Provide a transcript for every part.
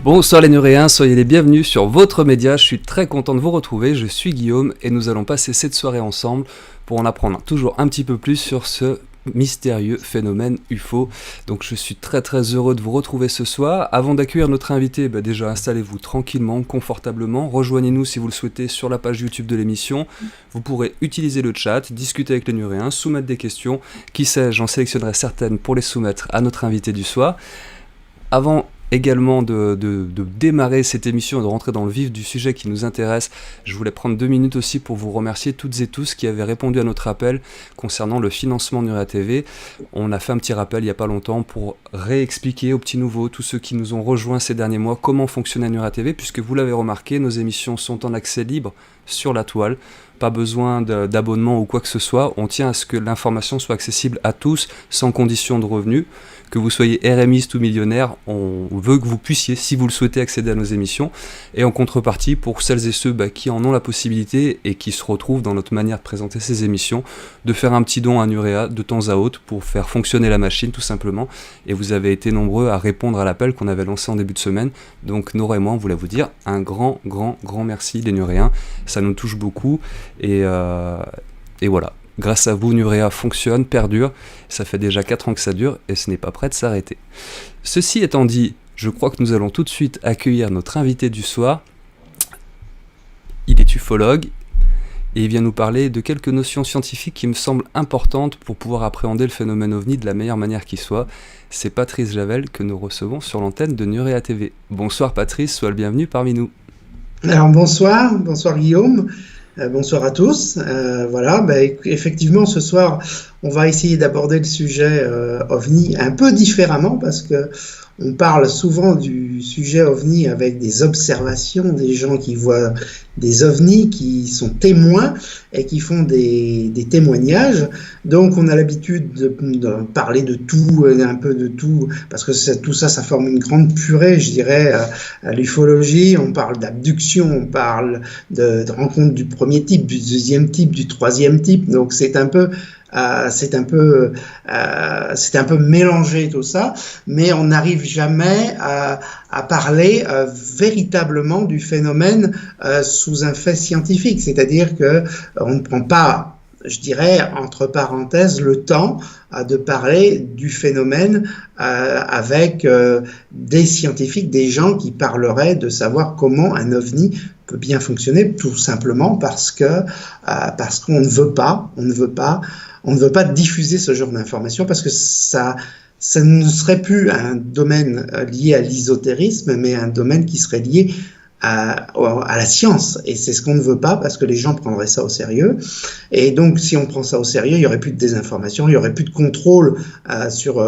Bonsoir les Nuréens, soyez les bienvenus sur votre média, je suis très content de vous retrouver, je suis Guillaume et nous allons passer cette soirée ensemble pour en apprendre toujours un petit peu plus sur ce mystérieux phénomène UFO. Donc je suis très heureux de vous retrouver ce soir. Avant d'accueillir notre invité, déjà installez-vous tranquillement, confortablement, rejoignez-nous si vous le souhaitez sur la page YouTube de l'émission. Vous pourrez utiliser le chat, discuter avec les Nuréens, soumettre des questions, qui sait, j'en sélectionnerai certaines pour les soumettre à notre invité du soir. Avant également de démarrer cette émission et de rentrer dans le vif du sujet qui nous intéresse, je voulais prendre 2 minutes aussi pour vous remercier toutes et tous qui avaient répondu à notre appel concernant le financement de Nurea TV. On a fait un petit rappel il n'y a pas longtemps pour réexpliquer aux petits nouveaux, tous ceux qui nous ont rejoints ces derniers mois, comment fonctionnait Nurea TV, puisque vous l'avez remarqué, nos émissions sont en accès libre sur la toile. Pas besoin d'abonnement ou quoi que ce soit, on tient à ce que l'information soit accessible à tous, sans condition de revenus. Que vous soyez RMiste ou millionnaire, on veut que vous puissiez, si vous le souhaitez, accéder à nos émissions. Et en contrepartie, pour celles et ceux qui en ont la possibilité et qui se retrouvent dans notre manière de présenter ces émissions, de faire un petit don à Nurea de temps à autre pour faire fonctionner la machine tout simplement. Et vous avez été nombreux à répondre à l'appel qu'on avait lancé en début de semaine. Donc Nora et moi, on voulait vous dire un grand merci les Nuréens. Ça nous touche beaucoup et voilà. Grâce à vous, Nurea fonctionne, perdure. Ça fait déjà 4 ans que ça dure et ce n'est pas prêt de s'arrêter. Ceci étant dit, je crois que nous allons tout de suite accueillir notre invité du soir. Il est ufologue et il vient nous parler de quelques notions scientifiques qui me semblent importantes pour pouvoir appréhender le phénomène OVNI de la meilleure manière qui soit. C'est Patrice Javel que nous recevons sur l'antenne de Nurea TV. Bonsoir Patrice, sois le bienvenu parmi nous. Alors bonsoir Guillaume. Bonsoir à tous. Effectivement, ce soir, on va essayer d'aborder le sujet OVNI un peu différemment parce que on parle souvent du sujet OVNI avec des observations, des gens qui voient des OVNI, qui sont témoins et qui font des témoignages. Donc, on a l'habitude de parler de tout, un peu de tout, parce que tout ça, ça forme une grande purée, je dirais, à l'ufologie. On parle d'abduction, on parle de rencontres du premier type, du deuxième type, du troisième type. Donc, c'est un peu mélangé tout ça, mais on n'arrive jamais à parler véritablement du phénomène sous un fait scientifique, c'est-à-dire que on ne prend pas, je dirais, entre parenthèses, le temps de parler du phénomène avec des scientifiques, des gens qui parleraient de savoir comment un OVNI peut bien fonctionner, tout simplement parce qu'on ne veut pas diffuser ce genre d'informations parce que ça ne serait plus un domaine lié à l'ésotérisme, mais un domaine qui serait lié à la science. Et c'est ce qu'on ne veut pas parce que les gens prendraient ça au sérieux. Et donc, si on prend ça au sérieux, il n'y aurait plus de désinformation, il n'y aurait plus de contrôle sur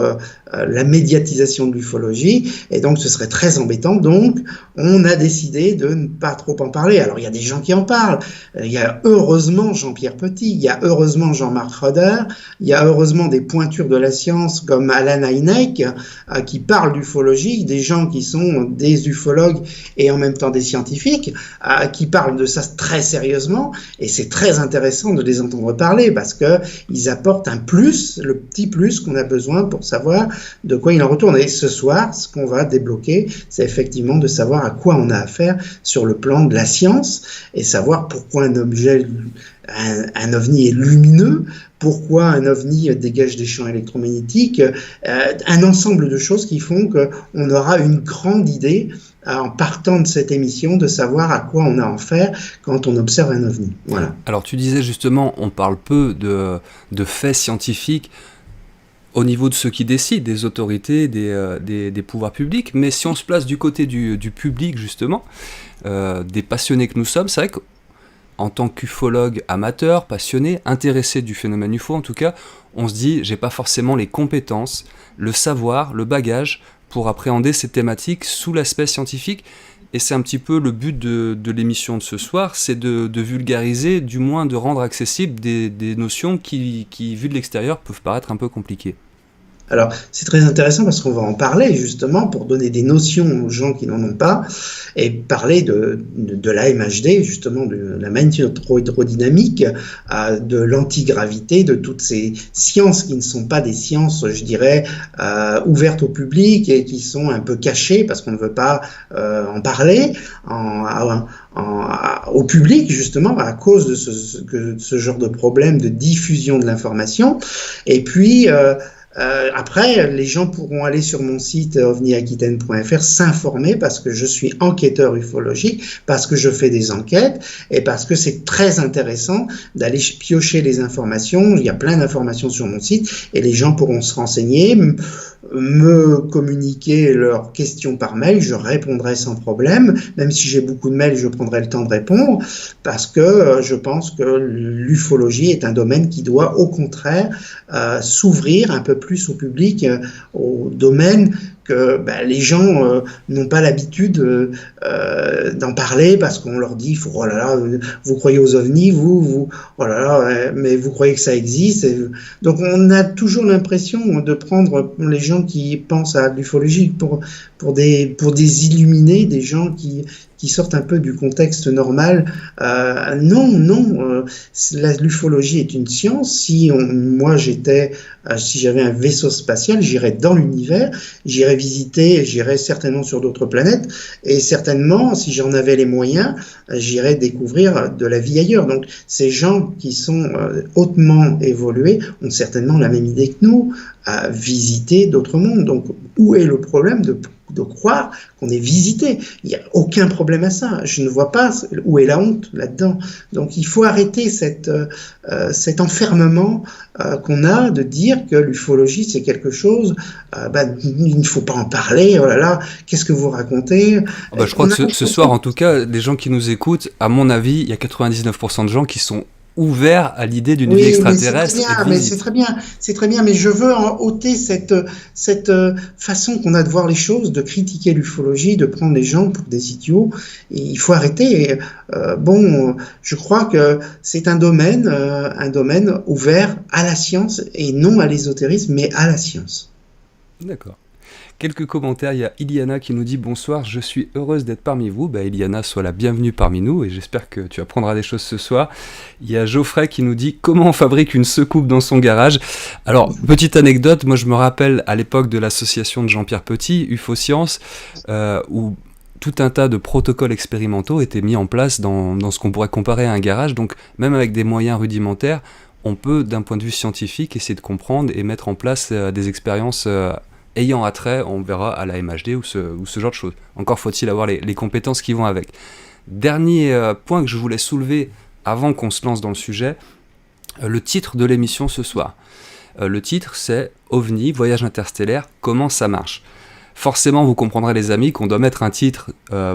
la médiatisation de l'ufologie. Et donc, ce serait très embêtant. Donc, on a décidé de ne pas trop en parler. Alors, il y a des gens qui en parlent. Il y a heureusement Jean-Pierre Petit, il y a heureusement Jean-Marc Roeder, il y a heureusement des pointures de la science comme Alan Hynek qui parlent d'ufologie, des gens qui sont des ufologues et en même temps des scientifiques qui parlent de ça très sérieusement, et c'est très intéressant de les entendre parler parce que ils apportent un plus, le petit plus qu'on a besoin pour savoir de quoi il en retourne. Et ce soir, ce qu'on va débloquer, c'est effectivement de savoir à quoi on a affaire sur le plan de la science et savoir pourquoi un OVNI est lumineux, pourquoi un OVNI dégage des champs électromagnétiques, un ensemble de choses qui font qu'on aura une grande idée en partant de cette émission de savoir à quoi on a affaire quand on observe un OVNI. Voilà. Alors tu disais justement, on parle peu de faits scientifiques au niveau de ceux qui décident, des autorités, des pouvoirs publics, mais si on se place du côté du public justement, des passionnés que nous sommes, c'est vrai que en tant qu'ufologue amateur, passionné, intéressé du phénomène UFO en tout cas, on se dit j'ai pas forcément les compétences, le savoir, le bagage pour appréhender ces thématiques sous l'aspect scientifique. Et c'est un petit peu le but de l'émission de ce soir, c'est de vulgariser, du moins de rendre accessibles des notions qui, vues de l'extérieur, peuvent paraître un peu compliquées. Alors, c'est très intéressant parce qu'on va en parler justement pour donner des notions aux gens qui n'en ont pas et parler de la MHD, justement de la magnétohydrodynamique, de l'antigravité, de toutes ces sciences qui ne sont pas des sciences, je dirais, ouvertes au public et qui sont un peu cachées parce qu'on ne veut pas en parler au public, justement, à cause de ce genre de problème de diffusion de l'information. Et puis, après, les gens pourront aller sur mon site ovniaquitaine.fr s'informer parce que je suis enquêteur ufologique, parce que je fais des enquêtes et parce que c'est très intéressant d'aller piocher les informations. Il y a plein d'informations sur mon site et les gens pourront se renseigner, me communiquer leurs questions par mail, je répondrai sans problème, même si j'ai beaucoup de mails, je prendrai le temps de répondre, parce que je pense que l'ufologie est un domaine qui doit au contraire s'ouvrir un peu plus au public, au domaine que les gens n'ont pas l'habitude d'en parler parce qu'on leur dit oh là là, vous croyez aux ovnis, vous oh là là, mais vous croyez que ça existe. Donc on a toujours l'impression de prendre les gens qui pensent à l'ufologie pour des illuminés, des gens qui sortent un peu du contexte normal. Non, l'ufologie est une science. Si j'avais un vaisseau spatial, j'irais dans l'univers, j'irais visiter, j'irais certainement sur d'autres planètes, et certainement, si j'en avais les moyens, j'irais découvrir de la vie ailleurs. Donc, ces gens qui sont hautement évolués ont certainement la même idée que nous, à visiter d'autres mondes. Donc, où est le problème de croire qu'on est visité? Il n'y a aucun problème à ça. Je ne vois pas où est la honte là-dedans. Donc il faut arrêter cet enfermement qu'on a de dire que l'ufologie c'est quelque chose, il ne faut pas en parler, oh là là, qu'est-ce que vous racontez? Je crois que ce soir, en tout cas, les gens qui nous écoutent, à mon avis, il y a 99% de gens qui sont ouvert à l'idée d'une vie extraterrestre. C'est très bien, mais je veux ôter cette façon qu'on a de voir les choses, de critiquer l'ufologie, de prendre les gens pour des idiots. Et il faut arrêter. Je crois que c'est un domaine ouvert à la science et non à l'ésotérisme, mais à la science. D'accord. Quelques commentaires, il y a Iliana qui nous dit « Bonsoir, je suis heureuse d'être parmi vous ». Iliana, sois la bienvenue parmi nous et j'espère que tu apprendras des choses ce soir. Il y a Geoffrey qui nous dit « Comment on fabrique une secoupe dans son garage ?» Alors, petite anecdote, moi je me rappelle à l'époque de l'association de Jean-Pierre Petit, UFO-Science, où tout un tas de protocoles expérimentaux étaient mis en place dans ce qu'on pourrait comparer à un garage. Donc, même avec des moyens rudimentaires, on peut, d'un point de vue scientifique, essayer de comprendre et mettre en place des expériences ayant attrait, on verra, à la MHD ou ce genre de choses. Encore faut-il avoir les compétences qui vont avec. Dernier point que je voulais soulever avant qu'on se lance dans le sujet, le titre de l'émission ce soir. Le titre, c'est « OVNI, voyage interstellaire, comment ça marche ?» Forcément, vous comprendrez les amis qu'on doit mettre un titre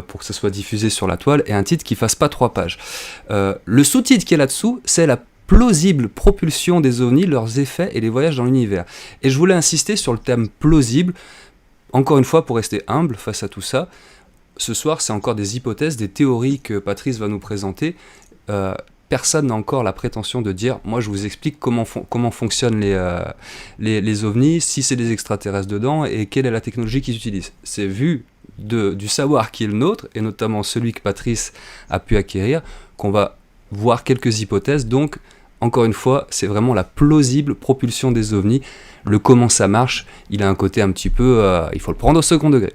pour que ça soit diffusé sur la toile et un titre qui fasse pas 3 pages. Le sous-titre qui est là-dessous, c'est la plausible propulsion des ovnis, leurs effets et les voyages dans l'univers. Et je voulais insister sur le terme plausible, encore une fois pour rester humble face à tout ça. Ce soir, c'est encore des hypothèses, des théories que Patrice va nous présenter. Personne n'a encore la prétention de dire « moi je vous explique comment fonctionnent les ovnis, si c'est des extraterrestres dedans et quelle est la technologie qu'ils utilisent ». C'est vu du savoir qui est le nôtre, et notamment celui que Patrice a pu acquérir, qu'on va voir quelques hypothèses. Donc, encore une fois, c'est vraiment la plausible propulsion des ovnis. Le comment ça marche, il a un côté un petit peu... il faut le prendre au second degré.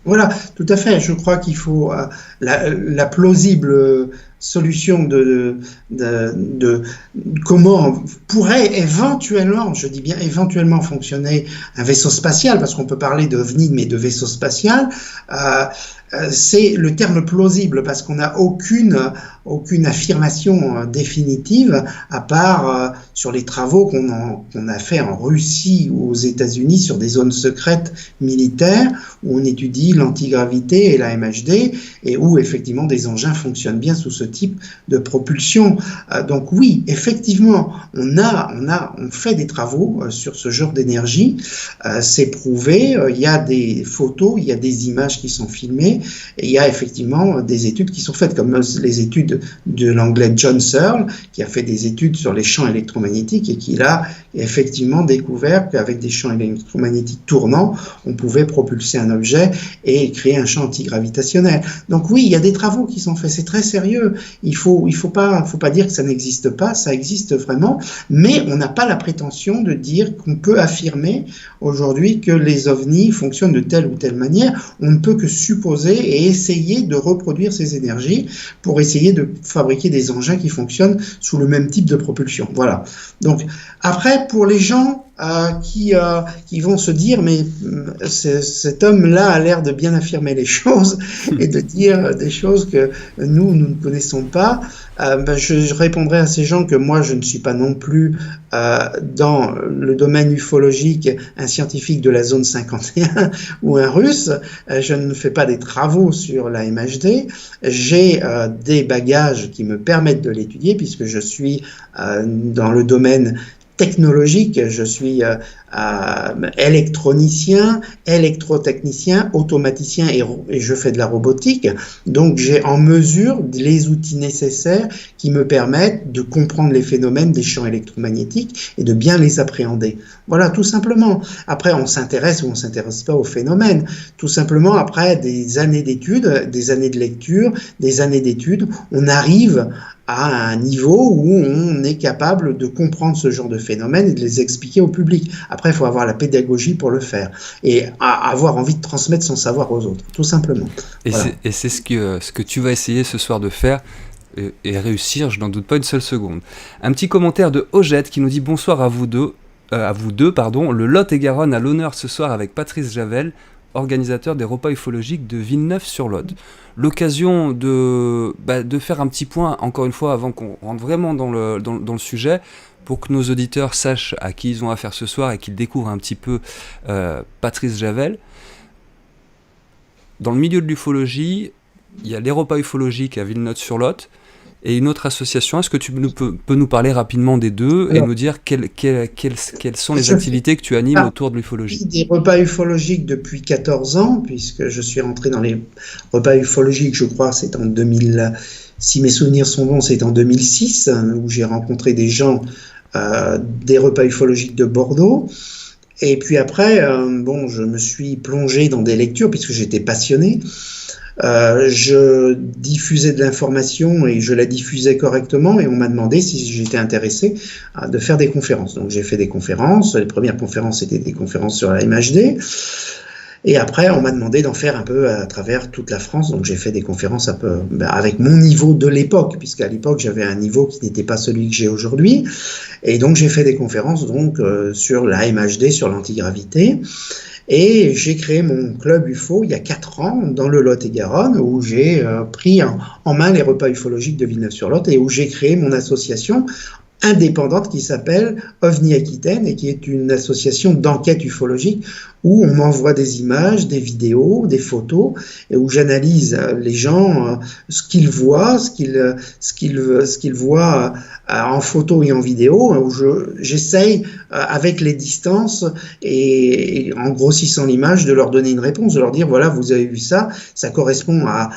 Voilà, tout à fait. Je crois qu'il faut la plausible solution de comment pourrait éventuellement, je dis bien éventuellement, fonctionner un vaisseau spatial, parce qu'on peut parler d'OVNI, mais de vaisseau spatial. C'est le terme plausible parce qu'on n'a aucune affirmation définitive à part sur les travaux qu'on a fait en Russie ou aux États-Unis sur des zones secrètes militaires où on étudie l'antigravité et la MHD et où effectivement des engins fonctionnent bien sous ce type de propulsion. Donc oui, effectivement, on fait des travaux sur ce genre d'énergie. C'est prouvé. Il y a des photos, il y a des images qui sont filmées, et il y a effectivement des études qui sont faites, comme les études de l'anglais John Searle, qui a fait des études sur les champs électromagnétiques et qui a effectivement découvert qu'avec des champs électromagnétiques tournants, on pouvait propulser un objet et créer un champ antigravitationnel. Donc oui, il y a des travaux qui sont faits, c'est très sérieux. Il faut pas dire que ça n'existe pas, ça existe vraiment, mais on n'a pas la prétention de dire qu'on peut affirmer aujourd'hui que les ovnis fonctionnent de telle ou telle manière. On ne peut que supposer et essayer de reproduire ces énergies pour essayer de fabriquer des engins qui fonctionnent sous le même type de propulsion. Voilà. Donc après, pour les gens qui vont se dire mais cet homme-là a l'air de bien affirmer les choses et de dire des choses que nous ne connaissons pas, je répondrai à ces gens que moi je ne suis pas non plus dans le domaine ufologique un scientifique de la zone 51 ou un russe. Je ne fais pas des travaux sur la MHD. J'ai des bagages qui me permettent de l'étudier puisque je suis dans le domaine technologique, je suis électronicien, électrotechnicien, automaticien et je fais de la robotique. Donc j'ai en mesure les outils nécessaires qui me permettent de comprendre les phénomènes des champs électromagnétiques et de bien les appréhender. Voilà, tout simplement. Après, on s'intéresse ou on s'intéresse pas aux phénomènes. Tout simplement, après des années d'études, des années de lecture, des années d'études, on arrive à un niveau où on est capable de comprendre ce genre de phénomènes et de les expliquer au public. Après, il faut avoir la pédagogie pour le faire et avoir envie de transmettre son savoir aux autres, tout simplement. Et voilà. C'est ce que tu vas essayer ce soir de faire et réussir, je n'en doute pas une seule seconde. Un petit commentaire de Ogette qui nous dit bonsoir à vous deux. Le Lot-et-Garonne a l'honneur ce soir avec Patrice Javel, organisateur des repas ufologiques de Villeneuve-sur-Lot. L'occasion de faire un petit point, encore une fois, avant qu'on rentre vraiment dans le sujet, pour que nos auditeurs sachent à qui ils ont affaire ce soir et qu'ils découvrent un petit peu Patrice Javel. Dans le milieu de l'ufologie, il y a les repas ufologiques à Villeneuve-sur-Lot et une autre association. Est-ce que tu peux nous parler rapidement des deux et nous dire quelles sont les activités que tu animes autour de l'ufologie? Des repas ufologiques depuis 14 ans, puisque je suis rentré dans les repas ufologiques, je crois, c'est en 2000, si mes souvenirs sont bons, c'est en 2006, où j'ai rencontré des gens des repas ufologiques de Bordeaux. Et puis après, je me suis plongé dans des lectures, puisque j'étais passionné. Je diffusais de l'information et je la diffusais correctement et on m'a demandé si j'étais intéressé de faire des conférences. Donc j'ai fait des conférences, les premières conférences étaient des conférences sur la MHD et après on m'a demandé d'en faire un peu à travers toute la France. Donc j'ai fait des conférences un peu avec mon niveau de l'époque, puisqu'à l'époque j'avais un niveau qui n'était pas celui que j'ai aujourd'hui, et donc j'ai fait des conférences sur la MHD, sur l'antigravité. Et j'ai créé mon club UFO il y a 4 ans dans le Lot-et-Garonne, où j'ai pris en main les repas ufologiques de Villeneuve-sur-Lot et où j'ai créé mon association indépendante qui s'appelle OVNI Aquitaine et qui est une association d'enquête ufologique où on m'envoie des images, des vidéos, des photos et où j'analyse les gens, ce qu'ils voient, ce qu'ils voient en photo et en vidéo, où j'essaye avec les distances et en grossissant l'image de leur donner une réponse, de leur dire voilà, vous avez vu ça, ça correspond à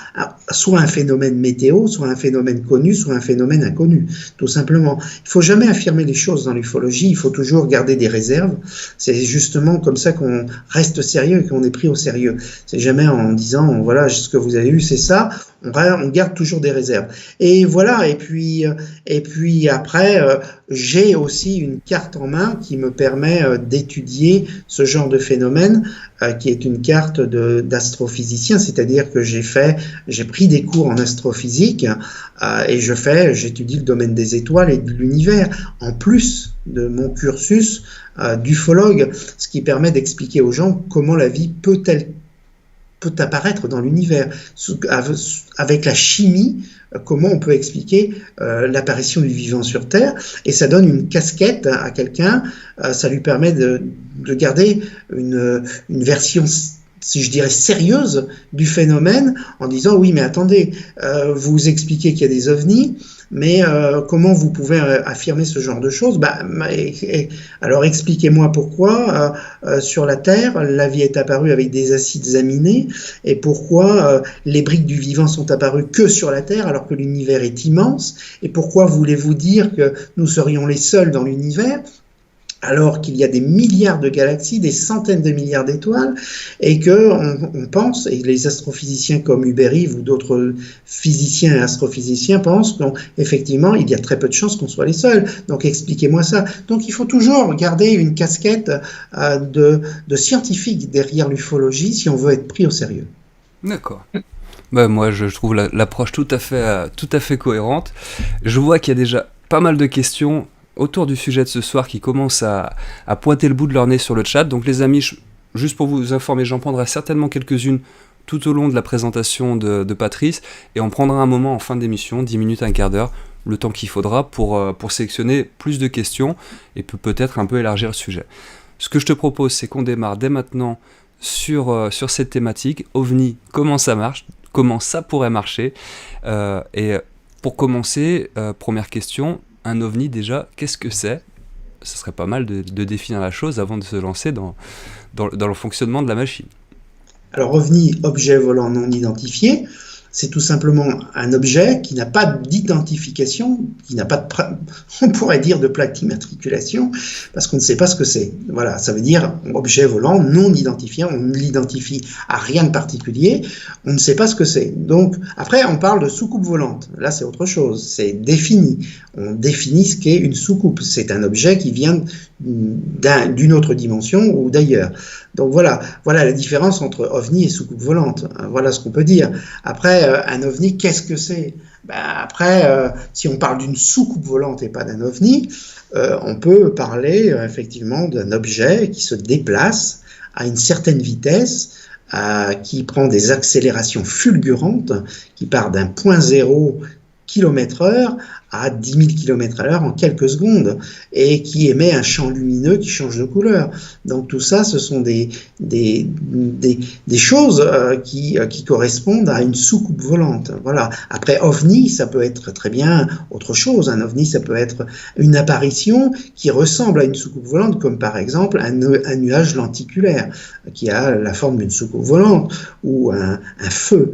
soit un phénomène météo, soit un phénomène connu, soit un phénomène inconnu, tout simplement. Il faut jamais affirmer les choses dans l'ufologie, il faut toujours garder des réserves. C'est justement comme ça qu'on reste sérieux et qu'on est pris au sérieux. C'est jamais en disant voilà, ce que vous avez vu c'est ça. On garde toujours des réserves. Et voilà, et puis après, j'ai aussi une carte en main qui me permet d'étudier ce genre de phénomène, qui est une carte d'astrophysicien, c'est-à-dire que j'ai pris des cours en astrophysique et j'étudie le domaine des étoiles et de l'univers, en plus de mon cursus d'ufologue, ce qui permet d'expliquer aux gens comment la vie peut apparaître dans l'univers, avec la chimie, comment on peut expliquer l'apparition du vivant sur Terre, et ça donne une casquette à quelqu'un, ça lui permet de garder une version si je dirais sérieuse du phénomène en disant oui mais attendez, vous expliquez qu'il y a des ovnis, mais comment vous pouvez affirmer ce genre de choses? Alors expliquez-moi pourquoi sur la Terre la vie est apparue avec des acides aminés et pourquoi les briques du vivant sont apparues que sur la Terre alors que l'univers est immense, et pourquoi voulez-vous dire que nous serions les seuls dans l'univers alors qu'il y a des milliards de galaxies, des centaines de milliards d'étoiles, et que on pense, et les astrophysiciens comme Hubert Reeves ou d'autres physiciens et astrophysiciens pensent qu'effectivement, il y a très peu de chances qu'on soit les seuls. Donc expliquez-moi ça. Donc il faut toujours garder une casquette de scientifique derrière l'ufologie si on veut être pris au sérieux. D'accord. Moi, je trouve l'approche tout à fait cohérente. Je vois qu'il y a déjà pas mal de questions autour du sujet de ce soir qui commencent à pointer le bout de leur nez sur le chat. Donc les amis, juste pour vous informer, j'en prendrai certainement quelques-unes tout au long de la présentation de Patrice, et on prendra un moment en fin d'émission, 10 minutes, un quart d'heure, le temps qu'il faudra pour sélectionner plus de questions et peut-être un peu élargir le sujet. Ce que je te propose, c'est qu'on démarre dès maintenant sur cette thématique. OVNI, comment ça marche, comment ça pourrait marcher, et pour commencer, première question, un ovni déjà, qu'est-ce que c'est? Ce serait pas mal de définir la chose avant de se lancer dans le fonctionnement de la machine. Alors OVNI, objet volant non identifié, c'est tout simplement un objet qui n'a pas d'identification, qui n'a pas on pourrait dire de plaque d'immatriculation, parce qu'on ne sait pas ce que c'est. Voilà, ça veut dire objet volant non identifié, on ne l'identifie à rien de particulier, on ne sait pas ce que c'est. Donc, après, on parle de soucoupe volante. Là, c'est autre chose, c'est défini. On définit ce qu'est une soucoupe. C'est un objet qui vient d'une autre dimension ou d'ailleurs. Donc voilà la différence entre OVNI et soucoupe volante. Voilà ce qu'on peut dire. Après, un OVNI, qu'est-ce que c'est? Si on parle d'une soucoupe volante et pas d'un OVNI, on peut parler effectivement d'un objet qui se déplace à une certaine vitesse, qui prend des accélérations fulgurantes, qui part d'un point zéro km/h à 10 000 km/h en quelques secondes, et qui émet un champ lumineux qui change de couleur. Donc tout ça, ce sont des choses qui correspondent à une soucoupe volante. Voilà. Après, OVNI, ça peut être très bien autre chose. Un OVNI, ça peut être une apparition qui ressemble à une soucoupe volante, comme par exemple un nuage lenticulaire qui a la forme d'une soucoupe volante, ou un feu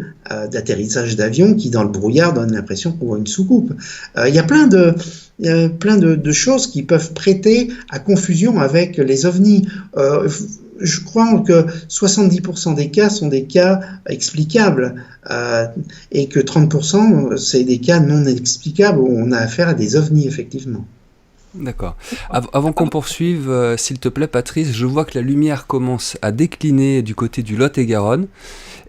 d'atterrissage d'avion qui, dans le brouillard, donne l'impression qu'on voit une soucoupe. Il y a plein de choses qui peuvent prêter à confusion avec les ovnis. Je crois que 70% des cas sont des cas explicables, et que 30% c'est des cas non explicables où on a affaire à des ovnis, effectivement. D'accord. Avant qu'on poursuive, s'il te plaît Patrice, je vois que la lumière commence à décliner du côté du Lot-et-Garonne.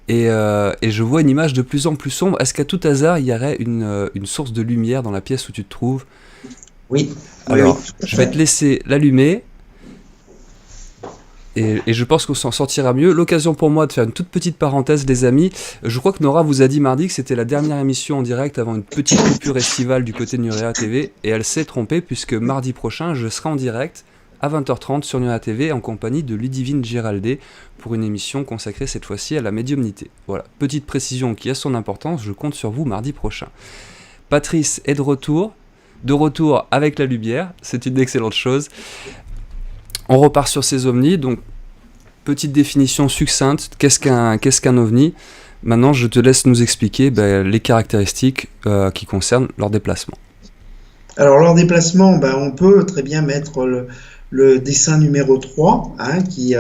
Et je vois une image de plus en plus sombre. Est-ce qu'à tout hasard, il y aurait une source de lumière dans la pièce où tu te trouves? Oui. Alors, je vais te laisser l'allumer. Et je pense qu'on s'en sortira mieux. L'occasion pour moi de faire une toute petite parenthèse, les amis. Je crois que Nora vous a dit mardi que c'était la dernière émission en direct avant une petite coupure estivale du côté de Nurea TV. Et elle s'est trompée, puisque mardi prochain, je serai en direct à 20h30 sur Nurea TV en compagnie de Ludivine Giraldé pour une émission consacrée cette fois-ci à la médiumnité. Voilà, petite précision qui a son importance, je compte sur vous mardi prochain. Patrice est de retour avec la lumière, c'est une excellente chose. On repart sur ces ovnis, donc petite définition succincte, qu'est-ce qu'un ovni? Maintenant je te laisse nous expliquer les caractéristiques qui concernent leur déplacement. Alors leur déplacement, on peut très bien mettre le dessin numéro 3, qui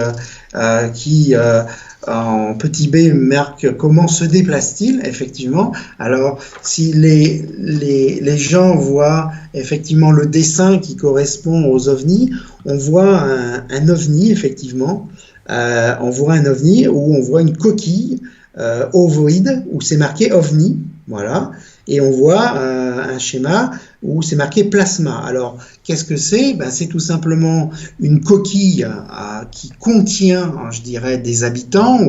en petit b marque comment se déplace-t-il, effectivement. Alors, si les gens voient effectivement le dessin qui correspond aux ovnis, on voit un ovni, effectivement. On voit un ovni où on voit une coquille ovoïde où c'est marqué ovni, voilà. Et on voit un schéma où c'est marqué plasma. Alors, qu'est-ce que c'est? C'est tout simplement une coquille qui contient, je dirais, des habitants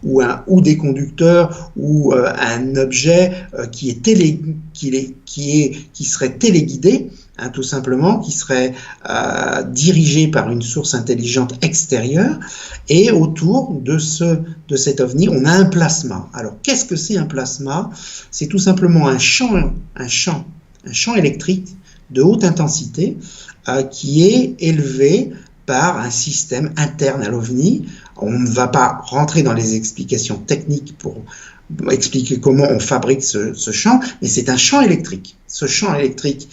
ou des conducteurs ou un objet qui serait téléguidé. tout simplement, qui serait dirigé par une source intelligente extérieure, et autour de cet OVNI, on a un plasma. Alors, qu'est-ce que c'est un plasma? C'est tout simplement un champ électrique de haute intensité qui est élevé par un système interne à l'OVNI. On ne va pas rentrer dans les explications techniques pour expliquer comment on fabrique ce champ, mais c'est un champ électrique. Ce champ électrique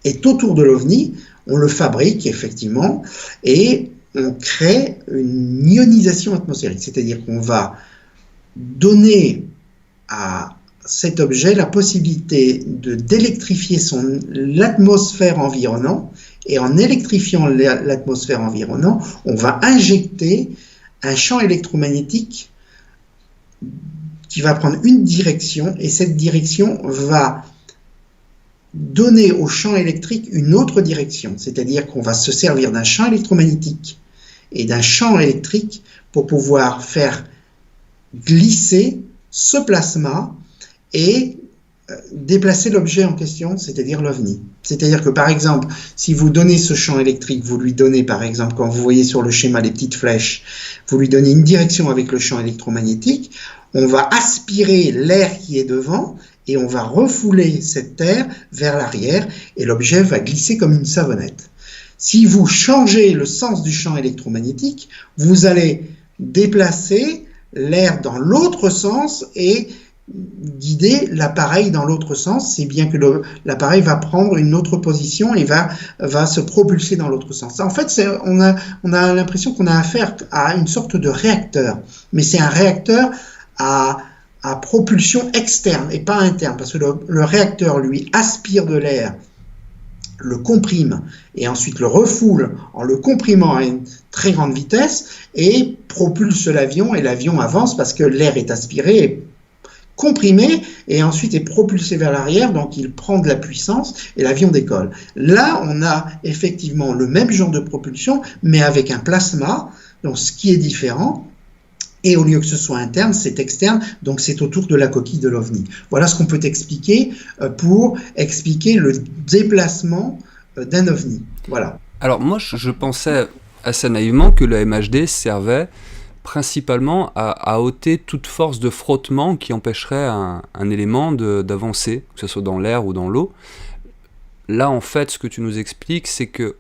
est autour de l'OVNI, on le fabrique effectivement, et on crée une ionisation atmosphérique, c'est-à-dire qu'on va donner à cet objet la possibilité d'électrifier l'atmosphère environnante, et en électrifiant l'atmosphère environnante, on va injecter un champ électromagnétique qui va prendre une direction, et cette direction va donner au champ électrique une autre direction, c'est-à-dire qu'on va se servir d'un champ électromagnétique et d'un champ électrique pour pouvoir faire glisser ce plasma et déplacer l'objet en question, c'est-à-dire l'OVNI. C'est-à-dire que, par exemple, si vous donnez ce champ électrique, vous lui donnez, par exemple, quand vous voyez sur le schéma les petites flèches, vous lui donnez une direction avec le champ électromagnétique, on va aspirer l'air qui est devant et on va refouler cette air vers l'arrière et l'objet va glisser comme une savonnette. Si vous changez le sens du champ électromagnétique, vous allez déplacer l'air dans l'autre sens et guider l'appareil dans l'autre sens, c'est bien que l'appareil va prendre une autre position et va se propulser dans l'autre sens. En fait, on a l'impression qu'on a affaire à une sorte de réacteur, mais c'est un réacteur à propulsion externe et pas interne, parce que le réacteur, lui, aspire de l'air, le comprime et ensuite le refoule en le comprimant à une très grande vitesse et propulse l'avion, et l'avion avance parce que l'air est aspiré et comprimé et ensuite est propulsé vers l'arrière, donc il prend de la puissance et l'avion décolle. Là, on a effectivement le même genre de propulsion, mais avec un plasma, donc ce qui est différent, et au lieu que ce soit interne, c'est externe, donc c'est autour de la coquille de l'OVNI. Voilà ce qu'on peut expliquer pour expliquer le déplacement d'un OVNI. Voilà. Alors moi, je pensais assez naïvement que le MHD servait principalement à ôter toute force de frottement qui empêcherait un élément d'avancer, que ce soit dans l'air ou dans l'eau. Là, en fait, ce que tu nous expliques, c'est que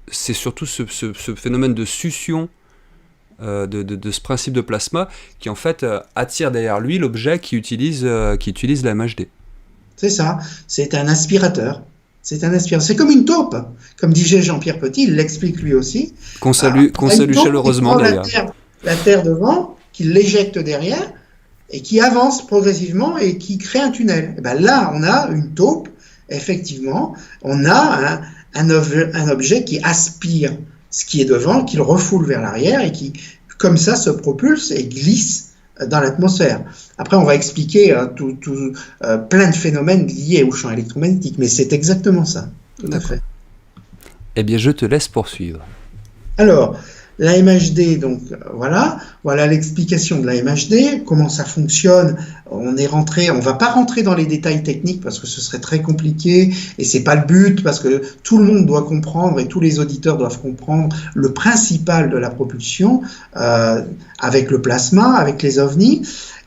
c'est surtout ce phénomène de succion de ce principe de plasma qui, en fait, attire derrière lui l'objet qui utilise la MHD. C'est ça, c'est un aspirateur. C'est comme une taupe, comme disait Jean-Pierre Petit, il l'explique lui aussi. Qu'on salue chaleureusement d'ailleurs. La terre devant, qui l'éjecte derrière, et qui avance progressivement et qui crée un tunnel. Et ben là, on a une taupe, effectivement, on a un objet qui aspire ce qui est devant, qui le refoule vers l'arrière et qui, comme ça, se propulse et glisse dans l'atmosphère. Après, on va expliquer plein de phénomènes liés au champ électromagnétique, mais c'est exactement ça, tout à fait. Eh bien, je te laisse poursuivre. Alors, la MHD, donc voilà l'explication de la MHD, comment ça fonctionne. On va pas rentrer dans les détails techniques parce que ce serait très compliqué et c'est pas le but, parce que tout le monde doit comprendre et tous les auditeurs doivent comprendre le principal de la propulsion avec le plasma, avec les OVNI.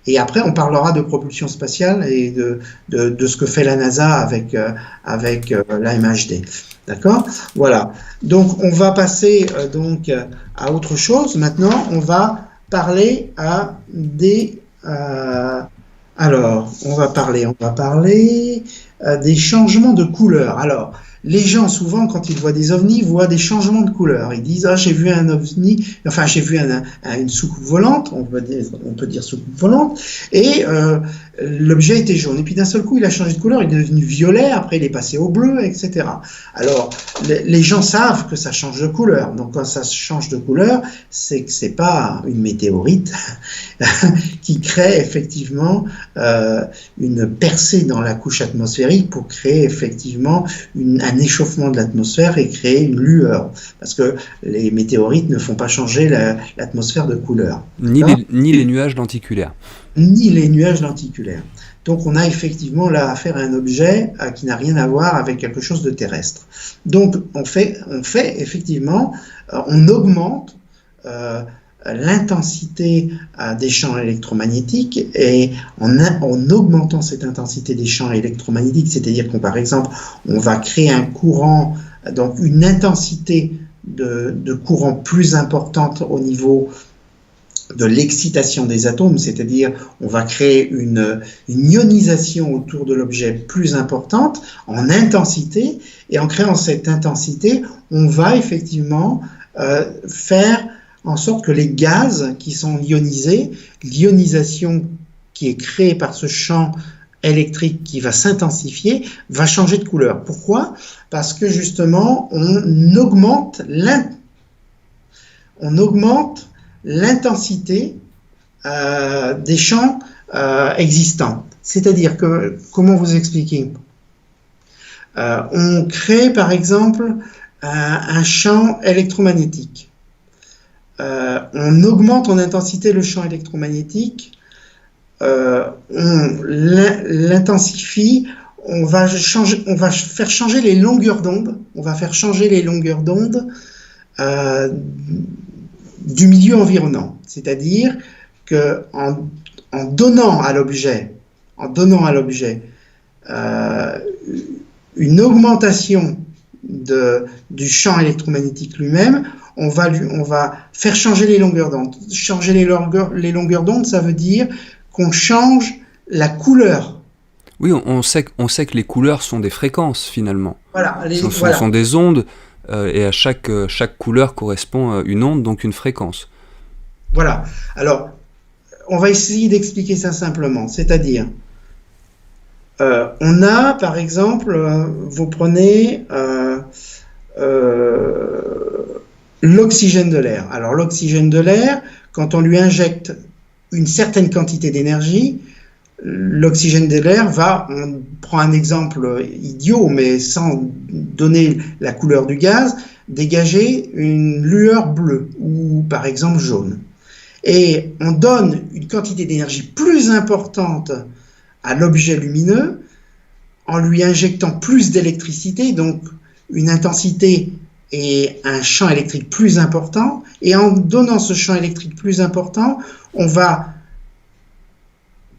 Et après, on parlera de propulsion spatiale et de ce que fait la NASA avec la MHD. D'accord ? Voilà. Donc, on va passer à autre chose. Maintenant, on va parler à des... on va parler des changements de couleur. Alors, les gens, souvent, quand ils voient des ovnis, voient des changements de couleur. Ils disent, j'ai vu un ovni, enfin, j'ai vu une soucoupe volante, on peut dire soucoupe volante, et l'objet était jaune. Et puis, d'un seul coup, il a changé de couleur, il est devenu violet, après, il est passé au bleu, etc. Alors, les gens savent que ça change de couleur. Donc, quand ça change de couleur, c'est que c'est pas une météorite qui crée, effectivement, une percée dans la couche atmosphérique pour créer, effectivement, un échauffement de l'atmosphère et créer une lueur, parce que les météorites ne font pas changer l'atmosphère de couleur. Ni les nuages lenticulaires. Ni les nuages lenticulaires. Donc on a effectivement là affaire à un objet qui n'a rien à voir avec quelque chose de terrestre. Donc on fait effectivement, on augmente l'intensité des champs électromagnétiques, et en augmentant cette intensité des champs électromagnétiques, c'est-à-dire qu'on par exemple on va créer un courant, donc une intensité de courant plus importante au niveau de l'excitation des atomes, c'est-à-dire on va créer une ionisation autour de l'objet plus importante en intensité, et en créant cette intensité, on va effectivement faire en sorte que les gaz qui sont ionisés, l'ionisation qui est créée par ce champ électrique qui va s'intensifier, va changer de couleur. Pourquoi ? Parce que justement, on augmente l'intensité des champs existants. C'est-à-dire que, comment vous expliquer ? On crée par exemple un champ électromagnétique. On augmente en intensité le champ électromagnétique, on l'intensifie, on va faire changer les longueurs d'onde, du milieu environnant. C'est-à-dire que en donnant à l'objet une augmentation du champ électromagnétique lui-même, on va faire changer les longueurs d'onde. Changer les longueurs d'onde, ça veut dire qu'on change la couleur. Oui, on sait que les couleurs sont des fréquences finalement. Voilà, Ce sont des ondes, et à chaque couleur correspond une onde, donc une fréquence. Voilà. Alors, on va essayer d'expliquer ça simplement. C'est-à-dire, on a, par exemple, vous prenez l'oxygène de l'air. Alors l'oxygène de l'air, quand on lui injecte une certaine quantité d'énergie, l'oxygène de l'air on prend un exemple idiot, mais sans donner la couleur du gaz, dégager une lueur bleue ou par exemple jaune. Et on donne une quantité d'énergie plus importante à l'objet lumineux en lui injectant plus d'électricité, donc une intensité et un champ électrique plus important, et en donnant ce champ électrique plus important, on va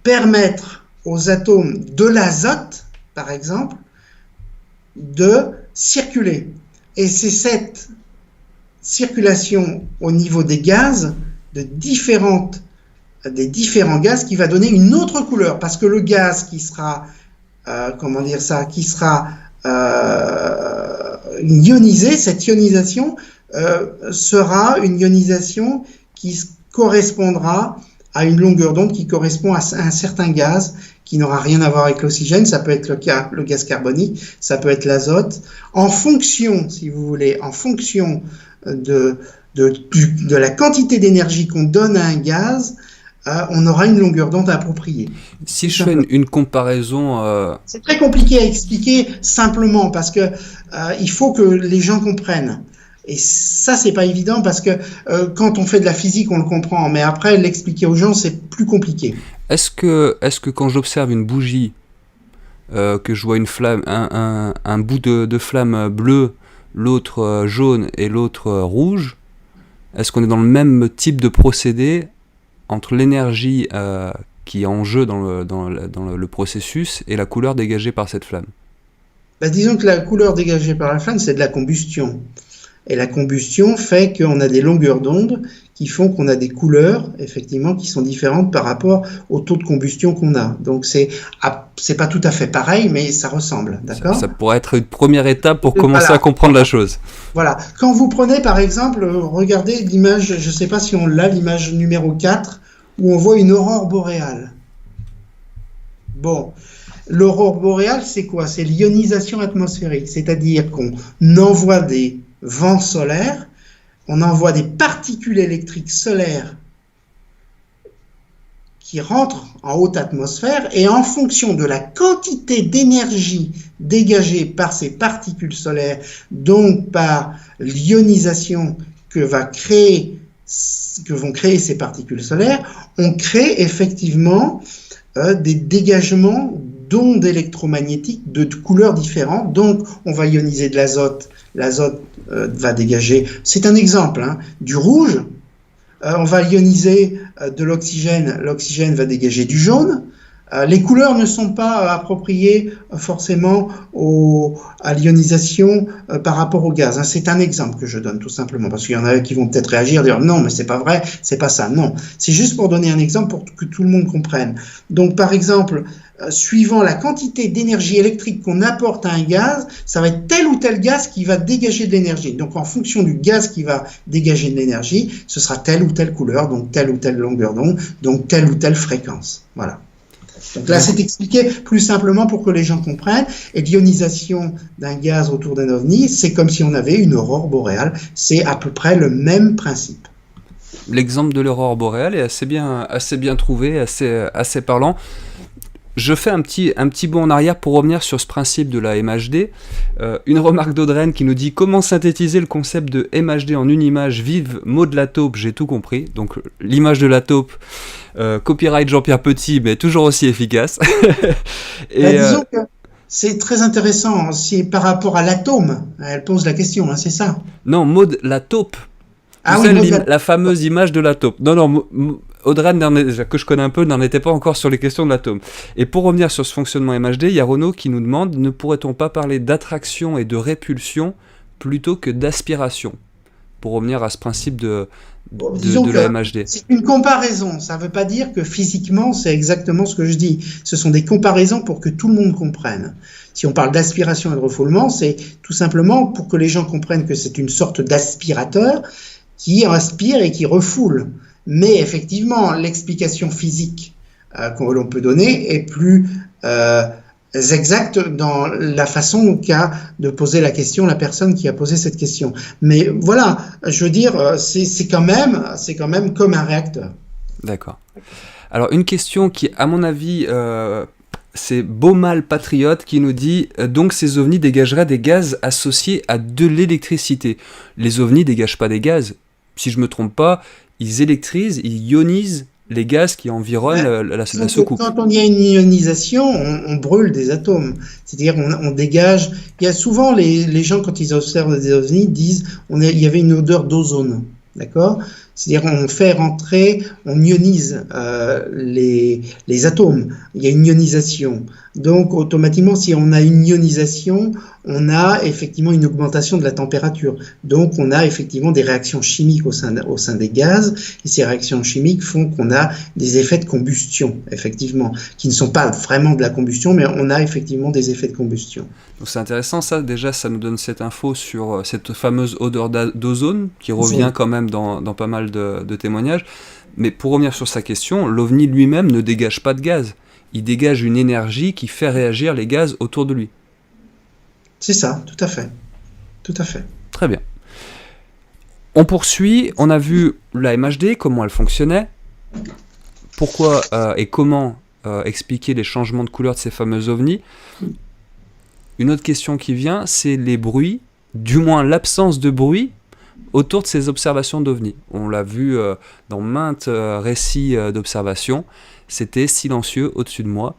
permettre aux atomes de l'azote, par exemple, de circuler. Et c'est cette circulation au niveau des gaz, des différents gaz, qui va donner une autre couleur, parce que le gaz qui sera, ionisé, cette ionisation sera une ionisation qui correspondra à une longueur d'onde qui correspond à un certain gaz qui n'aura rien à voir avec l'oxygène. Ça peut être le gaz carbonique, ça peut être l'azote, en fonction, si vous voulez, en fonction de la quantité d'énergie qu'on donne à un gaz, on aura une longueur d'onde appropriée. Si je fais une comparaison... C'est très compliqué à expliquer simplement, parce que il faut que les gens comprennent. Et ça, c'est pas évident, parce que quand on fait de la physique, on le comprend, mais après, l'expliquer aux gens, c'est plus compliqué. Est-ce que quand j'observe une bougie, que je vois une flamme, un bout de flamme bleue, l'autre jaune et l'autre rouge, est-ce qu'on est dans le même type de procédé entre l'énergie qui est en jeu dans le processus et la couleur dégagée par cette flamme ? Disons que la couleur dégagée par la flamme, c'est de la combustion. Et la combustion fait qu'on a des longueurs d'onde qui font qu'on a des couleurs, effectivement, qui sont différentes par rapport au taux de combustion qu'on a. Donc c'est pas tout à fait pareil, mais ça ressemble, d'accord ? Ça pourrait être une première étape pour commencer à comprendre la chose. Voilà. Quand vous prenez, par exemple, regardez l'image, je ne sais pas si on l'a, l'image numéro 4, où on voit une aurore boréale. Bon. L'aurore boréale, c'est quoi ? C'est l'ionisation atmosphérique, c'est-à-dire qu'on envoie des vents solaires, on envoie des particules électriques solaires qui rentrent en haute atmosphère, et en fonction de la quantité d'énergie dégagée par ces particules solaires, donc par l'ionisation que vont créer ces particules solaires, on crée effectivement des dégagements d'ondes électromagnétiques de couleurs différentes. Donc, on va ioniser de l'azote. L'azote va dégager, c'est un exemple, hein, du rouge. On va ioniser de l'oxygène. L'oxygène va dégager du jaune. Les couleurs ne sont pas appropriées forcément à l'ionisation par rapport au gaz. Hein. C'est un exemple que je donne tout simplement, parce qu'il y en a qui vont peut-être réagir, dire non, mais c'est pas vrai, c'est pas ça. Non, c'est juste pour donner un exemple pour que tout le monde comprenne. Donc, par exemple, suivant la quantité d'énergie électrique qu'on apporte à un gaz, ça va être tel ou tel gaz qui va dégager de l'énergie. Donc, en fonction du gaz qui va dégager de l'énergie, ce sera telle ou telle couleur, donc telle ou telle longueur d'onde, donc telle ou telle fréquence. Voilà. Donc là, c'est expliqué plus simplement pour que les gens comprennent. Et l'ionisation d'un gaz autour d'un ovni, c'est comme si on avait une aurore boréale. C'est à peu près le même principe. L'exemple de l'aurore boréale est assez bien trouvé, assez parlant. Je fais un petit bond en arrière pour revenir sur ce principe de la MHD. Une remarque d'Audreyne qui nous dit « Comment synthétiser le concept de MHD en une image vive, mot de la taupe, j'ai tout compris. » Donc l'image de la taupe, copyright Jean-Pierre Petit, mais toujours aussi efficace. Disons que c'est très intéressant, c'est par rapport à l'atome. Elle pose la question, hein, c'est ça? Non, Maud la taupe. Ah oui, la fameuse image de la taupe. Non, Audreyne, que je connais un peu, n'en était pas encore sur les questions de l'atome. Et pour revenir sur ce fonctionnement MHD, il y a Renaud qui nous demande, ne pourrait-on pas parler d'attraction et de répulsion plutôt que d'aspiration? Pour revenir à ce principe de la MHD. C'est une comparaison, ça ne veut pas dire que physiquement c'est exactement ce que je dis. Ce sont des comparaisons pour que tout le monde comprenne. Si on parle d'aspiration et de refoulement, c'est tout simplement pour que les gens comprennent que c'est une sorte d'aspirateur qui aspire et qui refoule. Mais effectivement, l'explication physique que l'on peut donner est plus exacte dans la façon qu'a de poser la question la personne qui a posé cette question. Mais voilà, je veux dire, c'est quand même comme un réacteur. D'accord. Alors une question qui, à mon avis, c'est Beaumal Patriote qui nous dit donc ces ovnis dégageraient des gaz associés à de l'électricité. Les ovnis dégagent pas des gaz. Si je me trompe pas, ils électrisent, ils ionisent les gaz qui environnent la soucoupe. Quand on y a une ionisation, on brûle des atomes. C'est-à-dire on dégage. Il y a souvent les gens, quand ils observent des ovnis, disent il y avait une odeur d'ozone. D'accord? C'est-à-dire on fait rentrer, on ionise les atomes. Il y a une ionisation. Donc automatiquement, si on a une ionisation, on a effectivement une augmentation de la température. Donc on a effectivement des réactions chimiques au sein des gaz. Et ces réactions chimiques font qu'on a des effets de combustion, effectivement, qui ne sont pas vraiment de la combustion, mais on a effectivement des effets de combustion. Donc c'est intéressant ça. Déjà, ça nous donne cette info sur cette fameuse odeur d'ozone qui revient quand même dans pas mal de témoignages. Mais pour revenir sur sa question, l'OVNI lui-même ne dégage pas de gaz. Il dégage une énergie qui fait réagir les gaz autour de lui. C'est ça, tout à fait. Tout à fait. Très bien. On poursuit, on a vu la MHD, comment elle fonctionnait, pourquoi et comment expliquer les changements de couleur de ces fameux ovnis. Une autre question qui vient, c'est les bruits, du moins l'absence de bruit autour de ces observations d'ovnis. On l'a vu dans maintes récits d'observations, c'était silencieux au-dessus de moi.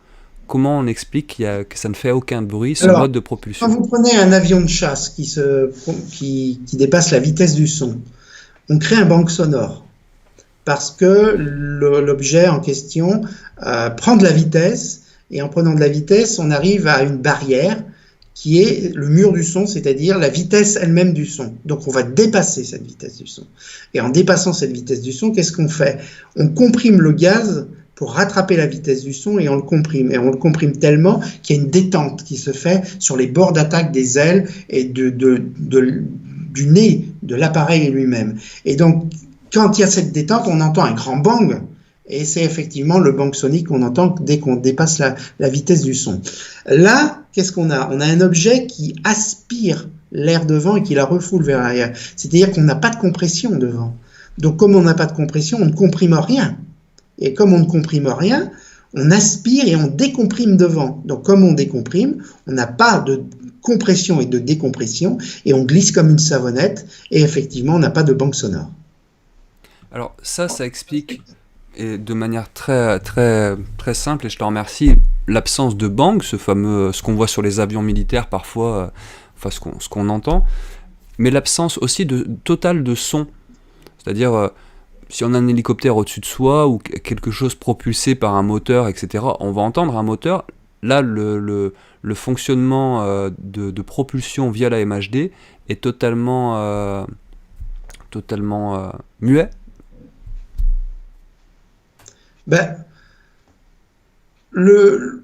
Comment on explique que ça ne fait aucun bruit, ce mode de propulsion? Quand vous prenez un avion de chasse qui dépasse la vitesse du son, on crée un banc sonore parce que l'objet en question prend de la vitesse, et en prenant de la vitesse, on arrive à une barrière qui est le mur du son, c'est-à-dire la vitesse elle-même du son. Donc on va dépasser cette vitesse du son. Et en dépassant cette vitesse du son, qu'est-ce qu'on fait? On comprime le gaz pour rattraper la vitesse du son, et on le comprime. Et on le comprime tellement qu'il y a une détente qui se fait sur les bords d'attaque des ailes et du nez de l'appareil lui-même. Et donc, quand il y a cette détente, on entend un grand bang, et c'est effectivement le bang sonique qu'on entend dès qu'on dépasse la vitesse du son. Là, qu'est-ce qu'on a? On a un objet qui aspire l'air devant et qui la refoule vers l'arrière. C'est-à-dire qu'on n'a pas de compression devant. Donc, comme on n'a pas de compression, on ne comprime rien. Et comme on ne comprime rien, on aspire et on décomprime devant. Donc comme on décomprime, on n'a pas de compression et de décompression, et on glisse comme une savonnette, et effectivement on n'a pas de banc sonore. Alors ça explique, Et de manière très, très, très simple, et je te remercie, l'absence de bang, ce qu'on voit sur les avions militaires parfois, enfin ce qu'on entend, mais l'absence aussi totale de son. C'est-à-dire, si on a un hélicoptère au-dessus de soi ou quelque chose propulsé par un moteur, etc., on va entendre un moteur. Là, le fonctionnement de propulsion via la MHD est totalement muet. Ben, le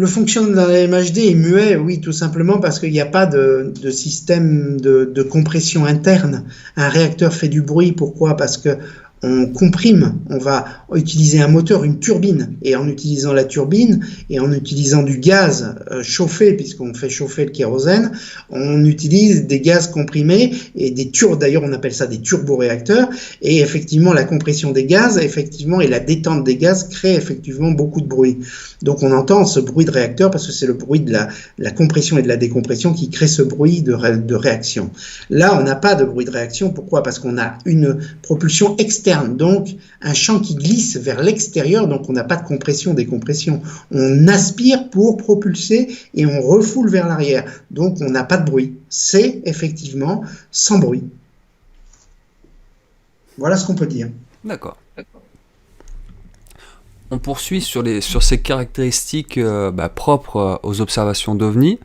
fonctionnement de la MHD est muet, oui, tout simplement parce qu'il n'y a pas de système de compression interne. Un réacteur fait du bruit, pourquoi? Parce que on comprime, on va utiliser un moteur, une turbine, et en utilisant la turbine et en utilisant du gaz chauffé, puisqu'on fait chauffer le kérosène, on utilise des gaz comprimés et d'ailleurs on appelle ça des turboréacteurs, et effectivement la compression des gaz, effectivement, et la détente des gaz crée effectivement beaucoup de bruit. Donc on entend ce bruit de réacteur parce que c'est le bruit de la compression et de la décompression qui crée ce bruit de réaction. Là, on n'a pas de bruit de réaction, pourquoi? Parce qu'on a une propulsion externe, donc un champ qui glisse vers l'extérieur, donc on n'a pas de compression, décompression. On aspire pour propulser et on refoule vers l'arrière, donc on n'a pas de bruit. C'est effectivement sans bruit. Voilà ce qu'on peut dire. D'accord. On poursuit sur ces caractéristiques propres aux observations d'OVNI,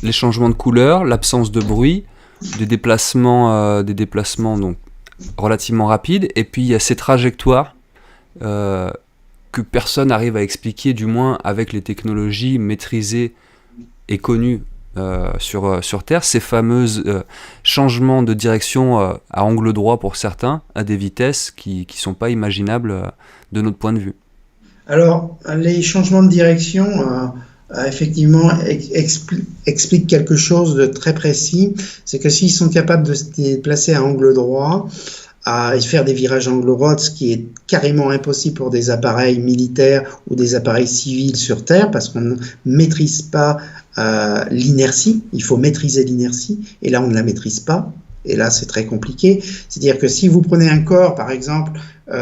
les changements de couleur, l'absence de bruit, des déplacements donc relativement rapides, et puis il y a ces trajectoires que personne n'arrive à expliquer, du moins avec les technologies maîtrisées et connues sur Terre, ces fameux changements de direction à angle droit pour certains, à des vitesses qui ne sont pas imaginables de notre point de vue. Alors, les changements de direction effectivement expliquent quelque chose de très précis, c'est que s'ils sont capables de se déplacer à angle droit et faire des virages à angle droit, ce qui est carrément impossible pour des appareils militaires ou des appareils civils sur Terre, parce qu'on ne maîtrise pas l'inertie, il faut maîtriser l'inertie, et là on ne la maîtrise pas. Et là, c'est très compliqué. C'est-à-dire que si vous prenez un corps, par exemple,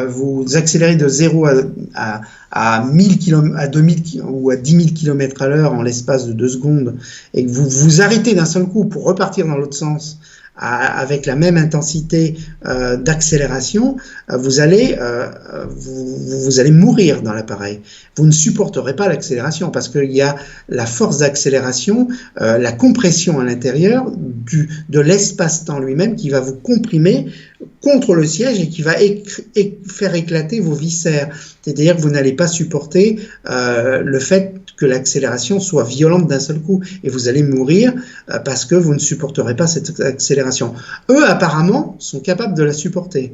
vous accélérez de 0 à 1000 km, à 2000 ou à 10 000 km à l'heure en l'espace de 2 secondes, et que vous vous arrêtez d'un seul coup pour repartir dans l'autre sens avec la même intensité d'accélération, vous allez mourir dans l'appareil. Vous ne supporterez pas l'accélération parce qu'il y a la force d'accélération, la compression à l'intérieur de l'espace-temps lui-même qui va vous comprimer contre le siège et qui va faire éclater vos viscères. C'est-à-dire que vous n'allez pas supporter le fait que l'accélération soit violente d'un seul coup et vous allez mourir parce que vous ne supporterez pas cette accélération. Eux, apparemment, sont capables de la supporter.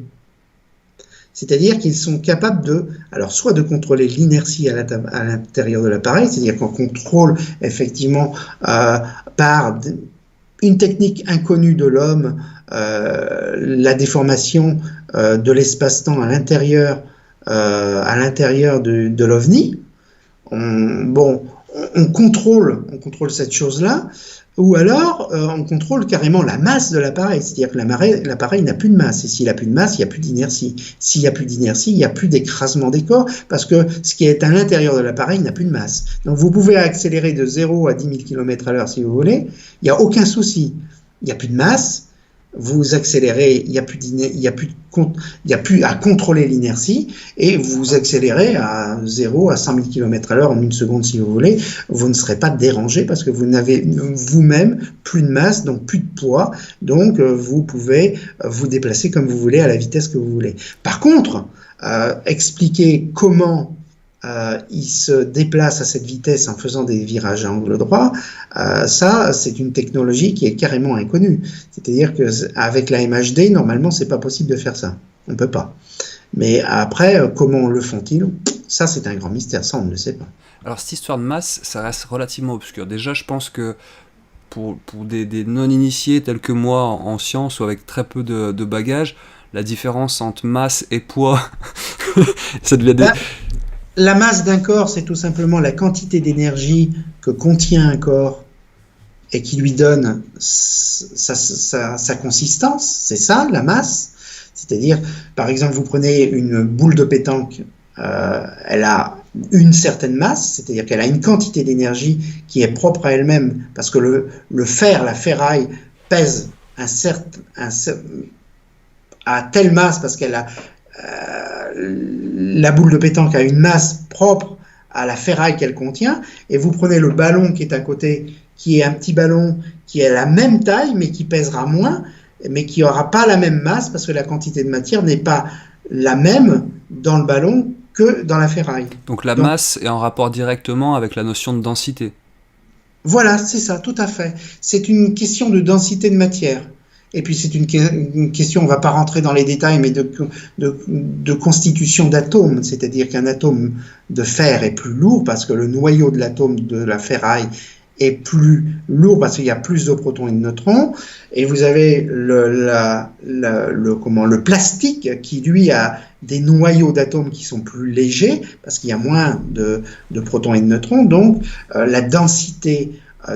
C'est-à-dire qu'ils sont capables soit de contrôler l'inertie à l'intérieur de l'appareil, c'est-à-dire qu'on contrôle effectivement par une technique inconnue de l'homme la déformation de l'espace-temps à l'intérieur de l'OVNI. On contrôle cette chose-là, ou alors on contrôle carrément la masse de l'appareil, c'est-à-dire que l'appareil n'a plus de masse, et s'il n'a plus de masse, il n'y a plus d'inertie. S'il n'y a plus d'inertie, il n'y a plus d'écrasement des corps, parce que ce qui est à l'intérieur de l'appareil n'a plus de masse. Donc vous pouvez accélérer de 0 à 10 000 km à l'heure si vous voulez, il n'y a aucun souci. Il n'y a plus de masse, vous accélérez, il n'y a plus à contrôler l'inertie, et vous accélérez à 0 à 100 000 km à l'heure en une seconde si vous voulez, vous ne serez pas dérangé parce que vous n'avez vous-même plus de masse, donc plus de poids, donc vous pouvez vous déplacer comme vous voulez à la vitesse que vous voulez. Par contre, expliquer comment il se déplace à cette vitesse en faisant des virages à angle droit, ça c'est une technologie qui est carrément inconnue. C'est-à-dire qu'avec la MHD, normalement c'est pas possible de faire ça. On peut pas. Mais après, comment le font-ils? Ça c'est un grand mystère, ça on ne le sait pas. Alors cette histoire de masse, ça reste relativement obscur. Déjà je pense que pour des non-initiés tels que moi en sciences ou avec très peu de bagages, la différence entre masse et poids, ça devient La masse d'un corps, c'est tout simplement la quantité d'énergie que contient un corps et qui lui donne sa consistance. C'est ça, la masse. C'est-à-dire, par exemple, vous prenez une boule de pétanque, elle a une certaine masse, c'est-à-dire qu'elle a une quantité d'énergie qui est propre à elle-même, parce que le fer, la ferraille, pèse à telle masse, parce qu'elle a la boule de pétanque a une masse propre à la ferraille qu'elle contient, et vous prenez le ballon qui est à côté, qui est un petit ballon qui est à la même taille, mais qui pèsera moins, mais qui n'aura pas la même masse, parce que la quantité de matière n'est pas la même dans le ballon que dans la ferraille. Donc la masse est en rapport directement avec la notion de densité. Voilà, c'est ça, tout à fait. C'est une question de densité de matière. Et puis c'est une question, on ne va pas rentrer dans les détails, mais de constitution d'atomes, c'est-à-dire qu'un atome de fer est plus lourd parce que le noyau de l'atome de la ferraille est plus lourd parce qu'il y a plus de protons et de neutrons, et vous avez le plastique qui lui a des noyaux d'atomes qui sont plus légers parce qu'il y a moins de protons et de neutrons, donc la densité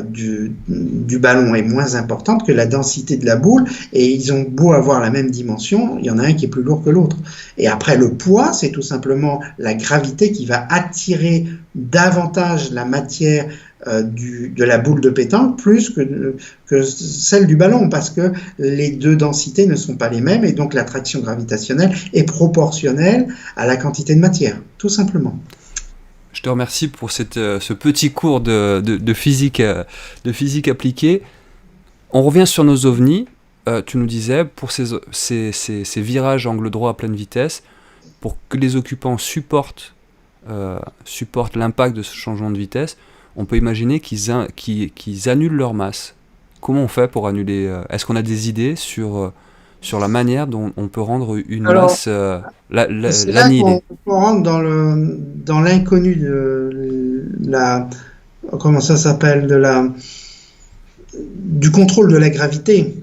du ballon est moins importante que la densité de la boule, et ils ont beau avoir la même dimension, il y en a un qui est plus lourd que l'autre. Et après, le poids, c'est tout simplement la gravité qui va attirer davantage la matière de la boule de pétanque plus que celle du ballon, parce que les deux densités ne sont pas les mêmes, et donc l'attraction gravitationnelle est proportionnelle à la quantité de matière, tout simplement. Je te remercie pour ce petit cours de physique appliquée. On revient sur nos ovnis. Tu nous disais, pour ces virages angle droit à pleine vitesse, pour que les occupants supportent l'impact de ce changement de vitesse, on peut imaginer qu'ils annulent leur masse. Comment on fait pour annuler Est-ce qu'on a des idées sur la manière dont on peut rendre une masse l'annihiler? On rentre dans l'inconnu de la, comment ça s'appelle, du contrôle de la gravité.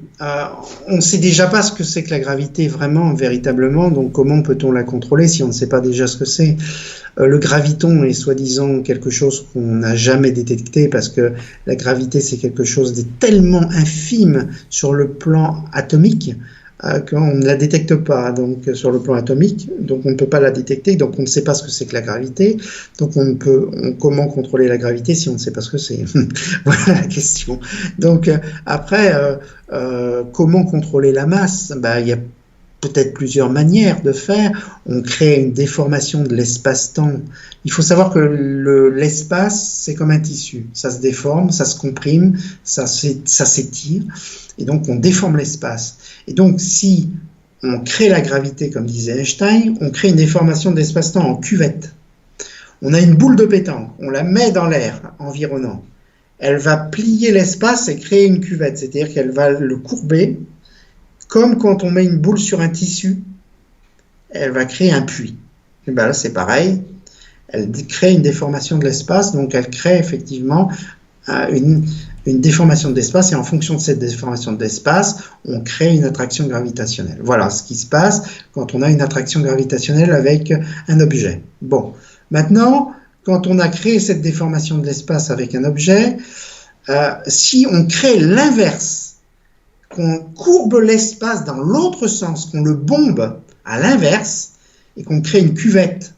On ne sait déjà pas ce que c'est que la gravité vraiment, véritablement, donc comment peut-on la contrôler si on ne sait pas déjà ce que c'est? Le graviton est soi-disant quelque chose qu'on n'a jamais détecté, parce que la gravité, c'est quelque chose de tellement infime sur le plan atomique qu'on ne la détecte pas, donc sur le plan atomique, donc on ne peut pas la détecter, donc on ne sait pas ce que c'est que la gravité, donc comment contrôler la gravité si on ne sait pas ce que c'est? Voilà la question. Donc après, comment contrôler la masse? Il y a peut-être plusieurs manières de faire. On crée une déformation de l'espace-temps. Il faut savoir que l'espace, c'est comme un tissu. Ça se déforme, ça se comprime, ça s'étire, et donc on déforme l'espace. Et donc si on crée la gravité, comme disait Einstein, on crée une déformation de l'espace-temps en cuvette. On a une boule de pétanque, on la met dans l'air environnant. Elle va plier l'espace et créer une cuvette, c'est-à-dire qu'elle va le courber, comme quand on met une boule sur un tissu, elle va créer un puits. Et là, c'est pareil, elle crée une déformation de l'espace, donc elle crée effectivement une déformation de l'espace, et en fonction de cette déformation de l'espace, on crée une attraction gravitationnelle. Voilà ce qui se passe quand on a une attraction gravitationnelle avec un objet. Bon, maintenant, quand on a créé cette déformation de l'espace avec un objet, si on crée l'inverse, qu'on courbe l'espace dans l'autre sens, qu'on le bombe à l'inverse, et qu'on crée une cuvette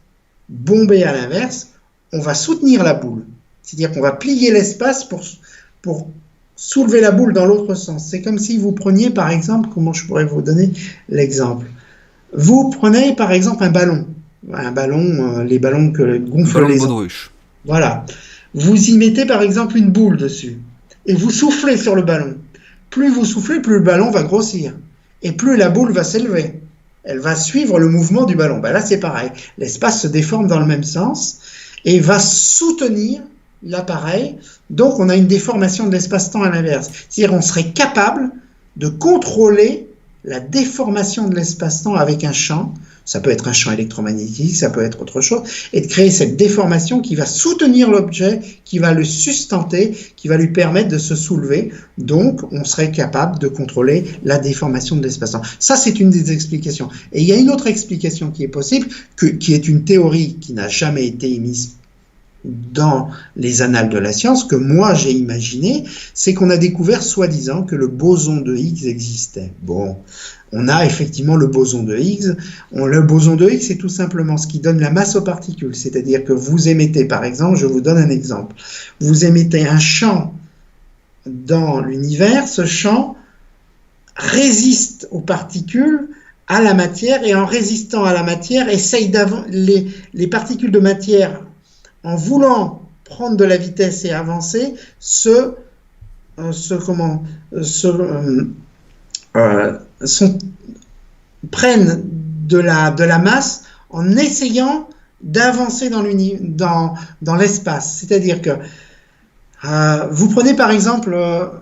bombée à l'inverse, on va soutenir la boule. C'est-à-dire qu'on va plier l'espace pour soulever la boule dans l'autre sens. C'est comme si vous preniez, par exemple, comment je pourrais vous donner l'exemple? Vous prenez, par exemple, un ballon, les ballons que gonflent les baudruche. Voilà. Vous y mettez, par exemple, une boule dessus, et vous soufflez sur le ballon. Plus vous soufflez, plus le ballon va grossir, et plus la boule va s'élever. Elle va suivre le mouvement du ballon. Là, c'est pareil. L'espace se déforme dans le même sens et va soutenir l'appareil. Donc, on a une déformation de l'espace-temps à l'inverse. C'est-à-dire, on serait capable de contrôler la déformation de l'espace-temps avec un champ. Ça peut être un champ électromagnétique, ça peut être autre chose, et de créer cette déformation qui va soutenir l'objet, qui va le sustenter, qui va lui permettre de se soulever. Donc, on serait capable de contrôler la déformation de l'espace-temps. Ça, c'est une des explications. Et il y a une autre explication qui est possible, qui est une théorie qui n'a jamais été émise dans les annales de la science, que moi j'ai imaginé, c'est qu'on a découvert soi-disant que le boson de Higgs existait. Bon, on a effectivement le boson de Higgs. Le boson de Higgs, c'est tout simplement ce qui donne la masse aux particules. C'est-à-dire que vous émettez, par exemple, je vous donne un exemple, vous émettez un champ dans l'univers, ce champ résiste aux particules, à la matière, et en résistant à la matière, essaye les particules de matière, en voulant prendre de la vitesse et avancer, prennent de la masse en essayant d'avancer dans l'espace. C'est-à-dire que vous prenez par exemple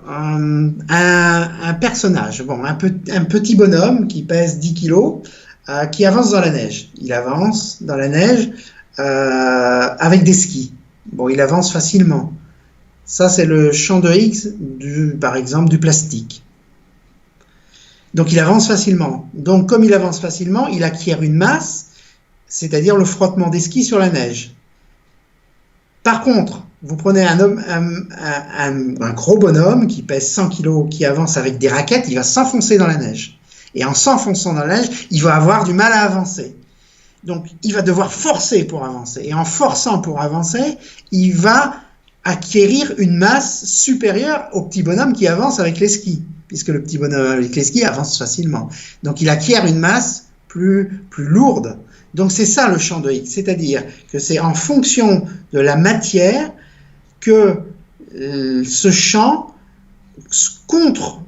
un personnage, un petit bonhomme qui pèse 10 kilos, qui avance dans la neige. Il avance dans la neige avec des skis. Bon, il avance facilement. Ça, c'est le champ de Higgs, par exemple, du plastique. Donc, il avance facilement. Donc, comme il avance facilement, il acquiert une masse, c'est-à-dire le frottement des skis sur la neige. Par contre, vous prenez un gros bonhomme qui pèse 100 kilos, qui avance avec des raquettes, il va s'enfoncer dans la neige. Et en s'enfonçant dans la neige, il va avoir du mal à avancer. Donc, il va devoir forcer pour avancer. Et en forçant pour avancer, il va acquérir une masse supérieure au petit bonhomme qui avance avec les skis, puisque le petit bonhomme avec les skis avance facilement. Donc, il acquiert une masse plus lourde. Donc, c'est ça le champ de Higgs. C'est-à-dire que c'est en fonction de la matière que ce champ contre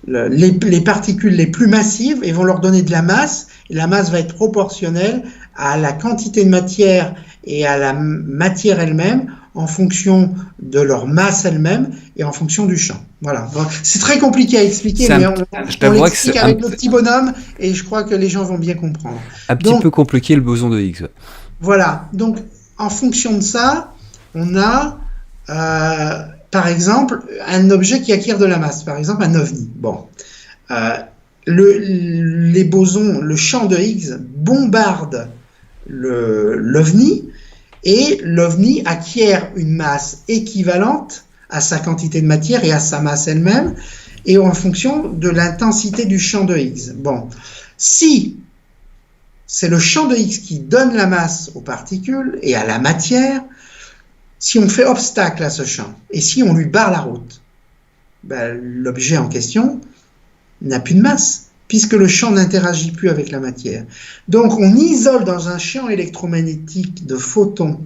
les particules les plus massives et vont leur donner de la masse, et la masse va être proportionnelle à la quantité de matière et à la matière elle-même en fonction de leur masse elle-même et en fonction du champ. Voilà. C'est très compliqué à expliquer, mais on l'explique avec le petit bonhomme et je crois que les gens vont bien comprendre. Un petit peu compliqué le boson de Higgs. Voilà. Donc, en fonction de ça, on a, par exemple, un objet qui acquiert de la masse, par exemple un ovni. Bon, les bosons, le champ de Higgs bombarde l'ovni, et l'ovni acquiert une masse équivalente à sa quantité de matière et à sa masse elle-même, et en fonction de l'intensité du champ de Higgs. Bon, si c'est le champ de Higgs qui donne la masse aux particules et à la matière, si on fait obstacle à ce champ, et si on lui barre la route, l'objet en question n'a plus de masse, puisque le champ n'interagit plus avec la matière. Donc on isole dans un champ électromagnétique de photons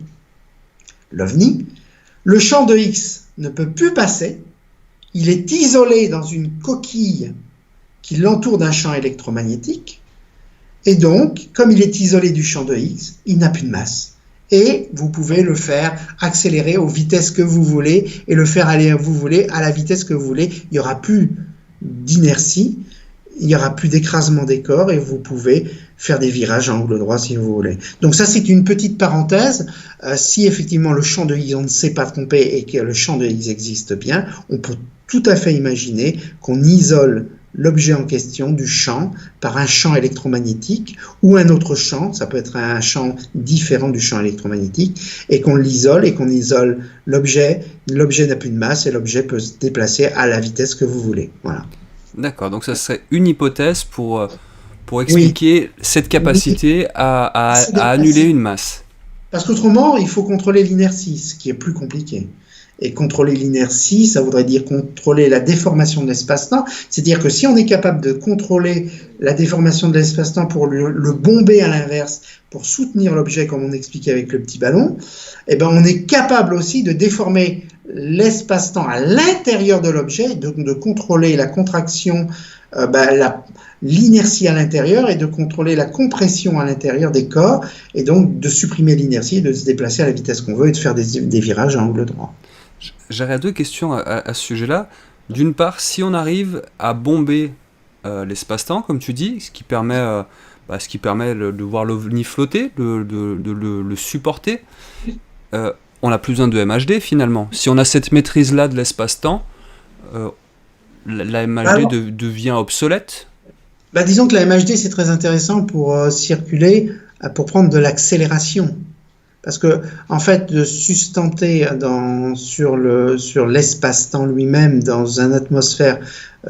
l'ovni, le champ de Higgs ne peut plus passer, il est isolé dans une coquille qui l'entoure d'un champ électromagnétique, et donc, comme il est isolé du champ de Higgs, il n'a plus de masse. Et vous pouvez le faire accélérer aux vitesses que vous voulez et le faire aller, vous voulez, à la vitesse que vous voulez. Il n'y aura plus d'inertie, il n'y aura plus d'écrasement des corps et vous pouvez faire des virages à angle droit si vous voulez. Donc ça, c'est une petite parenthèse. Si effectivement le champ de Higgs, on ne s'est pas trompé et que le champ de Higgs existe bien, on peut tout à fait imaginer qu'on isole l'objet en question du champ par un champ électromagnétique ou un autre champ, ça peut être un champ différent du champ électromagnétique, et qu'on l'isole et qu'on isole l'objet n'a plus de masse et l'objet peut se déplacer à la vitesse que vous voulez. Voilà. D'accord, donc ça serait une hypothèse pour expliquer cette capacité à annuler une masse. Parce qu'autrement, il faut contrôler l'inertie, ce qui est plus compliqué. Et contrôler l'inertie, ça voudrait dire contrôler la déformation de l'espace-temps. C'est-à-dire que si on est capable de contrôler la déformation de l'espace-temps pour le bomber à l'inverse, pour soutenir l'objet comme on expliquait avec le petit ballon, eh ben on est capable aussi de déformer l'espace-temps à l'intérieur de l'objet, de contrôler la contraction, l'inertie à l'intérieur et de contrôler la compression à l'intérieur des corps et donc de supprimer l'inertie, de se déplacer à la vitesse qu'on veut et de faire des virages à angle droit. J'aurais deux questions à ce sujet-là. D'une part, si on arrive à bomber l'espace-temps, comme tu dis, ce qui permet de voir l'OVNI flotter, de le supporter, on n'a plus besoin de MHD finalement. Si on a cette maîtrise-là de l'espace-temps, la MHD devient obsolète. Disons que la MHD c'est très intéressant pour circuler pour prendre de l'accélération. Parce que, en fait, de sustenter sur l'espace-temps lui-même dans une atmosphère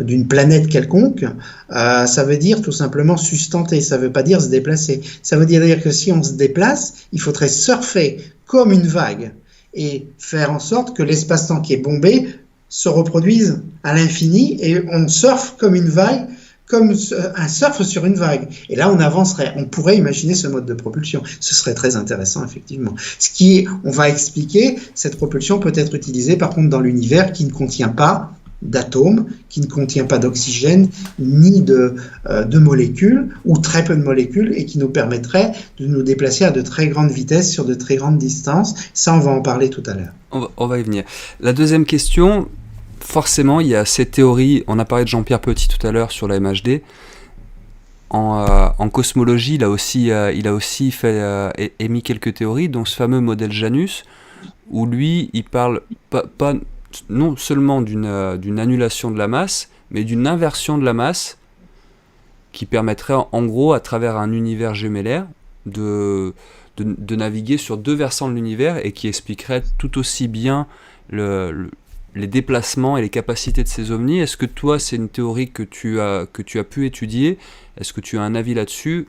d'une planète quelconque, ça veut dire tout simplement sustenter, ça veut pas dire se déplacer. Ça veut dire que si on se déplace, il faudrait surfer comme une vague et faire en sorte que l'espace-temps qui est bombé se reproduise à l'infini et on surfe comme une vague, comme un surf sur une vague. Et là, on avancerait. On pourrait imaginer ce mode de propulsion. Ce serait très intéressant, effectivement. On va expliquer, cette propulsion peut être utilisée, par contre, dans l'univers qui ne contient pas d'atomes, qui ne contient pas d'oxygène, ni de molécules, ou très peu de molécules, et qui nous permettrait de nous déplacer à de très grandes vitesses sur de très grandes distances. Ça, on va en parler tout à l'heure. On va y venir. La deuxième question, forcément, il y a ces théories, on a parlé de Jean-Pierre Petit tout à l'heure sur la MHD. En cosmologie, il a aussi émis quelques théories, dont ce fameux modèle Janus, où lui, il parle pas non seulement d'une annulation de la masse, mais d'une inversion de la masse qui permettrait en gros, à travers un univers gémellaire, de naviguer sur deux versants de l'univers et qui expliquerait tout aussi bien les déplacements et les capacités de ces ovnis. Est-ce que toi, c'est une théorie que tu as pu étudier ? Est-ce que tu as un avis là-dessus ?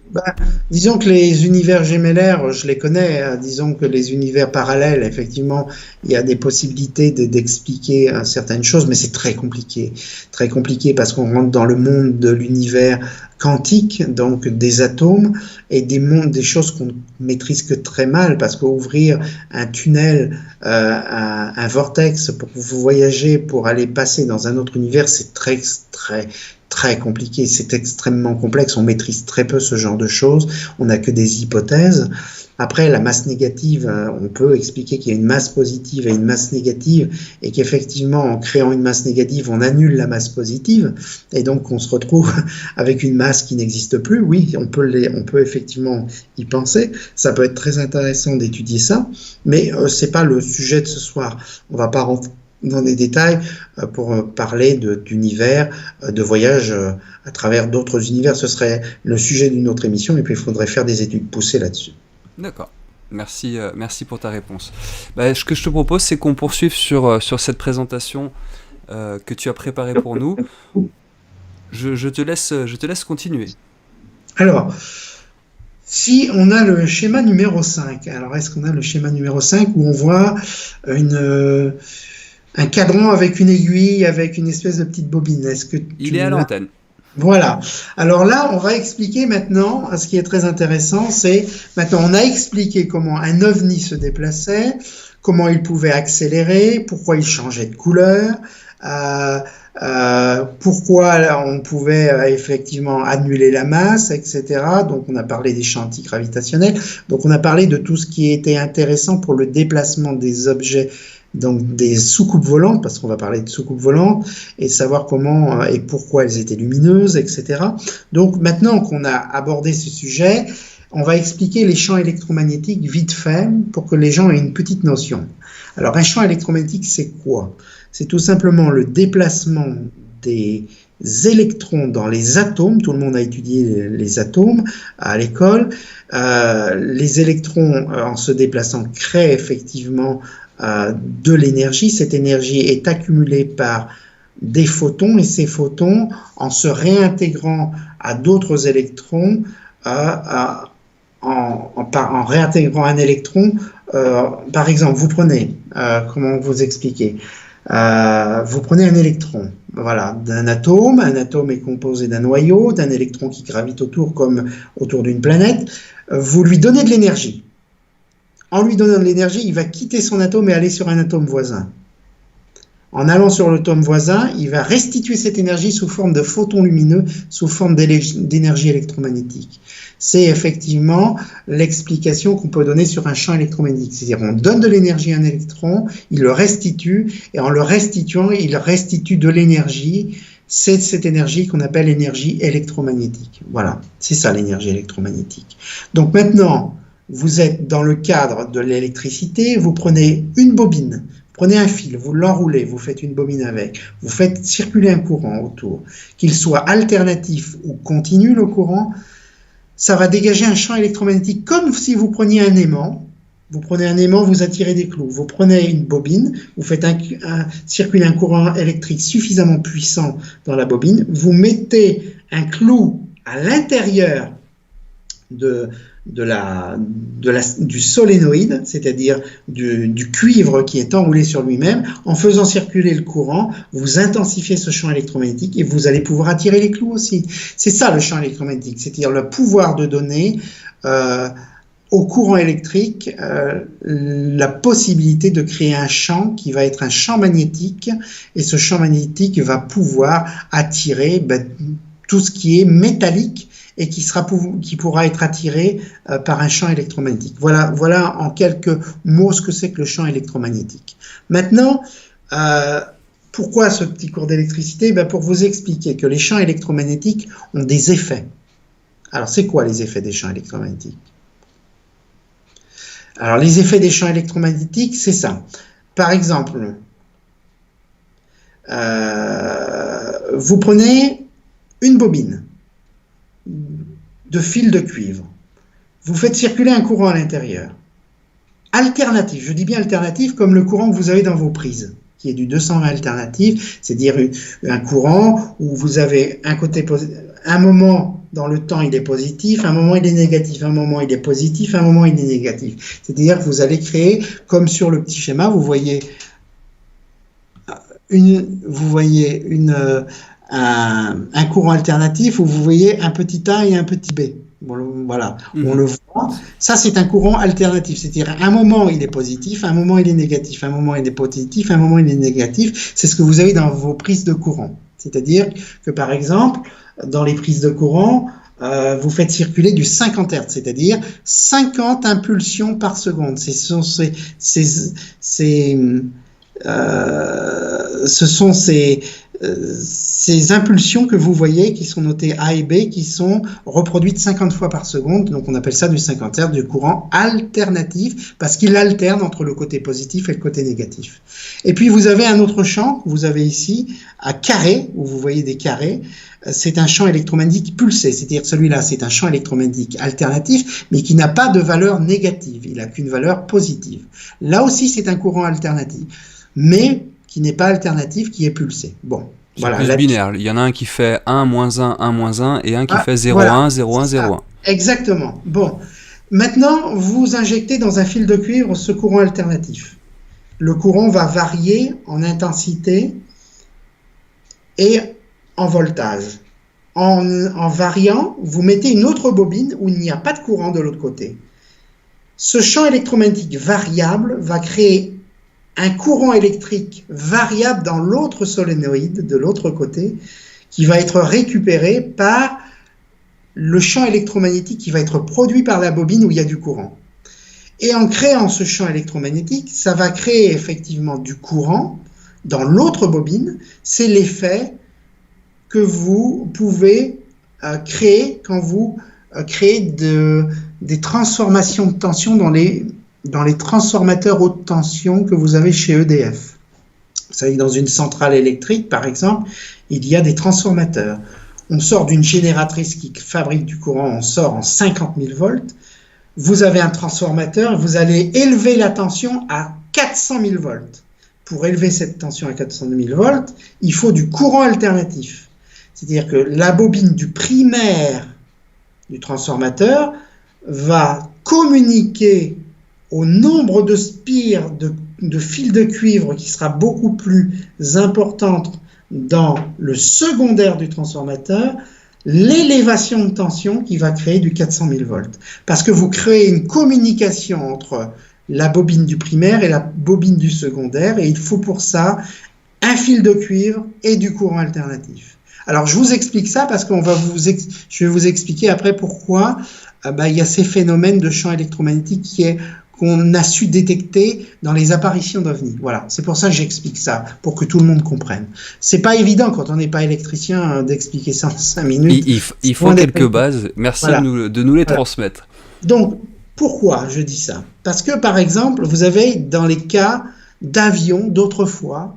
Disons que les univers gémellaires, je les connais. Disons que les univers parallèles, effectivement, il y a des possibilités d'expliquer certaines choses, mais c'est très compliqué. Très compliqué parce qu'on rentre dans le monde de l'univers quantique, donc des atomes, et des choses qu'on maîtrise que très mal, parce qu'ouvrir un tunnel, un vortex pour vous voyager, pour aller passer dans un autre univers, c'est très, très, très compliqué, c'est extrêmement complexe, on maîtrise très peu ce genre de choses, on n'a que des hypothèses. Après, la masse négative, on peut expliquer qu'il y a une masse positive et une masse négative, et qu'effectivement, en créant une masse négative, on annule la masse positive, et donc on se retrouve avec une masse qui n'existe plus. Oui, on peut effectivement y penser, ça peut être très intéressant d'étudier ça, mais c'est pas le sujet de ce soir. On va pas rentrer dans des détails pour parler d'univers, de voyage à travers d'autres univers. Ce serait le sujet d'une autre émission, et puis il faudrait faire des études poussées là-dessus. D'accord. Merci pour ta réponse. Ce que je te propose, c'est qu'on poursuive sur cette présentation que tu as préparée pour nous. Je te laisse continuer. Alors, si on a le schéma numéro 5, alors est-ce qu'on a le schéma numéro 5 où on voit un cadran avec une aiguille, avec une espèce de petite bobine? Il est à l'antenne. Voilà. Alors là, on va expliquer maintenant, ce qui est très intéressant, c'est maintenant on a expliqué comment un ovni se déplaçait, comment il pouvait accélérer, pourquoi il changeait de couleur, pourquoi on pouvait effectivement annuler la masse, etc. Donc on a parlé des champs antigravitationnels, donc on a parlé de tout ce qui était intéressant pour le déplacement des objets, donc des soucoupes volantes, parce qu'on va parler de soucoupes volantes, et savoir comment et pourquoi elles étaient lumineuses, etc. Donc maintenant qu'on a abordé ce sujet, on va expliquer les champs électromagnétiques vite fait, pour que les gens aient une petite notion. Alors un champ électromagnétique, c'est quoi? C'est tout simplement le déplacement des électrons dans les atomes. Tout le monde a étudié les atomes à l'école. Les électrons, en se déplaçant, créent effectivement de l'énergie. Cette énergie est accumulée par des photons, et ces photons, en se réintégrant à d'autres électrons, en réintégrant un électron, par exemple, vous prenez, comment vous expliquer, vous prenez un électron, voilà, d'un atome. Un atome est composé d'un noyau, d'un électron qui gravite autour comme autour d'une planète. Vous lui donnez de l'énergie. En lui donnant de l'énergie, il va quitter son atome et aller sur un atome voisin. En allant sur l'atome voisin, il va restituer cette énergie sous forme de photons lumineux, sous forme d'énergie électromagnétique. C'est effectivement l'explication qu'on peut donner sur un champ électromagnétique. C'est-à-dire, on donne de l'énergie à un électron, il le restitue, et en le restituant, il restitue de l'énergie. C'est cette énergie qu'on appelle l'énergie électromagnétique. Voilà, c'est ça l'énergie électromagnétique. Donc maintenant, vous êtes dans le cadre de l'électricité, vous prenez une bobine, prenez un fil, vous l'enroulez, vous faites une bobine avec, vous faites circuler un courant autour, qu'il soit alternatif ou continu le courant. ça va dégager un champ électromagnétique comme si vous preniez un aimant. Vous prenez un aimant, vous attirez des clous. Vous prenez une bobine, vous faites circuler un courant électrique suffisamment puissant dans la bobine, vous mettez un clou à l'intérieur du solénoïde, c'est-à-dire du cuivre qui est enroulé sur lui-même. En faisant circuler le courant, vous intensifiez ce champ électromagnétique et vous allez pouvoir attirer les clous aussi. C'est ça le champ électromagnétique, c'est-à-dire le pouvoir de donner au courant électrique la possibilité de créer un champ qui va être un champ magnétique, et ce champ magnétique va pouvoir attirer tout ce qui est métallique et qui pourra être attiré par un champ électromagnétique. Voilà en quelques mots ce que c'est que le champ électromagnétique. Maintenant, pourquoi ce petit cours d'électricité? Pour vous expliquer que les champs électromagnétiques ont des effets. Alors, c'est quoi les effets des champs électromagnétiques? Alors, les effets des champs électromagnétiques, c'est ça. Par exemple, vous prenez une bobine de fil de cuivre. Vous faites circuler un courant à l'intérieur. Alternatif, je dis bien alternatif, comme le courant que vous avez dans vos prises, qui est du 220 alternatif, c'est-à-dire un courant où vous avez un moment dans le temps il est positif, un moment il est négatif, un moment il est positif, un moment il est négatif. C'est-à-dire que vous allez créer, comme sur le petit schéma, vous voyez un courant alternatif où vous voyez un petit A et un petit B. Voilà, on le voit. Ça, c'est un courant alternatif. C'est-à-dire, un moment, il est positif, un moment, il est négatif, un moment, il est positif, un moment, il est négatif. C'est ce que vous avez dans vos prises de courant. C'est-à-dire que, par exemple, dans les prises de courant, vous faites circuler du 50 Hz, c'est-à-dire 50 impulsions par seconde. Ce sont ces impulsions que vous voyez, qui sont notées A et B, qui sont reproduites 50 fois par seconde. Donc on appelle ça du 50 Hz, du courant alternatif, parce qu'il alterne entre le côté positif et le côté négatif. Et puis vous avez un autre champ que vous avez ici, à carré, où vous voyez des carrés. C'est un champ électromagnétique pulsé, c'est-à-dire celui-là, c'est un champ électromagnétique alternatif, mais qui n'a pas de valeur négative, il n'a qu'une valeur positive. Là aussi, c'est un courant alternatif, mais qui n'est pas alternatif, qui est pulsé. Bon, c'est voilà, plus binaire. Il y en a un qui fait 1, -1, 1, -1, et un qui fait 0, voilà, 1, 0, 1, 0, 1. Exactement. Bon, maintenant, vous injectez dans un fil de cuivre ce courant alternatif. Le courant va varier en intensité et en voltage. En variant, vous mettez une autre bobine où il n'y a pas de courant de l'autre côté. Ce champ électromagnétique variable va créer un courant électrique variable dans l'autre solénoïde, de l'autre côté, qui va être récupéré par le champ électromagnétique qui va être produit par la bobine où il y a du courant. Et en créant ce champ électromagnétique, ça va créer effectivement du courant dans l'autre bobine. C'est l'effet que vous pouvez créer quand vous créez des transformations de tension dans les transformateurs haute tension que vous avez chez EDF. Vous savez que dans une centrale électrique, par exemple, il y a des transformateurs. On sort d'une génératrice qui fabrique du courant, on sort en 50 000 volts. Vous avez un transformateur, vous allez élever la tension à 400 000 volts. Pour élever cette tension à 400 000 volts, il faut du courant alternatif. C'est-à-dire que la bobine du primaire du transformateur va communiquer au nombre de spires de fils de cuivre qui sera beaucoup plus importante dans le secondaire du transformateur, l'élévation de tension qui va créer du 400 000 volts. Parce que vous créez une communication entre la bobine du primaire et la bobine du secondaire, et il faut pour ça un fil de cuivre et du courant alternatif. Alors je vous explique ça parce je vais vous expliquer après pourquoi il y a ces phénomènes de champs électromagnétiques qu'on a su détecter dans les apparitions d'OVNI. Voilà, c'est pour ça que j'explique ça, pour que tout le monde comprenne. C'est pas évident quand on n'est pas électricien d'expliquer ça en 5 minutes. Il faut quelques bases. Merci voilà. de nous les transmettre. Donc, pourquoi je dis ça? Parce que, par exemple, vous avez dans les cas d'avions d'autrefois,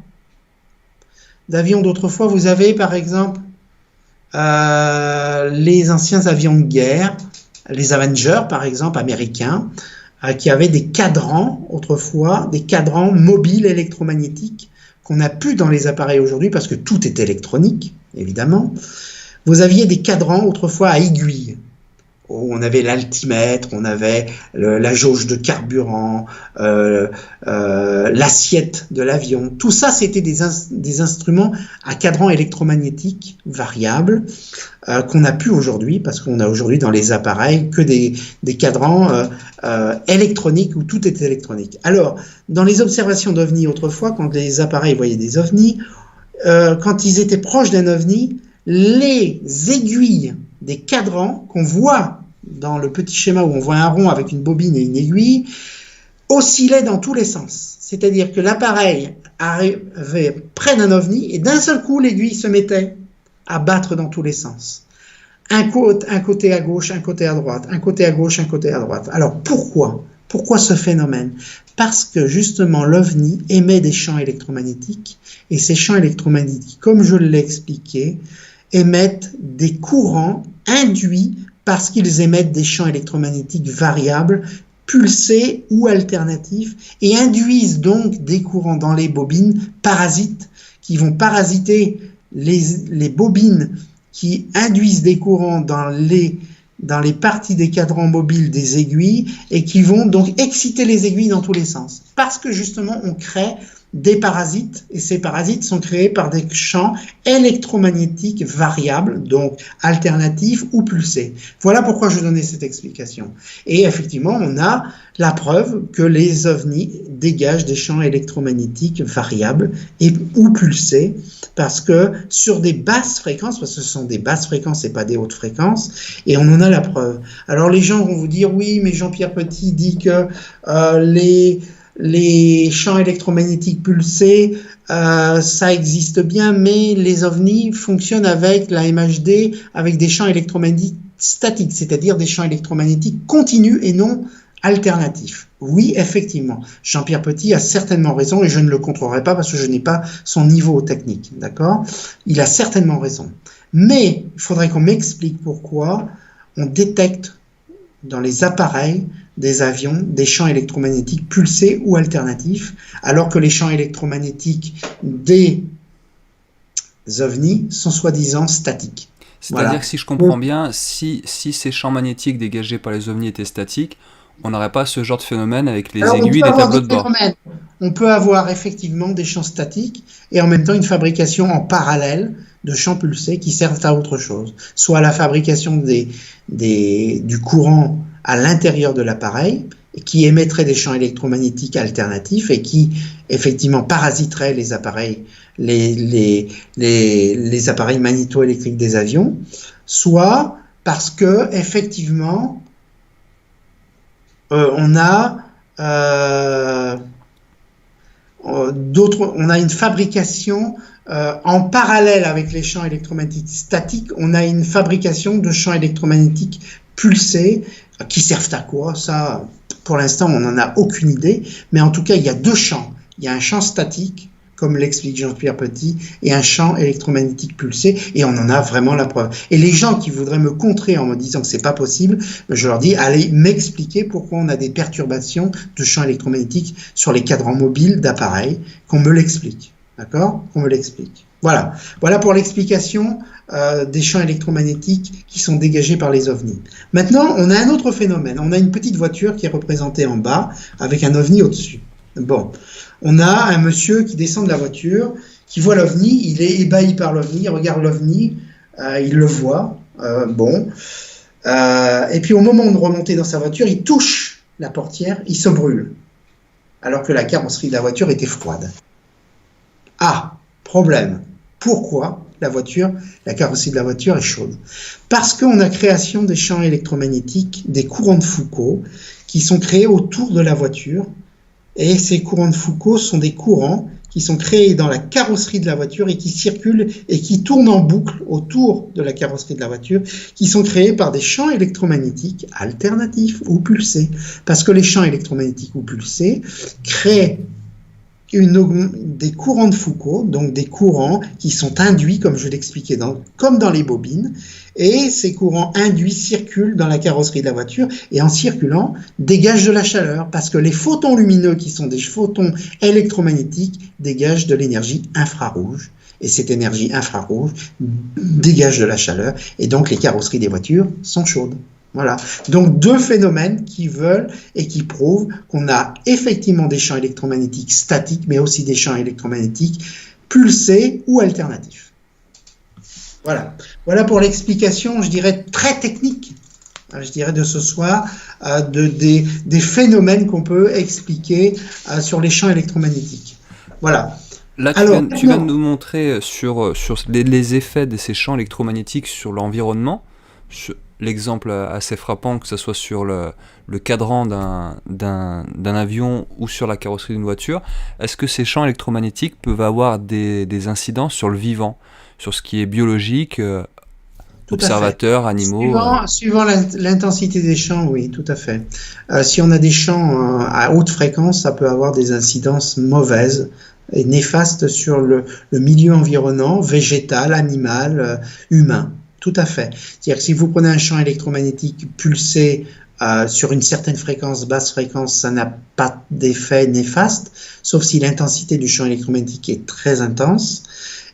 vous avez par exemple les anciens avions de guerre les Avengers, par exemple, américains, qui avaient des cadrans, autrefois, des cadrans mobiles électromagnétiques qu'on n'a plus dans les appareils aujourd'hui parce que tout est électronique, évidemment. Vous aviez des cadrans autrefois à aiguilles. On avait l'altimètre, on avait la jauge de carburant, l'assiette de l'avion. Tout ça, c'était des instruments à cadran électromagnétique variables qu'on n'a plus aujourd'hui parce qu'on a aujourd'hui dans les appareils que des cadrans électroniques où tout est électronique. Alors, dans les observations d'OVNI autrefois, quand les appareils voyaient des OVNI, quand ils étaient proches d'un OVNI, les aiguilles des cadrans qu'on voit dans le petit schéma où on voit un rond avec une bobine et une aiguille, oscillaient dans tous les sens. C'est-à-dire que l'appareil arrivait près d'un OVNI et d'un seul coup, l'aiguille se mettait à battre dans tous les sens. Un côté à gauche, un côté à droite, un côté à gauche, un côté à droite. Alors pourquoi ? Pourquoi ce phénomène ? Parce que justement l'OVNI émet des champs électromagnétiques et ces champs électromagnétiques, comme je l'ai expliqué, émettent des courants induits parce qu'ils émettent des champs électromagnétiques variables, pulsés ou alternatifs, et induisent donc des courants dans les bobines parasites qui vont parasiter les bobines qui induisent des courants dans les parties des cadrans mobiles des aiguilles et qui vont donc exciter les aiguilles dans tous les sens. Parce que justement, on crée des parasites, et ces parasites sont créés par des champs électromagnétiques variables, donc alternatifs ou pulsés. Voilà pourquoi je donnais cette explication. Et effectivement, on a la preuve que les ovnis dégagent des champs électromagnétiques variables ou pulsés, parce que sur des basses fréquences, parce que ce sont des basses fréquences et pas des hautes fréquences, et on en a la preuve. Alors les gens vont vous dire, oui, mais Jean-Pierre Petit dit que les champs électromagnétiques pulsés, ça existe bien, mais les ovnis fonctionnent avec la MHD, avec des champs électromagnétiques statiques, c'est-à-dire des champs électromagnétiques continus et non alternatifs. Oui, effectivement, Jean-Pierre Petit a certainement raison et je ne le contrerai pas parce que je n'ai pas son niveau technique, d'accord ? Il a certainement raison. Mais il faudrait qu'on m'explique pourquoi on détecte dans les appareils des avions des champs électromagnétiques pulsés ou alternatifs, alors que les champs électromagnétiques des ovnis sont soi-disant statiques. C'est-à-dire que si je comprends bien, si ces champs magnétiques dégagés par les ovnis étaient statiques, on n'aurait pas ce genre de phénomène avec les aiguilles des tableaux de bord. On peut avoir effectivement des champs statiques et en même temps une fabrication en parallèle de champs pulsés qui servent à autre chose, soit à la fabrication du courant à l'intérieur de l'appareil, qui émettrait des champs électromagnétiques alternatifs et qui effectivement parasiteraient les appareils, les appareils magnéto-électriques des avions, soit parce que effectivement on a une fabrication en parallèle avec les champs électromagnétiques statiques, on a une fabrication de champs électromagnétiques pulsés qui servent à quoi ? Ça, pour l'instant, on n'en a aucune idée, mais en tout cas, il y a deux champs. Il y a un champ statique, comme l'explique Jean-Pierre Petit, et un champ électromagnétique pulsé, et on en a vraiment la preuve. Et les gens qui voudraient me contrer en me disant que c'est pas possible, je leur dis, allez m'expliquer pourquoi on a des perturbations de champs électromagnétiques sur les cadrans mobiles d'appareils, qu'on me l'explique. D'accord ? Qu'on me l'explique. Voilà. Voilà pour l'explication des champs électromagnétiques qui sont dégagés par les ovnis. Maintenant, on a un autre phénomène. On a une petite voiture qui est représentée en bas avec un ovni au-dessus. Bon. On a un monsieur qui descend de la voiture, qui voit l'ovni, il est ébahi par l'ovni, il regarde l'ovni, il le voit, et puis au moment de remonter dans sa voiture, il touche la portière, il se brûle, alors que la carrosserie de la voiture était froide. Ah, problème. Pourquoi la carrosserie de la voiture est chaude? Parce qu'on a création des champs électromagnétiques, des courants de Foucault, qui sont créés autour de la voiture. Et ces courants de Foucault sont des courants qui sont créés dans la carrosserie de la voiture et qui circulent et qui tournent en boucle autour de la carrosserie de la voiture, qui sont créés par des champs électromagnétiques alternatifs ou pulsés. Parce que les champs électromagnétiques ou pulsés créent des courants de Foucault, donc des courants qui sont induits, comme je l'expliquais, comme dans les bobines, et ces courants induits circulent dans la carrosserie de la voiture, et en circulant, dégagent de la chaleur, parce que les photons lumineux, qui sont des photons électromagnétiques, dégagent de l'énergie infrarouge, et cette énergie infrarouge dégage de la chaleur, et donc les carrosseries des voitures sont chaudes. Voilà. Donc deux phénomènes qui veulent et qui prouvent qu'on a effectivement des champs électromagnétiques statiques, mais aussi des champs électromagnétiques pulsés ou alternatifs. Voilà. Voilà pour l'explication, je dirais, très technique, je dirais, de ce soir, des phénomènes qu'on peut expliquer sur les champs électromagnétiques. Voilà. Là, tu viens de nous montrer sur les effets de ces champs électromagnétiques sur l'environnement. L'exemple assez frappant, que ce soit sur le cadran d'un avion ou sur la carrosserie d'une voiture. Est-ce que ces champs électromagnétiques peuvent avoir des incidences sur le vivant, sur ce qui est biologique, observateurs, animaux? Suivant l'intensité des champs, oui, tout à fait. Si on a des champs à haute fréquence, ça peut avoir des incidences mauvaises et néfastes sur le milieu environnant, végétal, animal, humain. Tout à fait. C'est-à-dire que si vous prenez un champ électromagnétique pulsé sur une certaine fréquence, basse fréquence, ça n'a pas d'effet néfaste, sauf si l'intensité du champ électromagnétique est très intense.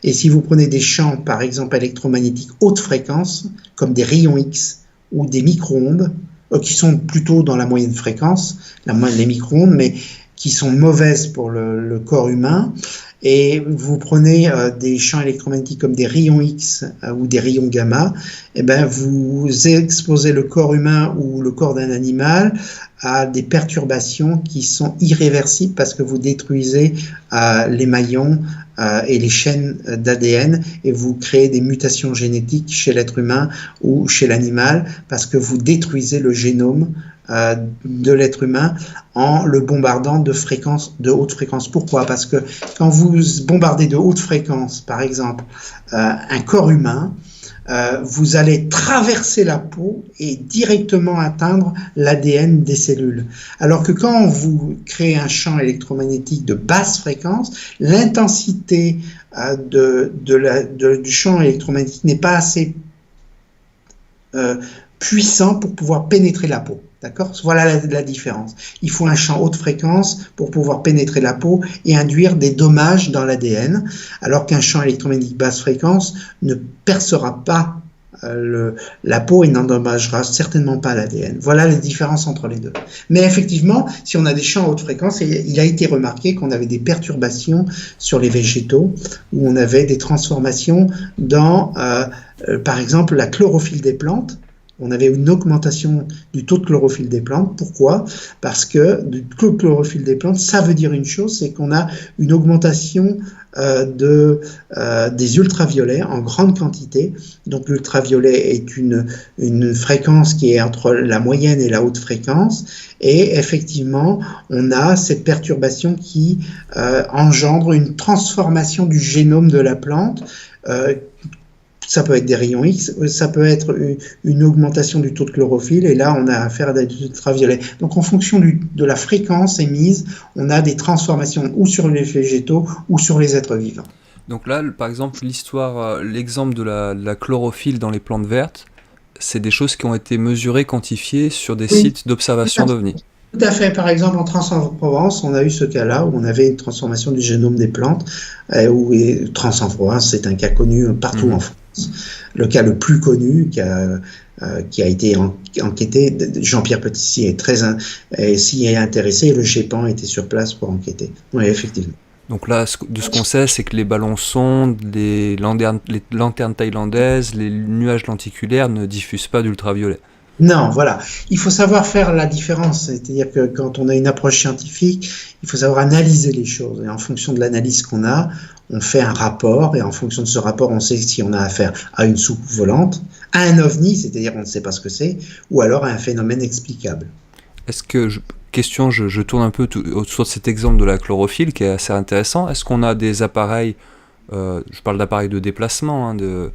Et si vous prenez des champs, par exemple, électromagnétiques haute fréquence, comme des rayons X ou des micro-ondes, qui sont plutôt dans la moyenne fréquence, les micro-ondes, mais qui sont mauvaises pour le corps humain, et vous prenez des champs électromagnétiques comme des rayons X ou des rayons gamma, et ben vous exposez le corps humain ou le corps d'un animal à des perturbations qui sont irréversibles parce que vous détruisez les maillons et les chaînes d'ADN et vous créez des mutations génétiques chez l'être humain ou chez l'animal parce que vous détruisez le génome de l'être humain en le bombardant de haute fréquence. Pourquoi? Parce que quand vous bombardez de haute fréquence, par exemple, un corps humain, vous allez traverser la peau et directement atteindre l'ADN des cellules. Alors que quand vous créez un champ électromagnétique de basse fréquence, l'intensité du champ électromagnétique n'est pas assez puissant pour pouvoir pénétrer la peau. D'accord? Voilà la différence. Il faut un champ haute fréquence pour pouvoir pénétrer la peau et induire des dommages dans l'ADN, alors qu'un champ électromagnétique basse fréquence ne percera pas la peau et n'endommagera certainement pas l'ADN. Voilà la différence entre les deux. Mais effectivement, si on a des champs haute fréquence, il a été remarqué qu'on avait des perturbations sur les végétaux, où on avait des transformations dans, par exemple, la chlorophylle des plantes. On avait une augmentation du taux de chlorophylle des plantes. Pourquoi? Parce que le taux de chlorophylle des plantes, ça veut dire une chose, c'est qu'on a une augmentation des ultraviolets en grande quantité. Donc l'ultraviolet est une fréquence qui est entre la moyenne et la haute fréquence. Et effectivement, on a cette perturbation qui engendre une transformation du génome de la plante. Ça peut être des rayons X, ça peut être une augmentation du taux de chlorophylle, et là, on a affaire à des ultraviolets. Donc, en fonction de la fréquence émise, on a des transformations ou sur les végétaux ou sur les êtres vivants. Donc là, par exemple, l'exemple de la chlorophylle dans les plantes vertes, c'est des choses qui ont été mesurées, quantifiées sur des sites d'observation d'OVNI. Tout à fait. Par exemple, en Transe-en-Provence, on a eu ce cas-là où on avait une transformation du génome des plantes. Transe-en-Provence, c'est un cas connu partout en France. Le cas le plus connu qui a été enquêté, Jean-Pierre Petit s'y est intéressé et le GEPAN était sur place pour enquêter. Oui, effectivement. Donc là, de ce qu'on sait, c'est que les ballons sondes, les lanternes thaïlandaises, les nuages lenticulaires ne diffusent pas d'ultraviolet. Non, voilà. Il faut savoir faire la différence. C'est-à-dire que quand on a une approche scientifique, il faut savoir analyser les choses. Et en fonction de l'analyse qu'on a, on fait un rapport. Et en fonction de ce rapport, on sait si on a affaire à une soucoupe volante, à un ovni, c'est-à-dire on ne sait pas ce que c'est, ou alors à un phénomène explicable. Est-ce que, je tourne un peu autour de cet exemple de la chlorophylle qui est assez intéressant. Est-ce qu'on a des appareils, je parle d'appareils de déplacement, de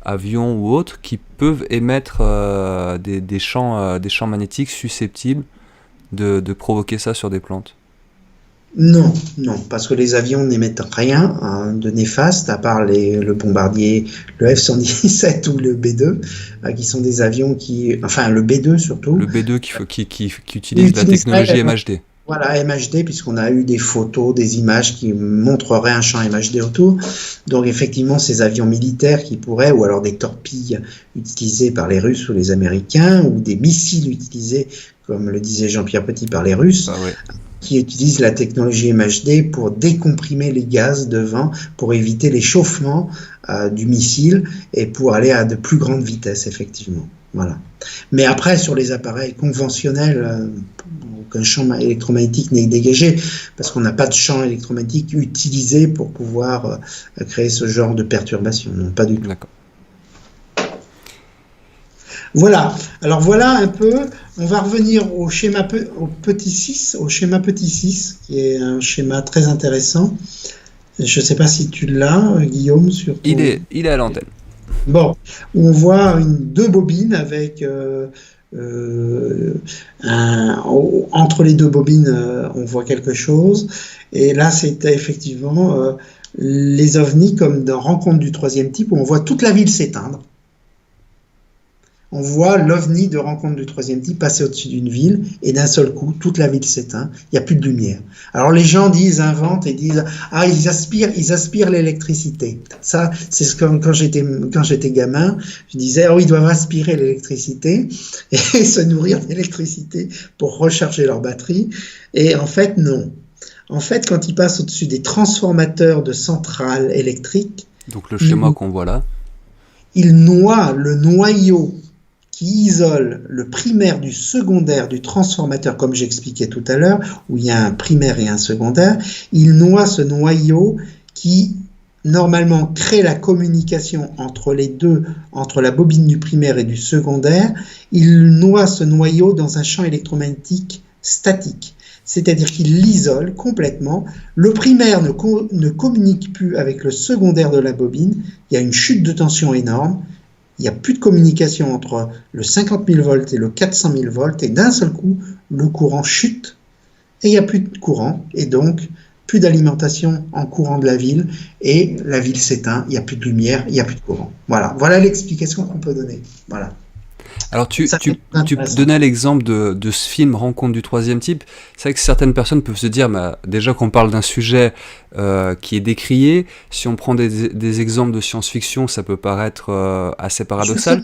avions ou autres, qui peuvent émettre des champs magnétiques susceptibles de provoquer ça sur des plantes? Non, non, parce que les avions n'émettent rien de néfaste, à part le bombardier, le F-117 ou le B-2, qui sont des avions enfin le B-2 surtout, Le B2 qui qui utilise la utilisent technologie MHD. voilà, MHD, puisqu'on a eu des photos, des images qui montreraient un champ MHD autour. Donc effectivement, ces avions militaires qui pourraient, ou alors des torpilles utilisées par les Russes ou les Américains, ou des missiles utilisés, comme le disait Jean-Pierre Petit, par les Russes, Ah ouais. qui utilisent la technologie MHD pour décomprimer les gaz devant, pour éviter l'échauffement du missile et pour aller à de plus grandes vitesses, effectivement. Voilà. Mais après, sur les appareils conventionnels, aucun champ électromagnétique n'est dégagé, parce qu'on n'a pas de champ électromagnétique utilisé pour pouvoir créer ce genre de perturbation. Non, pas du tout. D'accord. Voilà. Alors voilà un peu. On va revenir au schéma au petit 6, au schéma petit 6, qui est un schéma très intéressant. Je ne sais pas si tu l'as, Guillaume, sur ton... Il est à l'antenne. Bon, où on voit deux bobines avec entre les deux bobines, on voit quelque chose. Et là, c'était effectivement les ovnis, comme dans Rencontre du troisième type, où on voit toute la ville s'éteindre. On voit l'ovni de Rencontre du troisième type passer au-dessus d'une ville et d'un seul coup, toute la ville s'éteint. Il n'y a plus de lumière. Alors les gens inventent et disent ah ils aspirent l'électricité. Ça c'est comme quand j'étais gamin, je disais oh ils doivent aspirer l'électricité et se nourrir d'électricité pour recharger leur batterie. Et en fait non. En fait quand ils passent au-dessus des transformateurs de centrales électriques, donc le schéma qu'on voit là, ils noient le noyau qui isole le primaire du secondaire du transformateur, comme j'expliquais tout à l'heure, où il y a un primaire et un secondaire. Il noie ce noyau qui, normalement, crée la communication entre les deux, entre la bobine du primaire et du secondaire. Il noie ce noyau dans un champ électromagnétique statique. C'est-à-dire qu'il l'isole complètement. Le primaire ne communique plus avec le secondaire de la bobine. Il y a une chute de tension énorme. Il n'y a plus de communication entre le 50 000 volts et le 400 000 volts. Et d'un seul coup, le courant chute. Et il n'y a plus de courant. Et donc, plus d'alimentation en courant de la ville. Et la ville s'éteint. Il n'y a plus de lumière. Il n'y a plus de courant. Voilà l'explication qu'on peut donner. Voilà. Alors tu donnais l'exemple de ce film Rencontre du troisième type. C'est vrai que certaines personnes peuvent se dire, déjà qu'on parle d'un sujet qui est décrié, si on prend des exemples de science-fiction, ça peut paraître assez paradoxal.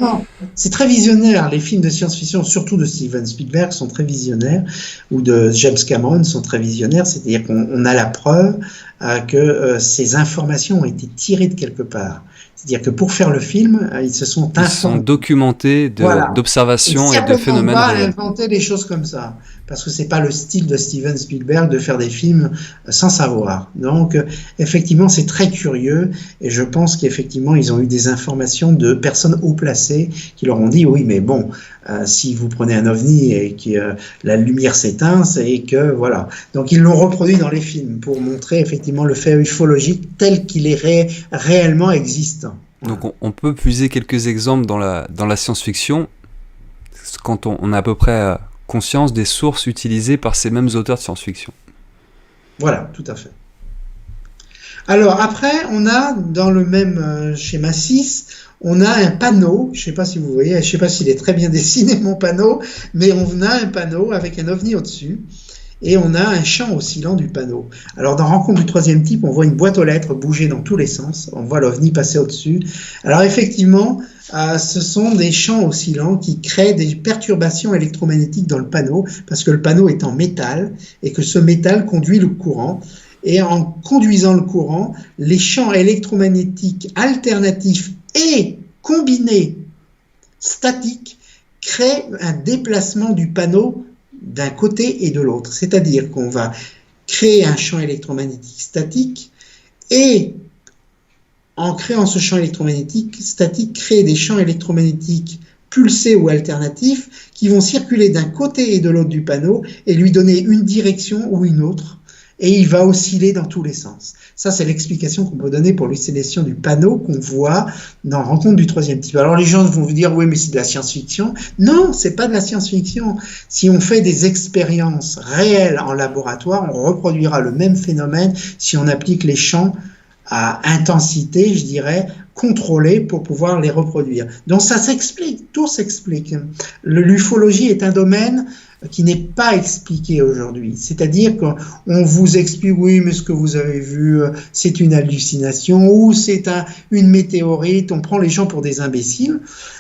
C'est très visionnaire, les films de science-fiction, surtout de Steven Spielberg, sont très visionnaires, ou de James Cameron sont très visionnaires, c'est-à-dire qu'on a la preuve que ces informations ont été tirées de quelque part. C'est-à-dire que pour faire le film, ils se sont documentés d'observations et de phénomènes réels. On ne va pas inventer des choses comme ça, parce que c'est pas le style de Steven Spielberg de faire des films sans savoir. Donc, effectivement, c'est très curieux, et je pense qu'effectivement, ils ont eu des informations de personnes haut placées qui leur ont dit, oui, mais bon, si vous prenez un ovni et que la lumière s'éteint, c'est que, voilà. Donc, ils l'ont reproduit dans les films pour montrer effectivement le fait ufologique tel qu'il est réellement existant. Donc on peut puiser quelques exemples dans la science-fiction quand on a à peu près conscience des sources utilisées par ces mêmes auteurs de science-fiction. Voilà, tout à fait. Alors après, on a dans le même schéma 6, on a un panneau, je ne sais pas si vous voyez, je ne sais pas s'il est très bien dessiné mon panneau, mais on a un panneau avec un ovni au-dessus. Et on a un champ oscillant du panneau. Alors dans Rencontre du troisième type, on voit une boîte aux lettres bouger dans tous les sens, on voit l'ovni passer au-dessus. Alors effectivement, ce sont des champs oscillants qui créent des perturbations électromagnétiques dans le panneau, parce que le panneau est en métal, et que ce métal conduit le courant. Et en conduisant le courant, les champs électromagnétiques alternatifs et combinés statiques créent un déplacement du panneau d'un côté et de l'autre. C'est-à-dire qu'on va créer un champ électromagnétique statique et en créant ce champ électromagnétique statique, créer des champs électromagnétiques pulsés ou alternatifs qui vont circuler d'un côté et de l'autre du panneau et lui donner une direction ou une autre. et il va osciller dans tous les sens. Ça, c'est l'explication qu'on peut donner pour l'oscillation du panneau qu'on voit dans Rencontre du troisième type. Alors les gens vont vous dire, oui, mais c'est de la science-fiction. Non, c'est pas de la science-fiction. Si on fait des expériences réelles en laboratoire, on reproduira le même phénomène si on applique les champs à intensité, je dirais, contrôlée pour pouvoir les reproduire. Donc ça s'explique, tout s'explique. L'ufologie est un domaine qui n'est pas expliqué aujourd'hui. C'est-à-dire qu'on vous explique, oui, mais ce que vous avez vu, c'est une hallucination, ou c'est une météorite, on prend les gens pour des imbéciles,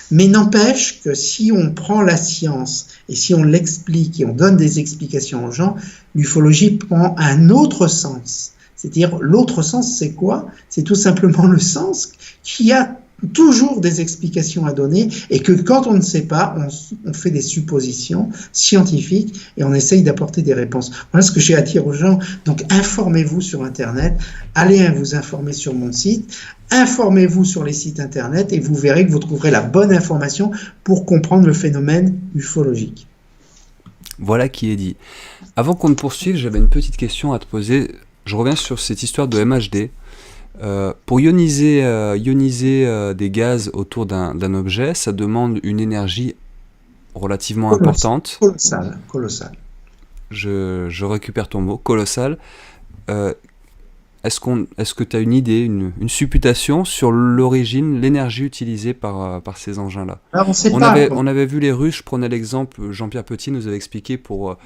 mais n'empêche que si on prend la science, et si on l'explique, et on donne des explications aux gens, l'ufologie prend un autre sens. C'est-à-dire, l'autre sens, c'est quoi? C'est tout simplement le sens qui a toujours des explications à donner et que quand on ne sait pas, on fait des suppositions scientifiques et on essaye d'apporter des réponses. Voilà ce que j'ai à dire aux gens. Donc, informez-vous sur Internet, allez vous informer sur mon site, informez-vous sur les sites Internet et vous verrez que vous trouverez la bonne information pour comprendre le phénomène ufologique. Voilà qui est dit. Avant qu'on ne poursuive, j'avais une petite question à te poser. Je reviens sur cette histoire de MHD. Pour ioniser des gaz autour d'un objet, ça demande une énergie relativement importante. Colossale. Je récupère ton mot, colossal. Est-ce que tu as une idée, une supputation sur l'origine, l'énergie utilisée par ces engins-là? Alors, on avait vu les Russes, je prenais l'exemple, Jean-Pierre Petit nous avait expliqué pour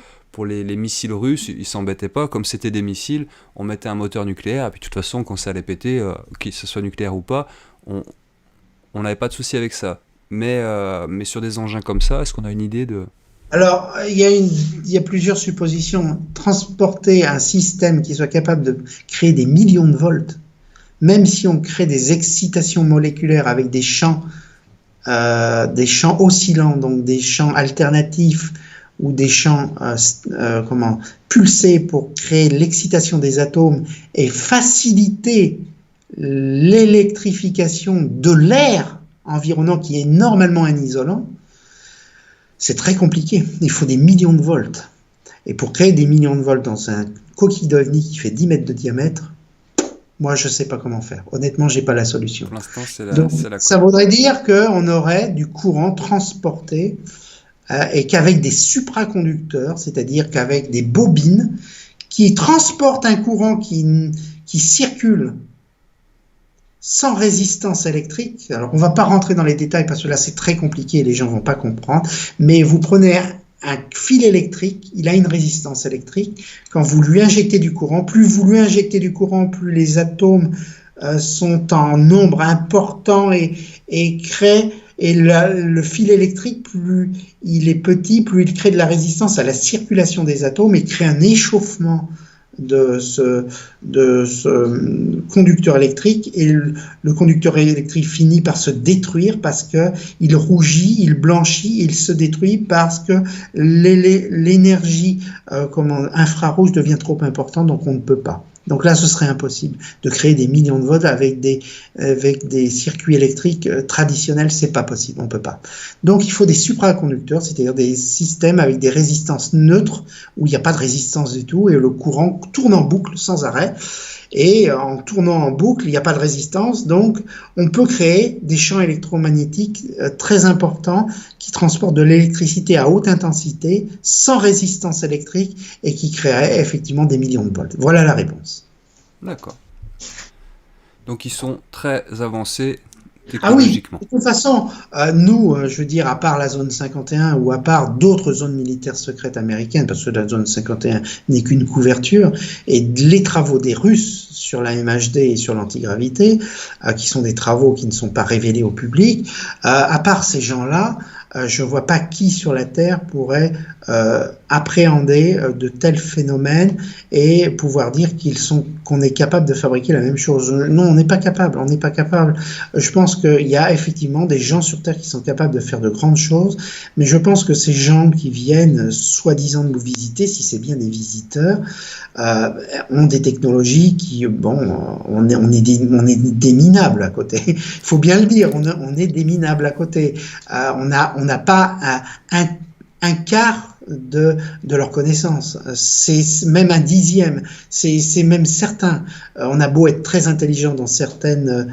les missiles russes, ils s'embêtaient pas, comme c'était des missiles, on mettait un moteur nucléaire, et puis de toute façon, quand ça allait péter, que ce soit nucléaire ou pas, on n'avait pas de souci avec ça. Mais sur des engins comme ça, est-ce qu'on a une idée de... Alors, il y a plusieurs suppositions. Transporter un système qui soit capable de créer des millions de volts, même si on crée des excitations moléculaires avec des champs oscillants, donc des champs alternatifs ou des champs pulsés pour créer l'excitation des atomes et faciliter l'électrification de l'air environnant qui est normalement un isolant, c'est très compliqué. Il faut des millions de volts. Et pour créer des millions de volts dans un coquille d'OVNI qui fait 10 mètres de diamètre, moi, je ne sais pas comment faire. Honnêtement, je n'ai pas la solution. Pour l'instant, ça voudrait dire qu'on aurait du courant transporté et qu'avec des supraconducteurs, c'est-à-dire qu'avec des bobines qui transportent un courant qui circule sans résistance électrique. Alors, on ne va pas rentrer dans les détails parce que là, c'est très compliqué et les gens ne vont pas comprendre. Mais vous prenez un fil électrique, il a une résistance électrique. Quand vous lui injectez du courant, plus vous lui injectez du courant, plus les atomes sont en nombre important et créent. Et le fil électrique, plus il est petit, plus il crée de la résistance à la circulation des atomes et crée un échauffement de ce conducteur électrique, et le conducteur électrique finit par se détruire parce que il rougit, il blanchit, il se détruit parce que l'énergie infrarouge devient trop importante, donc on ne peut pas. Donc là, ce serait impossible de créer des millions de volts avec des circuits électriques traditionnels, c'est pas possible, on peut pas. Donc il faut des supraconducteurs, c'est-à-dire des systèmes avec des résistances neutres où il n'y a pas de résistance du tout et le courant tourne en boucle sans arrêt. Et en tournant en boucle, il n'y a pas de résistance, donc on peut créer des champs électromagnétiques très importants qui transportent de l'électricité à haute intensité, sans résistance électrique, et qui créeraient effectivement des millions de volts. Voilà la réponse. D'accord. Donc ils sont très avancés Ah oui, technologiquement. de toute façon, nous, je veux dire, à part la zone 51 ou à part d'autres zones militaires secrètes américaines, parce que la zone 51 n'est qu'une couverture, et les travaux des Russes sur la MHD et sur l'antigravité, qui sont des travaux qui ne sont pas révélés au public, à part ces gens-là, je ne vois pas qui sur la Terre pourrait appréhender de tels phénomènes et pouvoir dire qu'on est capable de fabriquer la même chose. Non, on n'est pas capable, Je pense qu'il y a effectivement des gens sur Terre qui sont capables de faire de grandes choses, mais je pense que ces gens qui viennent soi-disant nous visiter, si c'est bien des visiteurs, ont des technologies qui, on est des minables à côté. Il faut bien le dire, on est des minables à côté. On n'a pas un quart de leur connaissance. C'est même un dixième, c'est même certain. On a beau être très intelligent dans certains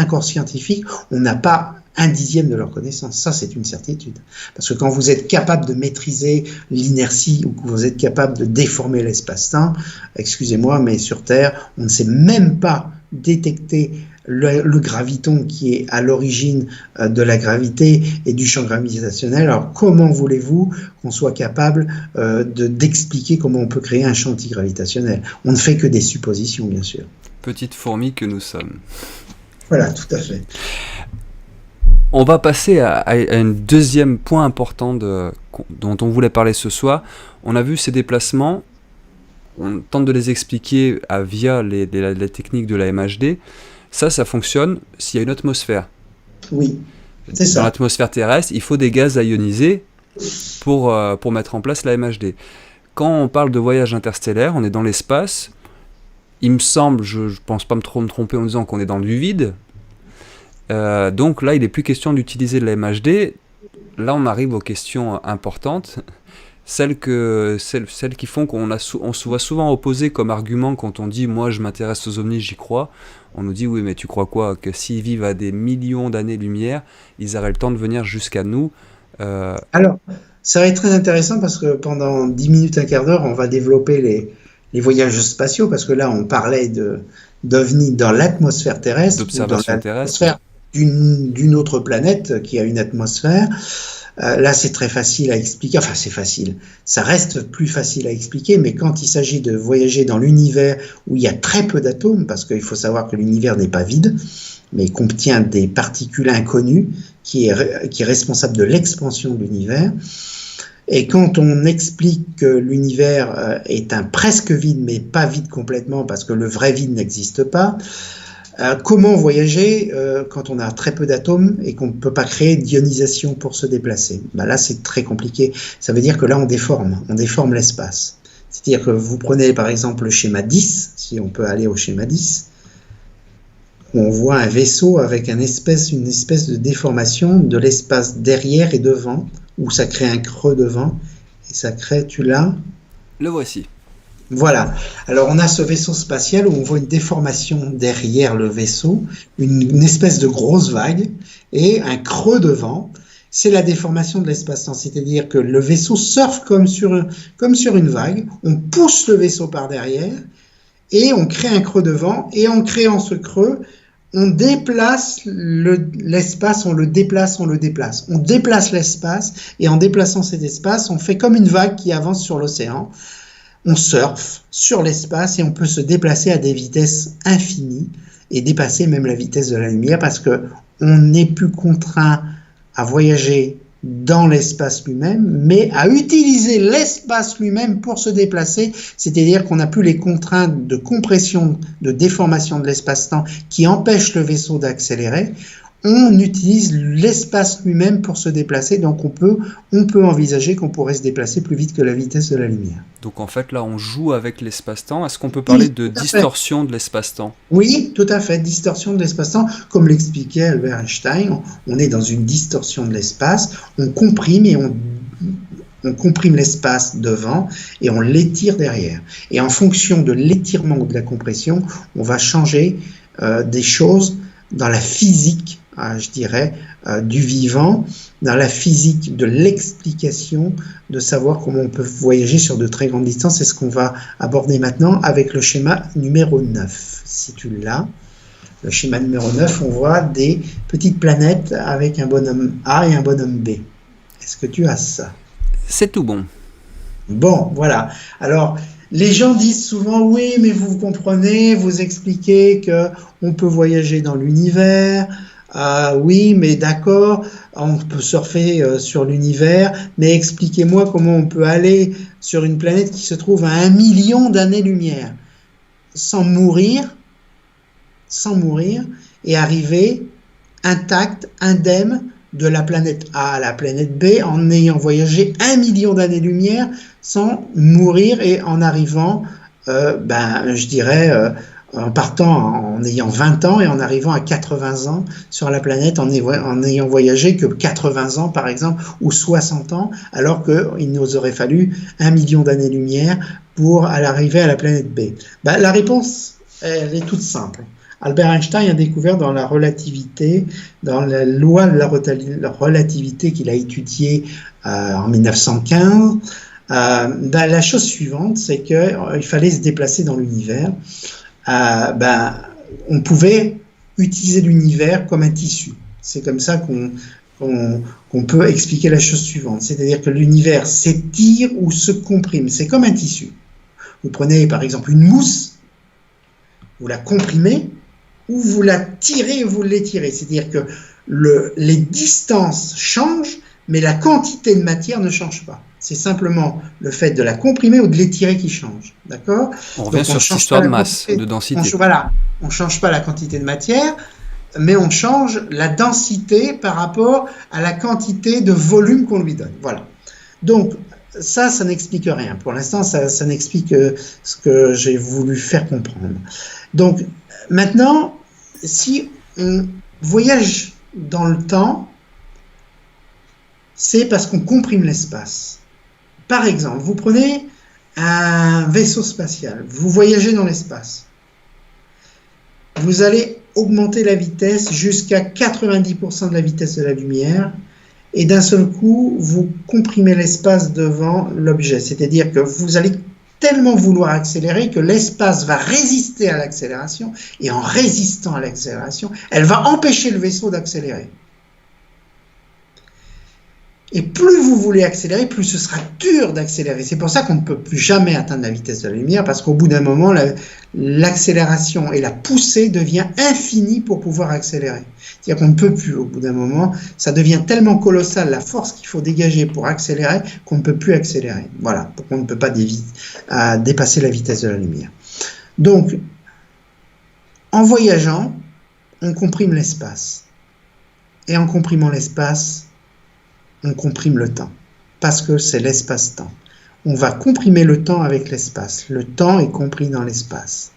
corps scientifiques, on n'a pas un dixième de leur connaissance. Ça, c'est une certitude. Parce que quand vous êtes capable de maîtriser l'inertie ou que vous êtes capable de déformer l'espace-temps, excusez-moi, mais sur Terre, on ne sait même pas détecter le graviton qui est à l'origine de la gravité et du champ gravitationnel. Alors, comment voulez-vous qu'on soit capable d'expliquer comment on peut créer un champ antigravitationnel? On ne fait que des suppositions, bien sûr. Petite fourmi que nous sommes. Voilà, tout à fait. On va passer à un deuxième point important dont on voulait parler ce soir. On a vu ces déplacements, on tente de les expliquer via les techniques de la MHD. Ça fonctionne s'il y a une atmosphère. Oui, c'est ça. Dans l'atmosphère terrestre, il faut des gaz à ioniser pour mettre en place la MHD. Quand on parle de voyage interstellaire, on est dans l'espace. Il me semble, je ne pense pas me tromper en disant qu'on est dans du vide. Donc là, il n'est plus question d'utiliser de la MHD. Là, on arrive aux questions importantes. Celles qui font qu'on se voit souvent opposé comme argument quand on dit « moi je m'intéresse aux ovnis, j'y crois ». On nous dit « oui mais tu crois quoi ? Que s'ils vivent à des millions d'années-lumière, ils auraient le temps de venir jusqu'à nous ». Alors, ça va être très intéressant parce que pendant 10 minutes, un quart d'heure, on va développer les voyages spatiaux parce que là on parlait d'ovnis dans l'atmosphère terrestre, d'observation terrestre, d'une autre planète qui a une atmosphère. Là, c'est très facile à expliquer. Enfin, c'est facile. Ça reste plus facile à expliquer, mais quand il s'agit de voyager dans l'univers où il y a très peu d'atomes, parce qu'il faut savoir que l'univers n'est pas vide, mais contient des particules inconnues, qui est responsable de l'expansion de l'univers. Et quand on explique que l'univers est un presque vide, mais pas vide complètement, parce que le vrai vide n'existe pas, comment voyager quand on a très peu d'atomes et qu'on ne peut pas créer d'ionisation pour se déplacer? Là, c'est très compliqué. Ça veut dire que là, on déforme l'espace. C'est-à-dire que vous prenez par exemple le schéma 10, si on peut aller au schéma 10, où on voit un vaisseau avec une espèce de déformation de l'espace derrière et devant, où ça crée un creux devant, et ça crée, tu l'as? Le voici. Voilà. Alors on a ce vaisseau spatial où on voit une déformation derrière le vaisseau, une espèce de grosse vague et un creux devant. C'est la déformation de l'espace-temps, c'est-à-dire que le vaisseau surfe comme sur une vague, on pousse le vaisseau par derrière et on crée un creux devant, et en créant ce creux, on déplace l'espace, on le déplace. On déplace l'espace, et en déplaçant cet espace, on fait comme une vague qui avance sur l'océan. On surfe sur l'espace et on peut se déplacer à des vitesses infinies et dépasser même la vitesse de la lumière parce que on n'est plus contraint à voyager dans l'espace lui-même, mais à utiliser l'espace lui-même pour se déplacer, c'est-à-dire qu'on n'a plus les contraintes de compression, de déformation de l'espace-temps qui empêchent le vaisseau d'accélérer. On utilise l'espace lui-même pour se déplacer, donc on peut envisager qu'on pourrait se déplacer plus vite que la vitesse de la lumière. Donc en fait là on joue avec l'espace-temps. Est-ce qu'on peut parler de distorsion de l'espace-temps? Oui, tout à fait, distorsion de l'espace-temps. Comme l'expliquait Albert Einstein, on est dans une distorsion de l'espace, on comprime et on comprime l'espace devant et on l'étire derrière. Et en fonction de l'étirement ou de la compression, on va changer des choses dans la physique, je dirais, du vivant, dans la physique de l'explication, de savoir comment on peut voyager sur de très grandes distances. C'est ce qu'on va aborder maintenant avec le schéma numéro 9. Si tu l'as, le schéma numéro 9, on voit des petites planètes avec un bonhomme A et un bonhomme B. Est-ce que tu as ça? C'est tout bon. Bon, voilà. Alors, les gens disent souvent, oui, mais vous comprenez, vous expliquez qu'on peut voyager dans l'univers, oui, mais d'accord, on peut surfer sur l'univers, mais expliquez-moi comment on peut aller sur une planète qui se trouve à 1 million d'années-lumière, sans mourir, et arriver intact, indemne, de la planète A à la planète B, en ayant voyagé 1 million d'années-lumière, sans mourir et en arrivant, je dirais, en partant, en ayant 20 ans et en arrivant à 80 ans sur la planète, en ayant voyagé que 80 ans par exemple, ou 60 ans, alors qu'il nous aurait fallu 1 million d'années-lumière pour arriver à la planète B. La réponse, elle est toute simple. Albert Einstein a découvert dans la relativité, dans la loi de la relativité qu'il a étudiée en 1915, la chose suivante, c'est qu'il fallait se déplacer dans l'univers. On pouvait utiliser l'univers comme un tissu. C'est comme ça qu'on peut expliquer la chose suivante. C'est-à-dire que l'univers s'étire ou se comprime. C'est comme un tissu. Vous prenez par exemple une mousse, vous la comprimez, ou vous la tirez ou vous l'étirez. C'est-à-dire que les distances changent, mais la quantité de matière ne change pas. C'est simplement le fait de la comprimer ou de l'étirer qui change. D'accord ? On revient sur cette histoire de masse, de densité. On ne change pas la quantité de matière, mais on change la densité par rapport à la quantité de volume qu'on lui donne. Voilà. Donc, ça n'explique rien. Pour l'instant, ça n'explique ce que j'ai voulu faire comprendre. Donc, maintenant, si on voyage dans le temps, c'est parce qu'on comprime l'espace. Par exemple, vous prenez un vaisseau spatial, vous voyagez dans l'espace. Vous allez augmenter la vitesse jusqu'à 90% de la vitesse de la lumière, et d'un seul coup, vous comprimez l'espace devant l'objet. C'est-à-dire que vous allez tellement vouloir accélérer que l'espace va résister à l'accélération, et en résistant à l'accélération, elle va empêcher le vaisseau d'accélérer. Et plus vous voulez accélérer, plus ce sera dur d'accélérer. C'est pour ça qu'on ne peut plus jamais atteindre la vitesse de la lumière, parce qu'au bout d'un moment, l'accélération et la poussée devient infinie pour pouvoir accélérer. C'est-à-dire qu'on ne peut plus, au bout d'un moment, ça devient tellement colossal la force qu'il faut dégager pour accélérer qu'on ne peut plus accélérer. Voilà, pour qu'on ne peut pas dépasser la vitesse de la lumière. Donc, en voyageant, on comprime l'espace. Et en comprimant l'espace, on comprime le temps, parce que c'est l'espace-temps. On va comprimer le temps avec l'espace. Le temps est compris dans l'espace.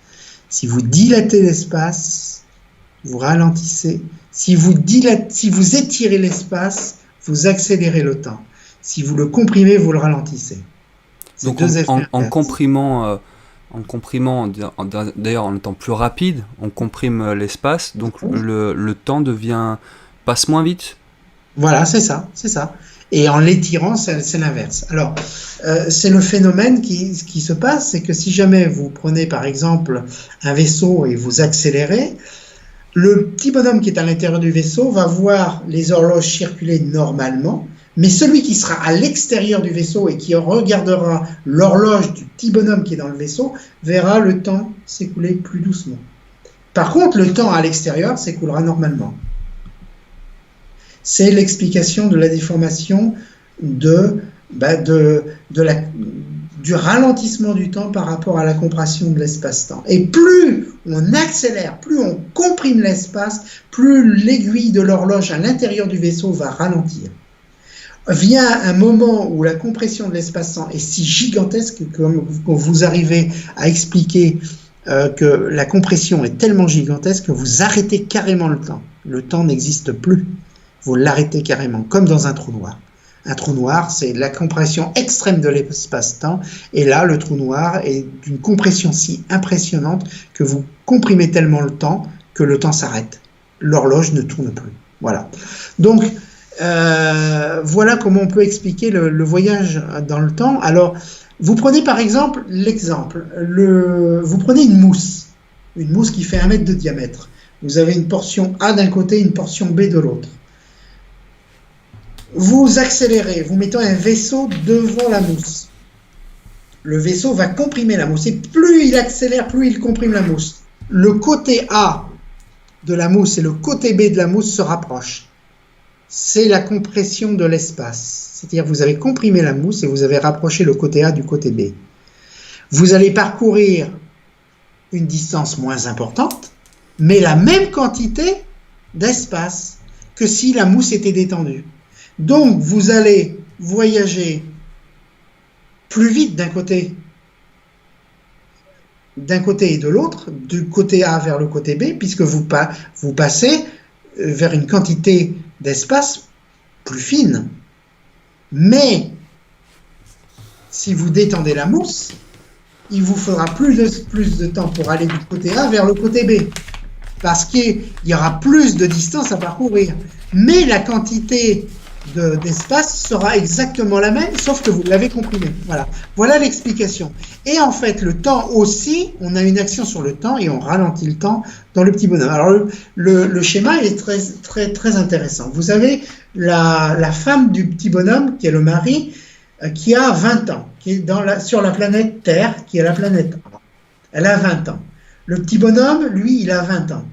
Si vous dilatez l'espace, vous ralentissez. Si vous étirez l'espace, vous accélérez le temps. Si vous le comprimez, vous le ralentissez. Donc en comprimant, d'ailleurs en étant plus rapide, on comprime l'espace, donc le temps passe moins vite. Voilà, c'est ça. Et en l'étirant, c'est l'inverse. Alors, c'est le phénomène qui se passe, c'est que si jamais vous prenez par exemple un vaisseau et vous accélérez, le petit bonhomme qui est à l'intérieur du vaisseau va voir les horloges circuler normalement, mais celui qui sera à l'extérieur du vaisseau et qui regardera l'horloge du petit bonhomme qui est dans le vaisseau verra le temps s'écouler plus doucement. Par contre, le temps à l'extérieur s'écoulera normalement. C'est l'explication de la déformation du ralentissement du temps par rapport à la compression de l'espace-temps. Et plus on accélère, plus on comprime l'espace, plus l'aiguille de l'horloge à l'intérieur du vaisseau va ralentir. Vient un moment où la compression de l'espace-temps est si gigantesque que vous arrivez à expliquer que la compression est tellement gigantesque que vous arrêtez carrément le temps. Le temps n'existe plus. Vous l'arrêtez carrément, comme dans un trou noir. Un trou noir, c'est la compression extrême de l'espace-temps, et là, le trou noir est d'une compression si impressionnante que vous comprimez tellement le temps que le temps s'arrête. L'horloge ne tourne plus. Voilà. Donc, voilà comment on peut expliquer le voyage dans le temps. Alors, vous prenez par exemple vous prenez une mousse qui fait 1 mètre de diamètre. Vous avez une portion A d'un côté, une portion B de l'autre. Vous accélérez, vous mettez un vaisseau devant la mousse. Le vaisseau va comprimer la mousse. Et plus il accélère, plus il comprime la mousse. Le côté A de la mousse et le côté B de la mousse se rapprochent. C'est la compression de l'espace. C'est-à-dire vous avez comprimé la mousse et vous avez rapproché le côté A du côté B. Vous allez parcourir une distance moins importante, mais la même quantité d'espace que si la mousse était détendue. Donc, vous allez voyager plus vite d'un côté, d'un côté et de l'autre, du côté A vers le côté B, puisque vous passez vers une quantité d'espace plus fine. Mais si vous détendez la mousse, il vous faudra plus de temps pour aller du côté A vers le côté B, parce qu'il y aura plus de distance à parcourir. Mais la quantité d'espace sera exactement la même, sauf que vous l'avez comprimé. Voilà l'explication. Et en fait, le temps aussi, on a une action sur le temps et on ralentit le temps dans le petit bonhomme. Alors, le schéma est très, très, très intéressant. Vous avez la femme du petit bonhomme, qui est le mari, qui a 20 ans, qui est sur la planète Terre, qui est la planète A. Elle a 20 ans. Le petit bonhomme, lui, il a 20 ans.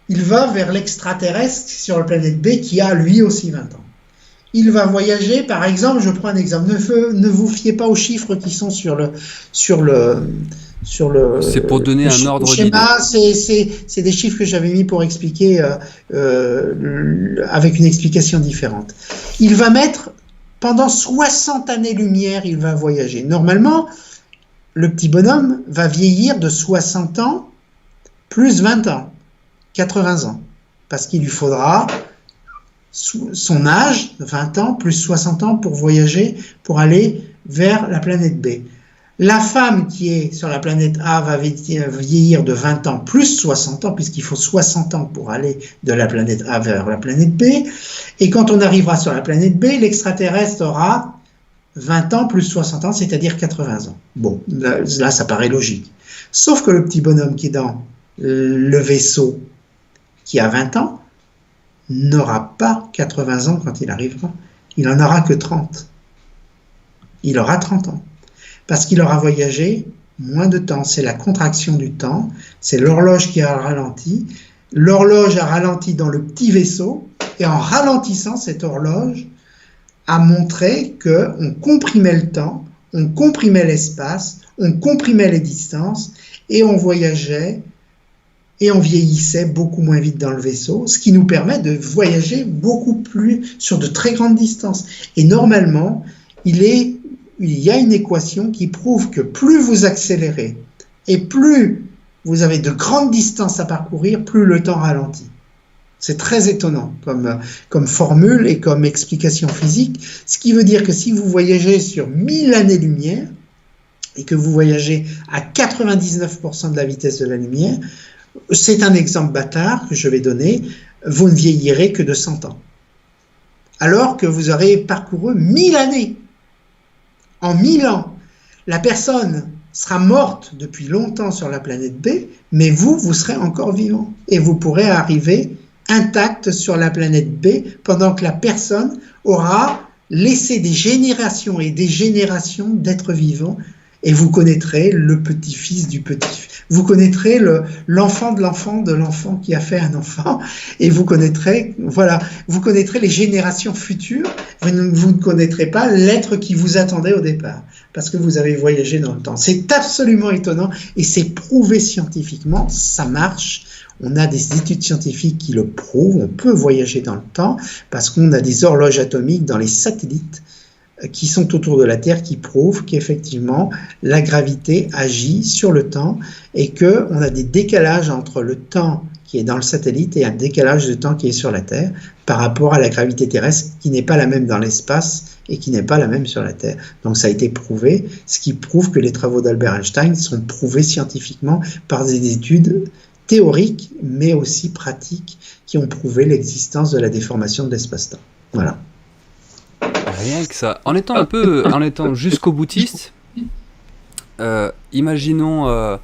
Il va vers l'extraterrestre sur la planète B qui a lui aussi 20 ans. Il va voyager, par exemple, je prends un exemple, ne vous fiez pas aux chiffres qui sont sur le c'est pour donner un ordre schéma, c'est des chiffres que j'avais mis pour expliquer avec une explication différente. Il va mettre, pendant 60 années-lumière, il va voyager. Normalement, le petit bonhomme va vieillir de 60 ans plus 20 ans. 80 ans, parce qu'il lui faudra son âge, 20 ans, plus 60 ans pour voyager, pour aller vers la planète B. La femme qui est sur la planète A va vieillir de 20 ans, plus 60 ans, puisqu'il faut 60 ans pour aller de la planète A vers la planète B. Et quand on arrivera sur la planète B, l'extraterrestre aura 20 ans plus 60 ans, c'est-à-dire 80 ans. Bon, là, ça paraît logique. Sauf que le petit bonhomme qui est dans le vaisseau, qui a 20 ans, n'aura pas 80 ans quand il arrivera. Il n'en aura que 30. Il aura 30 ans. Parce qu'il aura voyagé moins de temps. C'est la contraction du temps. C'est l'horloge qui a ralenti. L'horloge a ralenti dans le petit vaisseau. Et en ralentissant, cette horloge a montré qu'on comprimait le temps, on comprimait l'espace, on comprimait les distances et on voyageait et on vieillissait beaucoup moins vite dans le vaisseau, ce qui nous permet de voyager beaucoup plus sur de très grandes distances. Et normalement, il y a une équation qui prouve que plus vous accélérez et plus vous avez de grandes distances à parcourir, plus le temps ralentit. C'est très étonnant comme formule et comme explication physique, ce qui veut dire que si vous voyagez sur 1000 années-lumière et que vous voyagez à 99% de la vitesse de la lumière, c'est un exemple bâtard que je vais donner, vous ne vieillirez que de 100 ans. Alors que vous aurez parcouru 1000 années. En 1000 ans, la personne sera morte depuis longtemps sur la planète B, mais vous serez encore vivant. Et vous pourrez arriver intact sur la planète B pendant que la personne aura laissé des générations et des générations d'êtres vivants. Et vous connaîtrez le petit-fils du petit-fils. Vous connaîtrez l'enfant de l'enfant de l'enfant qui a fait un enfant. Et vous connaîtrez les générations futures. Vous ne connaîtrez pas l'être qui vous attendait au départ. Parce que vous avez voyagé dans le temps. C'est absolument étonnant. Et c'est prouvé scientifiquement. Ça marche. On a des études scientifiques qui le prouvent. On peut voyager dans le temps. Parce qu'on a des horloges atomiques dans les satellites qui sont autour de la Terre, qui prouvent qu'effectivement la gravité agit sur le temps et qu'on a des décalages entre le temps qui est dans le satellite et un décalage de temps qui est sur la Terre par rapport à la gravité terrestre qui n'est pas la même dans l'espace et qui n'est pas la même sur la Terre. Donc ça a été prouvé, ce qui prouve que les travaux d'Albert Einstein sont prouvés scientifiquement par des études théoriques mais aussi pratiques qui ont prouvé l'existence de la déformation de l'espace-temps. Voilà. Rien que ça. En étant jusqu'au boutiste, imaginons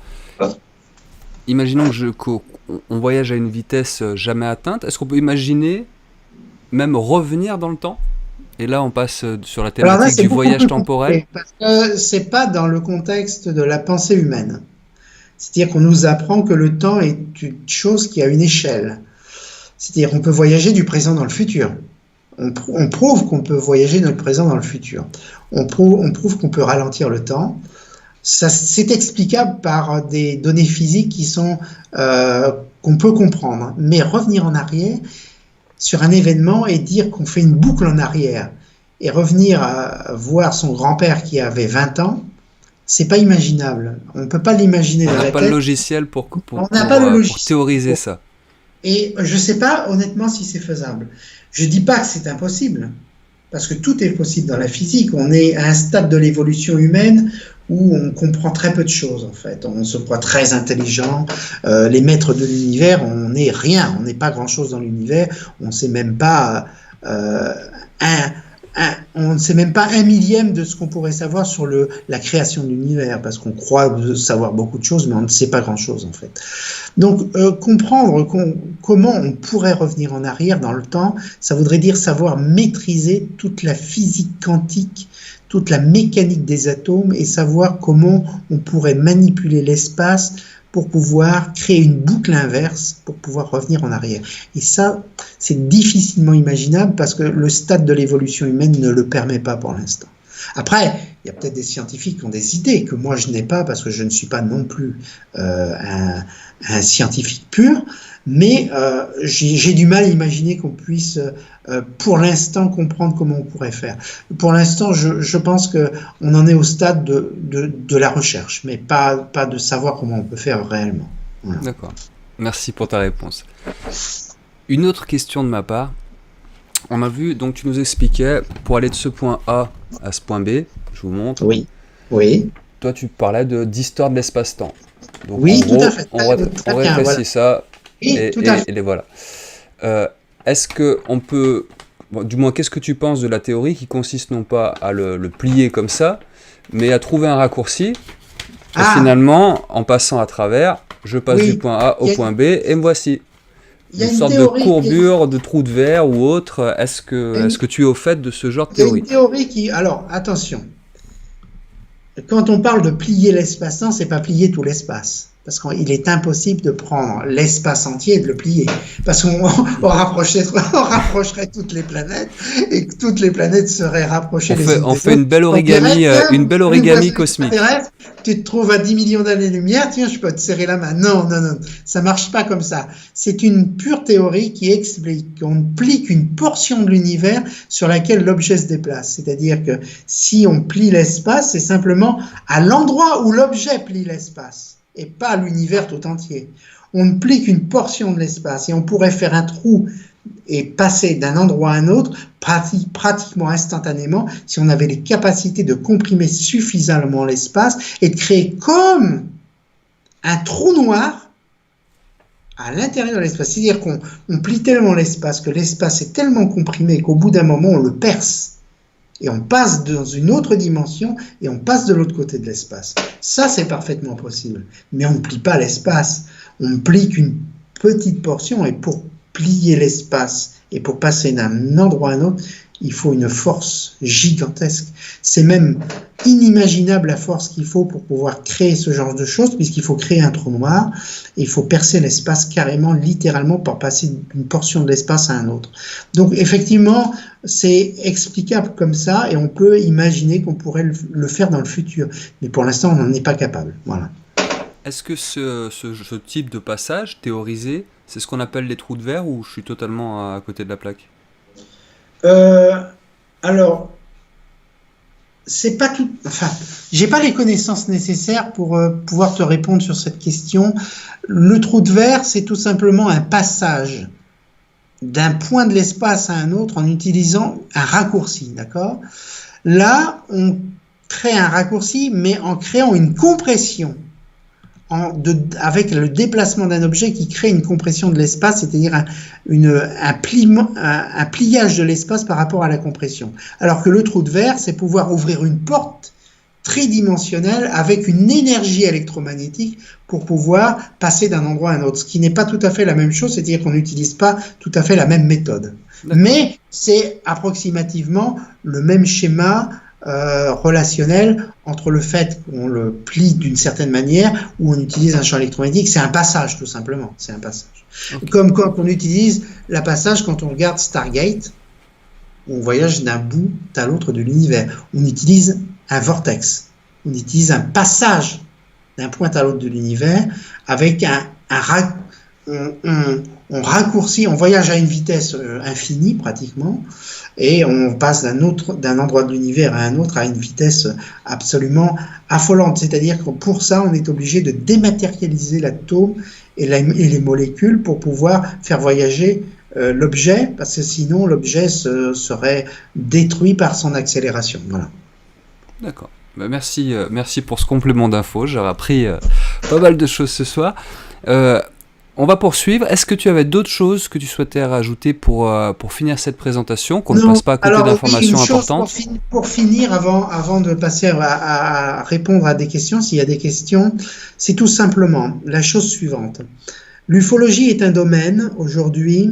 qu'on voyage à une vitesse jamais atteinte. Est-ce qu'on peut imaginer même revenir dans le temps? Et là, on passe sur la thématique du voyage temporel. Parce que c'est pas dans le contexte de la pensée humaine. C'est-à-dire qu'on nous apprend que le temps est une chose qui a une échelle. C'est-à-dire qu'on peut voyager du présent dans le futur. On prouve qu'on peut voyager dans le présent dans le futur. On prouve qu'on peut ralentir le temps. C'est explicable par des données physiques qui sont qu'on peut comprendre. Mais revenir en arrière sur un événement et dire qu'on fait une boucle en arrière et revenir à voir son grand-père qui avait 20 ans, C'est pas imaginable. On ne peut pas l'imaginer On dans n'a la pas le tête. logiciel On n'a pas le pour logiciel. théoriser ça. Et je ne sais pas honnêtement si c'est faisable. Je ne dis pas que c'est impossible, parce que tout est possible dans la physique. On est à un stade de l'évolution humaine où on comprend très peu de choses en fait. On se croit très intelligent. Les maîtres de l'univers, on n'est rien, on n'est pas grand-chose dans l'univers. On ne sait même pas on ne sait même pas 1/1000 de ce qu'on pourrait savoir sur la création de l'univers, parce qu'on croit savoir beaucoup de choses, mais on ne sait pas grand-chose en fait. Donc comprendre comment on pourrait revenir en arrière dans le temps, ça voudrait dire savoir maîtriser toute la physique quantique, toute la mécanique des atomes, et savoir comment on pourrait manipuler l'espace pour pouvoir créer une boucle inverse, pour pouvoir revenir en arrière. Et ça, c'est difficilement imaginable parce que le stade de l'évolution humaine ne le permet pas pour l'instant. Après, il y a peut-être des scientifiques qui ont des idées que moi je n'ai pas parce que je ne suis pas non plus un scientifique pur, mais j'ai du mal à imaginer qu'on puisse pour l'instant comprendre comment on pourrait faire. Pour l'instant, je pense qu'on en est au stade de la recherche, mais pas de savoir comment on peut faire réellement. Voilà. D'accord. Merci pour ta réponse. Une autre question de ma part. On a vu, donc tu nous expliquais, pour aller de ce point A à ce point B, je vous montre. Oui, oui. Toi, tu parlais d'histoire de l'espace-temps. Donc, oui, en tout gros, à fait. On rétrécit voilà. Ça, oui, et les voilà. Est-ce qu'on peut... Bon, du moins, qu'est-ce que tu penses de la théorie qui consiste non pas à le plier comme ça, mais à trouver un raccourci, et finalement, en passant à travers, je passe du point A au point B, et me voici. Une sorte de courbure, de trou de verre ou autre. Est-ce que tu es au fait de ce genre de théorie ? Il y a une théorie qui... Alors, attention. Quand on parle de plier l'espace-temps, c'est pas plier tout l'espace. Parce qu'il est impossible de prendre l'espace entier et de le plier. Parce qu'on rapprocherait toutes les planètes et que toutes les planètes seraient rapprochées les unes des autres. On fait une belle origami cosmique. Tu te trouves à 10 millions d'années-lumière, tiens, je peux te serrer la main. Non, ça marche pas comme ça. C'est une pure théorie qui explique qu'on ne plie qu'une portion de l'univers sur laquelle l'objet se déplace. C'est-à-dire que si on plie l'espace, c'est simplement à l'endroit où l'objet plie l'espace, et pas l'univers tout entier. On ne plie qu'une portion de l'espace, et on pourrait faire un trou et passer d'un endroit à un autre pratiquement instantanément si on avait les capacités de comprimer suffisamment l'espace et de créer comme un trou noir à l'intérieur de l'espace. C'est-à-dire qu'on plie tellement l'espace que l'espace est tellement comprimé qu'au bout d'un moment on le perce. Et on passe dans une autre dimension et on passe de l'autre côté de l'espace. Ça, c'est parfaitement possible. Mais on ne plie pas l'espace. On ne plie qu'une petite portion. Et pour plier l'espace et pour passer d'un endroit à un autre, il faut une force gigantesque. C'est même inimaginable la force qu'il faut pour pouvoir créer ce genre de choses, puisqu'il faut créer un trou noir et il faut percer l'espace carrément, littéralement, pour passer d'une portion de l'espace à un autre. Donc effectivement, c'est explicable comme ça et on peut imaginer qu'on pourrait le faire dans le futur. Mais pour l'instant, on n'en est pas capable. Voilà. Est-ce que ce type de passage théorisé, c'est ce qu'on appelle les trous de verre, ou je suis totalement à côté de la plaque ? Alors, c'est pas tout. Enfin, j'ai pas les connaissances nécessaires pour pouvoir te répondre sur cette question. Le trou de verre, c'est tout simplement un passage d'un point de l'espace à un autre en utilisant un raccourci, d'accord ? Là, on crée un raccourci, mais en créant une compression. Avec le déplacement d'un objet qui crée une compression de l'espace, c'est-à-dire un pliage de l'espace par rapport à la compression. Alors que le trou de verre, c'est pouvoir ouvrir une porte tridimensionnelle avec une énergie électromagnétique pour pouvoir passer d'un endroit à un autre, ce qui n'est pas tout à fait la même chose, c'est-à-dire qu'on n'utilise pas tout à fait la même méthode. D'accord. Mais c'est approximativement le même schéma relationnel entre le fait qu'on le plie d'une certaine manière ou on utilise un champ électromagnétique. C'est un passage tout simplement, c'est un passage. Okay. Comme quand on utilise la passage quand on regarde Stargate, où on voyage d'un bout à l'autre de l'univers. On utilise un vortex, on utilise un passage d'un point à l'autre de l'univers avec on raccourcit, on voyage à une vitesse infinie pratiquement, et on passe d'un endroit de l'univers à un autre à une vitesse absolument affolante. C'est-à-dire que pour ça, on est obligé de dématérialiser l'atome et les molécules pour pouvoir faire voyager l'objet, parce que sinon l'objet serait détruit par son accélération. Voilà. D'accord. Bah merci pour ce complément d'infos. J'ai appris pas mal de choses ce soir. On va poursuivre. Est-ce que tu avais d'autres choses que tu souhaitais rajouter pour finir cette présentation, qu'on ne passe pas à côté d'informations importantes? Pour finir, avant de passer à répondre à des questions, s'il y a des questions, c'est tout simplement la chose suivante. L'ufologie est un domaine aujourd'hui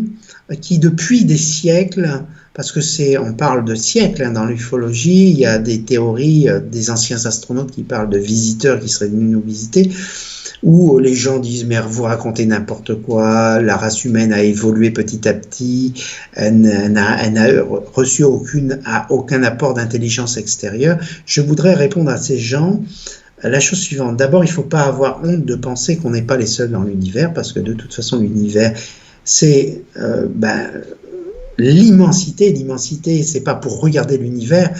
qui, depuis des siècles, parce que on parle de siècles dans l'ufologie, il y a des théories des anciens astronautes qui parlent de visiteurs qui seraient venus nous visiter, où les gens disent mais vous racontez n'importe quoi, la race humaine a évolué petit à petit, elle n'a reçu aucun apport d'intelligence extérieure. Je voudrais répondre à ces gens la chose suivante. D'abord, il ne faut pas avoir honte de penser qu'on n'est pas les seuls dans l'univers, parce que de toute façon l'univers c'est l'immensité. L'immensité, c'est pas pour regarder l'univers.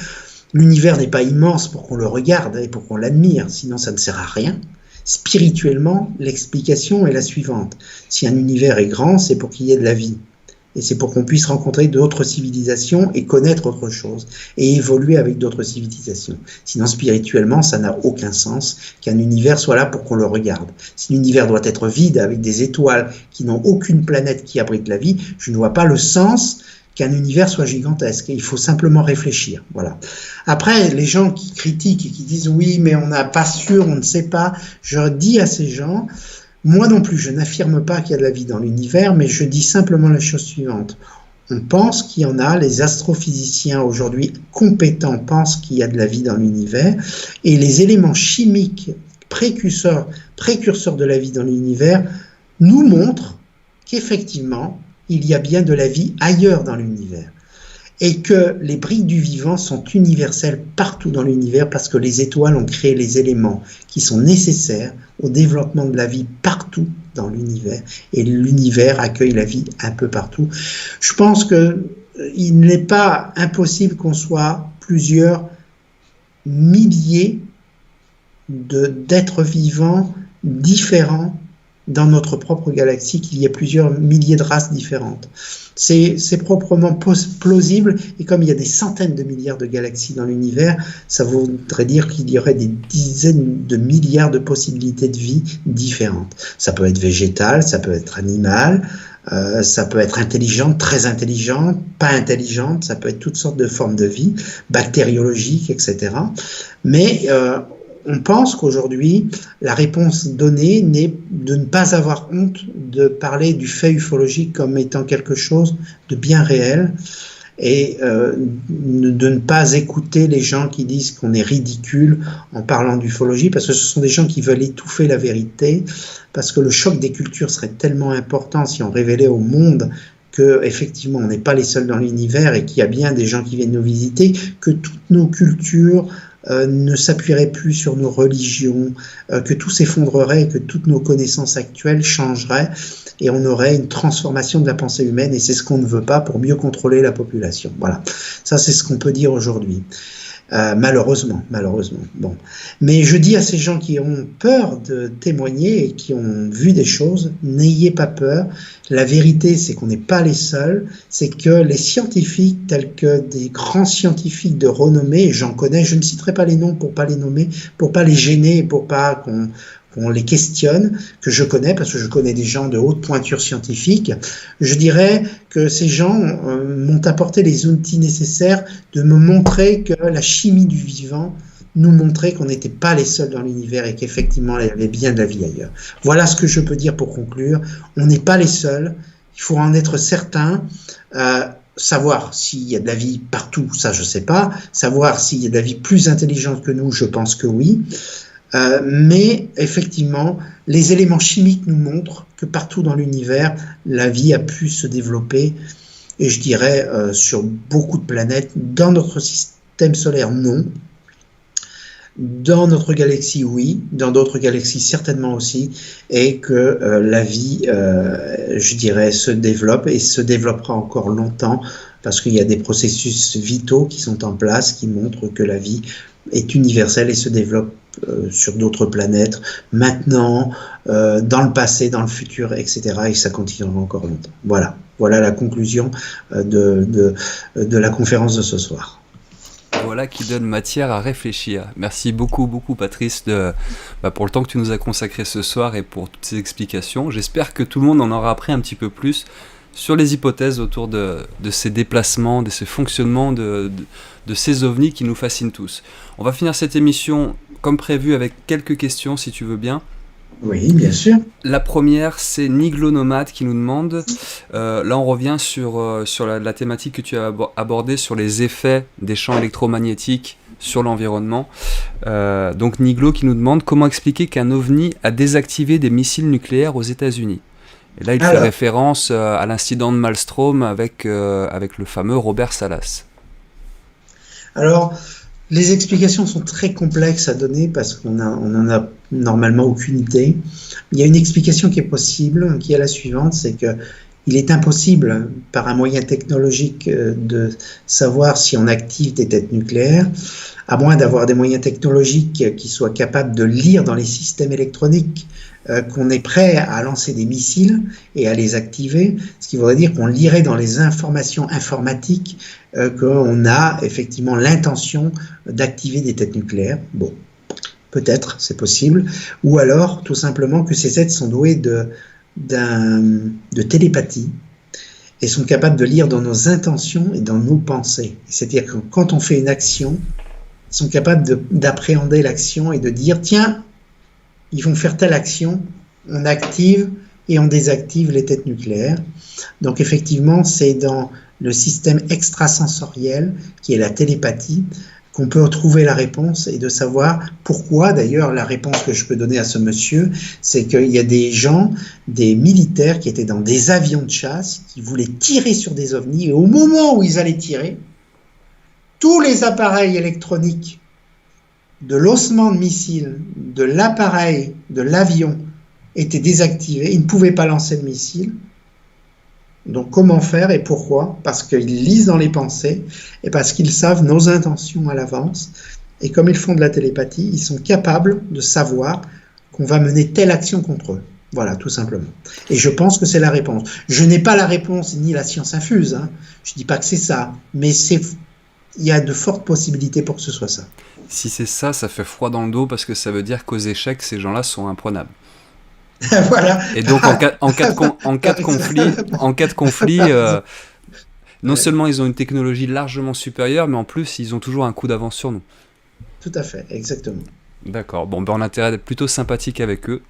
L'univers n'est pas immense pour qu'on le regarde et pour qu'on l'admire, sinon ça ne sert à rien. Spirituellement, l'explication est la suivante. Si un univers est grand, c'est pour qu'il y ait de la vie. Et c'est pour qu'on puisse rencontrer d'autres civilisations et connaître autre chose, et évoluer avec d'autres civilisations. Sinon, spirituellement, ça n'a aucun sens qu'un univers soit là pour qu'on le regarde. Si l'univers doit être vide, avec des étoiles qui n'ont aucune planète qui abrite la vie, je ne vois pas le sens qu'un univers soit gigantesque. Et il faut simplement réfléchir. Voilà. Après, les gens qui critiquent et qui disent « oui, mais on n'a pas sûr, on ne sait pas », je dis à ces gens... Moi non plus, je n'affirme pas qu'il y a de la vie dans l'univers, mais je dis simplement la chose suivante. On pense qu'il y en a, les astrophysiciens aujourd'hui compétents pensent qu'il y a de la vie dans l'univers, et les éléments chimiques précurseurs de la vie dans l'univers nous montrent qu'effectivement, il y a bien de la vie ailleurs dans l'univers. Et que les briques du vivant sont universelles partout dans l'univers parce que les étoiles ont créé les éléments qui sont nécessaires au développement de la vie partout dans l'univers. Et l'univers accueille la vie un peu partout. Je pense qu'il n'est pas impossible qu'on soit plusieurs milliers d'êtres vivants différents dans notre propre galaxie, qu'il y ait plusieurs milliers de races différentes. C'est proprement plausible, et comme il y a des centaines de milliards de galaxies dans l'univers, ça voudrait dire qu'il y aurait des dizaines de milliards de possibilités de vie différentes. Ça peut être végétal, ça peut être animal, ça peut être intelligente, très intelligente, pas intelligente, ça peut être toutes sortes de formes de vie, bactériologiques, etc. Mais on pense qu'aujourd'hui, la réponse donnée n'est de ne pas avoir honte de parler du fait ufologique comme étant quelque chose de bien réel, et de ne pas écouter les gens qui disent qu'on est ridicule en parlant d'ufologie, parce que ce sont des gens qui veulent étouffer la vérité, parce que le choc des cultures serait tellement important si on révélait au monde que effectivement on n'est pas les seuls dans l'univers et qu'il y a bien des gens qui viennent nous visiter, que toutes nos cultures ne s'appuierait plus sur nos religions, que tout s'effondrerait, que toutes nos connaissances actuelles changeraient, et on aurait une transformation de la pensée humaine, et c'est ce qu'on ne veut pas pour mieux contrôler la population. Voilà, ça c'est ce qu'on peut dire aujourd'hui. Malheureusement. Bon. Mais je dis à ces gens qui ont peur de témoigner et qui ont vu des choses, n'ayez pas peur. La vérité, c'est qu'on n'est pas les seuls. C'est que les scientifiques, tels que des grands scientifiques de renommée, et j'en connais, je ne citerai pas les noms pour pas les nommer, pour pas les gêner, pour pas qu'on les questionne, que je connais, parce que je connais des gens de haute pointure scientifique, je dirais que ces gens m'ont apporté les outils nécessaires de me montrer que la chimie du vivant nous montrait qu'on n'était pas les seuls dans l'univers et qu'effectivement il y avait bien de la vie ailleurs. Voilà ce que je peux dire pour conclure. On n'est pas les seuls, il faut en être certain. Savoir s'il y a de la vie partout, ça je sais pas. Savoir s'il y a de la vie plus intelligente que nous, je pense que oui. Mais effectivement, les éléments chimiques nous montrent que partout dans l'univers, la vie a pu se développer, et je dirais sur beaucoup de planètes. Dans notre système solaire, non. Dans notre galaxie, oui. Dans d'autres galaxies, certainement aussi. Et que la vie, je dirais, se développe et se développera encore longtemps parce qu'il y a des processus vitaux qui sont en place qui montrent que la vie est universelle et se développe sur d'autres planètes, maintenant, dans le passé, dans le futur, etc. Et ça continuera encore longtemps. Voilà la conclusion de la conférence de ce soir. Voilà qui donne matière à réfléchir. Merci beaucoup Patrice pour le temps que tu nous as consacré ce soir et pour toutes ces explications. J'espère que tout le monde en aura appris un petit peu plus sur les hypothèses autour de ces déplacements, de ces fonctionnements de ces ovnis qui nous fascinent tous. On va finir cette émission comme prévu avec quelques questions si tu veux bien. Oui, bien sûr. La première, c'est Niglo Nomade qui nous demande, là on revient sur la thématique que tu as abordée sur les effets des champs électromagnétiques sur l'environnement. Donc Niglo qui nous demande comment expliquer qu'un ovni a désactivé des missiles nucléaires aux États-Unis. Et là il fait référence à l'incident de Maelstrom avec le fameux Robert Salas. Alors, les explications sont très complexes à donner parce qu'on en a normalement aucune idée. Il y a une explication qui est possible, qui est la suivante, c'est que il est impossible, par un moyen technologique, de savoir si on active des têtes nucléaires, à moins d'avoir des moyens technologiques qui soient capables de lire dans les systèmes électroniques qu'on est prêt à lancer des missiles et à les activer, ce qui voudrait dire qu'on lirait dans les informations informatiques qu'on a effectivement l'intention d'activer des têtes nucléaires. Bon, peut-être, c'est possible. Ou alors, tout simplement, que ces êtres sont doués de télépathie et sont capables de lire dans nos intentions et dans nos pensées. C'est-à-dire que quand on fait une action, ils sont capables d'appréhender l'action et de dire « Tiens, ils vont faire telle action, on active et on désactive les têtes nucléaires. » Donc effectivement, c'est dans le système extrasensoriel, qui est la télépathie, qu'on peut trouver la réponse et de savoir pourquoi. D'ailleurs, la réponse que je peux donner à ce monsieur, c'est qu'il y a des gens, des militaires qui étaient dans des avions de chasse, qui voulaient tirer sur des ovnis, et au moment où ils allaient tirer, tous les appareils électroniques de l'ossement de missile, de l'appareil, de l'avion, étaient désactivés. Ils ne pouvaient pas lancer le missile. Donc comment faire et pourquoi? Parce qu'ils lisent dans les pensées et parce qu'ils savent nos intentions à l'avance. Et comme ils font de la télépathie, ils sont capables de savoir qu'on va mener telle action contre eux. Voilà, tout simplement. Et je pense que c'est la réponse. Je n'ai pas la réponse ni la science infuse. Je ne dis pas que c'est ça, mais il y a de fortes possibilités pour que ce soit ça. Si c'est ça, ça fait froid dans le dos parce que ça veut dire qu'aux échecs, ces gens-là sont imprenables. Voilà. Et donc en cas de conflit, non seulement ils ont une technologie largement supérieure, mais en plus ils ont toujours un coup d'avance sur nous. Tout à fait, exactement. D'accord. Bon, on a intérêt d'être plutôt sympathique avec eux.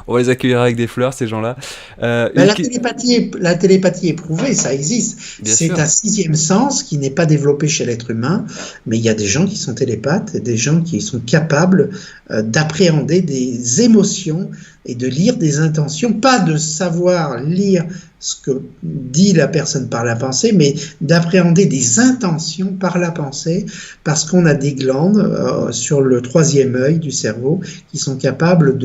On va les accueillir avec des fleurs, ces gens-là. La télépathie est prouvée, ça existe. C'est un sixième sens qui n'est pas développé chez l'être humain, mais il y a des gens qui sont télépathes, des gens qui sont capables d'appréhender des émotions et de lire des intentions, pas de savoir lire ce que dit la personne par la pensée, mais d'appréhender des intentions par la pensée, parce qu'on a des glandes sur le troisième œil du cerveau qui sont capables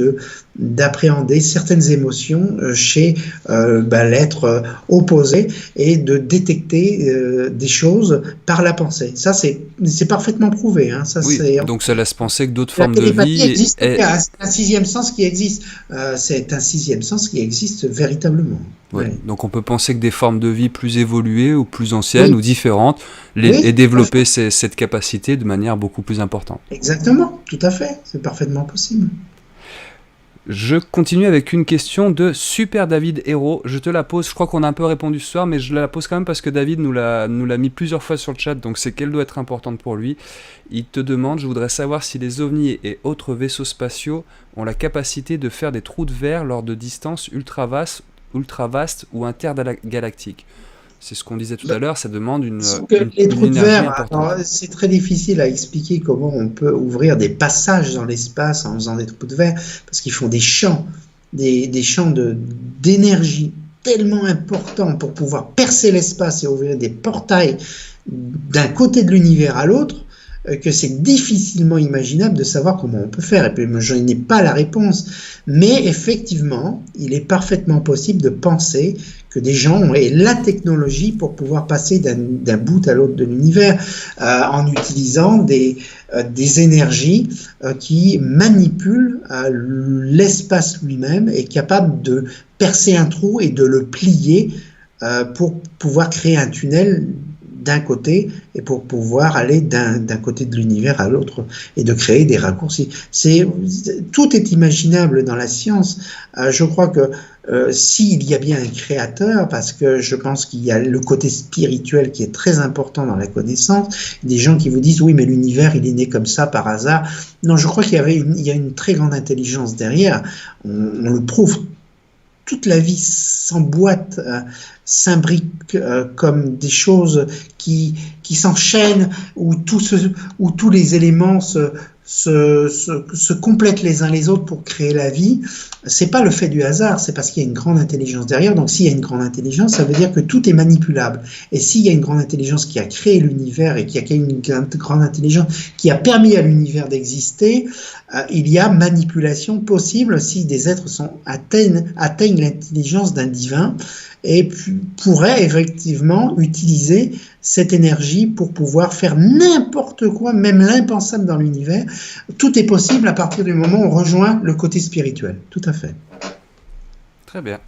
d'appréhender certaines émotions chez l'être opposé et de détecter des choses par la pensée. Ça, c'est parfaitement prouvé. Ça, oui, donc ça laisse penser que d'autres formes de vie... C'est un sixième sens qui existe. C'est un sixième sens qui existe véritablement. Oui. Donc on peut penser que des formes de vie plus évoluées ou plus anciennes ou différentes et développer cette capacité de manière beaucoup plus importante. Exactement, tout à fait, c'est parfaitement possible. Je continue avec une question de Super David Hérault. Je te la pose, je crois qu'on a un peu répondu ce soir, mais je la pose quand même parce que David nous l'a mis plusieurs fois sur le chat, donc c'est qu'elle doit être importante pour lui. Il te demande, je voudrais savoir si les ovnis et autres vaisseaux spatiaux ont la capacité de faire des trous de verre lors de distances ultra vastes ou intergalactiques. C'est ce qu'on disait tout à l'heure, ça demande une trous de verre, importante. C'est très difficile à expliquer comment on peut ouvrir des passages dans l'espace en faisant des trous de verre, parce qu'ils font des champs d'énergie tellement importants pour pouvoir percer l'espace et ouvrir des portails d'un côté de l'univers à l'autre, que c'est difficilement imaginable de savoir comment on peut faire. Et puis, je n'ai pas la réponse. Mais effectivement, il est parfaitement possible de penser que des gens aient la technologie pour pouvoir passer d'un bout à l'autre de l'univers en utilisant des énergies qui manipulent l'espace lui-même et capables de percer un trou et de le plier pour pouvoir créer un tunnel d'un côté et pour pouvoir aller d'un côté de l'univers à l'autre et de créer des raccourcis. Tout est imaginable dans la science. Je crois que s'il y a bien un créateur, parce que je pense qu'il y a le côté spirituel qui est très important dans la connaissance, des gens qui vous disent oui mais l'univers il est né comme ça par hasard. Non, je crois qu'il y a une très grande intelligence derrière. On le prouve. Toute la vie s'emboîte, s'imbrique comme des choses qui s'enchaînent, où tous les éléments se complètent les uns les autres pour créer la vie. C'est pas le fait du hasard, c'est parce qu'il y a une grande intelligence derrière. Donc s'il y a une grande intelligence, ça veut dire que tout est manipulable. Et s'il y a une grande intelligence qui a créé l'univers et qui a créé une grande intelligence qui a permis à l'univers d'exister, il y a manipulation possible si des êtres atteignent l'intelligence d'un divin et pourraient effectivement utiliser cette énergie pour pouvoir faire n'importe quoi, même l'impensable dans l'univers. Tout est possible à partir du moment où on rejoint le côté spirituel. Tout à fait. Très bien.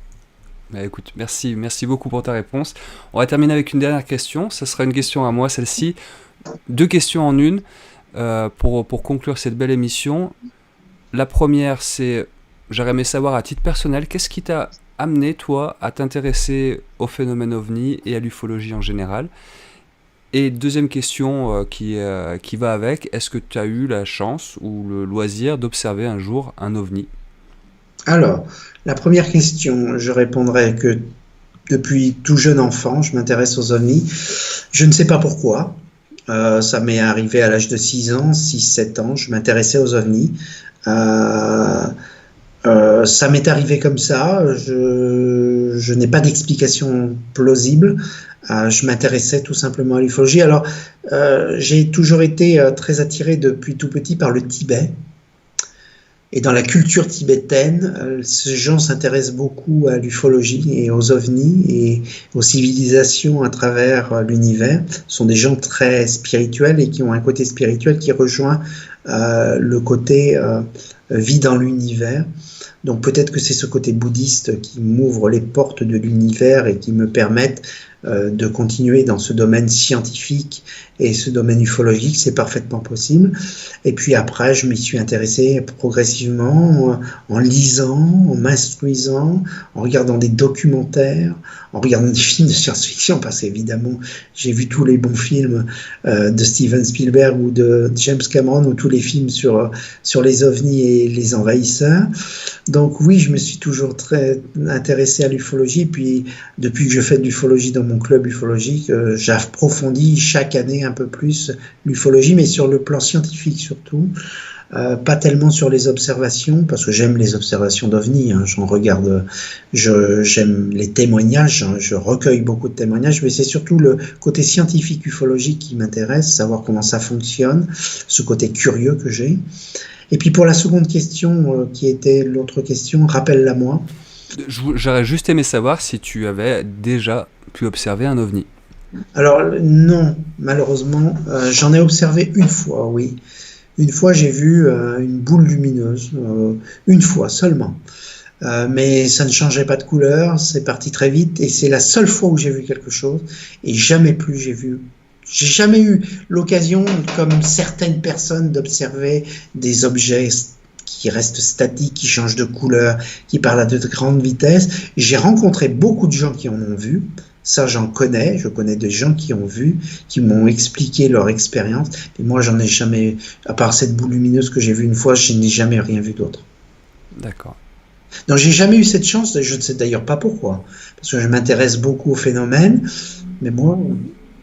Bah, écoute, merci beaucoup pour ta réponse. On va terminer avec une dernière question. Ça sera une question à moi, celle-ci. 2 questions en une pour conclure cette belle émission. La première, c'est, j'aurais aimé savoir à titre personnel, qu'est-ce qui t'a amené, toi, à t'intéresser au phénomène OVNI et à l'ufologie en général? Et deuxième question qui va avec, est-ce que tu as eu la chance ou le loisir d'observer un jour un OVNI? Alors, la première question, je répondrai que depuis tout jeune enfant, je m'intéresse aux ovnis. Je ne sais pas pourquoi. Ça m'est arrivé à l'âge de 6-7 ans, je m'intéressais aux ovnis. Ça m'est arrivé comme ça, je n'ai pas d'explication plausible. Je m'intéressais tout simplement à l'ufologie. Alors, j'ai toujours été très attiré depuis tout petit par le Tibet. Et dans la culture tibétaine, ces gens s'intéressent beaucoup à l'ufologie et aux ovnis et aux civilisations à travers l'univers. Ce sont des gens très spirituels et qui ont un côté spirituel qui rejoint le côté vie dans l'univers. Donc peut-être que c'est ce côté bouddhiste qui m'ouvre les portes de l'univers et qui me permettent de continuer dans ce domaine scientifique et ce domaine ufologique, c'est parfaitement possible. Et puis après, je m'y suis intéressé progressivement en lisant, en m'instruisant, en regardant des documentaires, en regardant des films de science-fiction, parce qu'évidemment, j'ai vu tous les bons films de Steven Spielberg ou de James Cameron, ou tous les films sur les ovnis et les envahisseurs. Donc oui, je me suis toujours très intéressé à l'ufologie, puis depuis que je fais de l'ufologie dans mon club ufologique, j'approfondis chaque année un peu plus l'ufologie, mais sur le plan scientifique surtout, pas tellement sur les observations, parce que j'aime les observations d'OVNI, j'en regarde, j'aime les témoignages, je recueille beaucoup de témoignages, mais c'est surtout le côté scientifique ufologique qui m'intéresse, savoir comment ça fonctionne, ce côté curieux que j'ai. Et puis pour la seconde question, qui était l'autre question, rappelle-la moi. J'aurais juste aimé savoir si tu avais déjà pu observer un OVNI. Alors non, malheureusement, j'en ai observé une fois, oui. Une fois, j'ai vu une boule lumineuse, une fois seulement. Mais ça ne changeait pas de couleur, c'est parti très vite, et c'est la seule fois où j'ai vu quelque chose, et jamais plus j'ai jamais eu l'occasion, comme certaines personnes, d'observer des objets qui restent statiques, qui changent de couleur, qui parlent à de grandes vitesses. J'ai rencontré beaucoup de gens qui en ont vu. Ça, j'en connais. Je connais des gens qui ont vu, qui m'ont expliqué leur expérience. Et moi, j'en ai jamais, à part cette boule lumineuse que j'ai vue une fois, je n'ai jamais rien vu d'autre. D'accord. Donc, j'ai jamais eu cette chance. Je ne sais d'ailleurs pas pourquoi. Parce que je m'intéresse beaucoup au phénomène. Mais moi,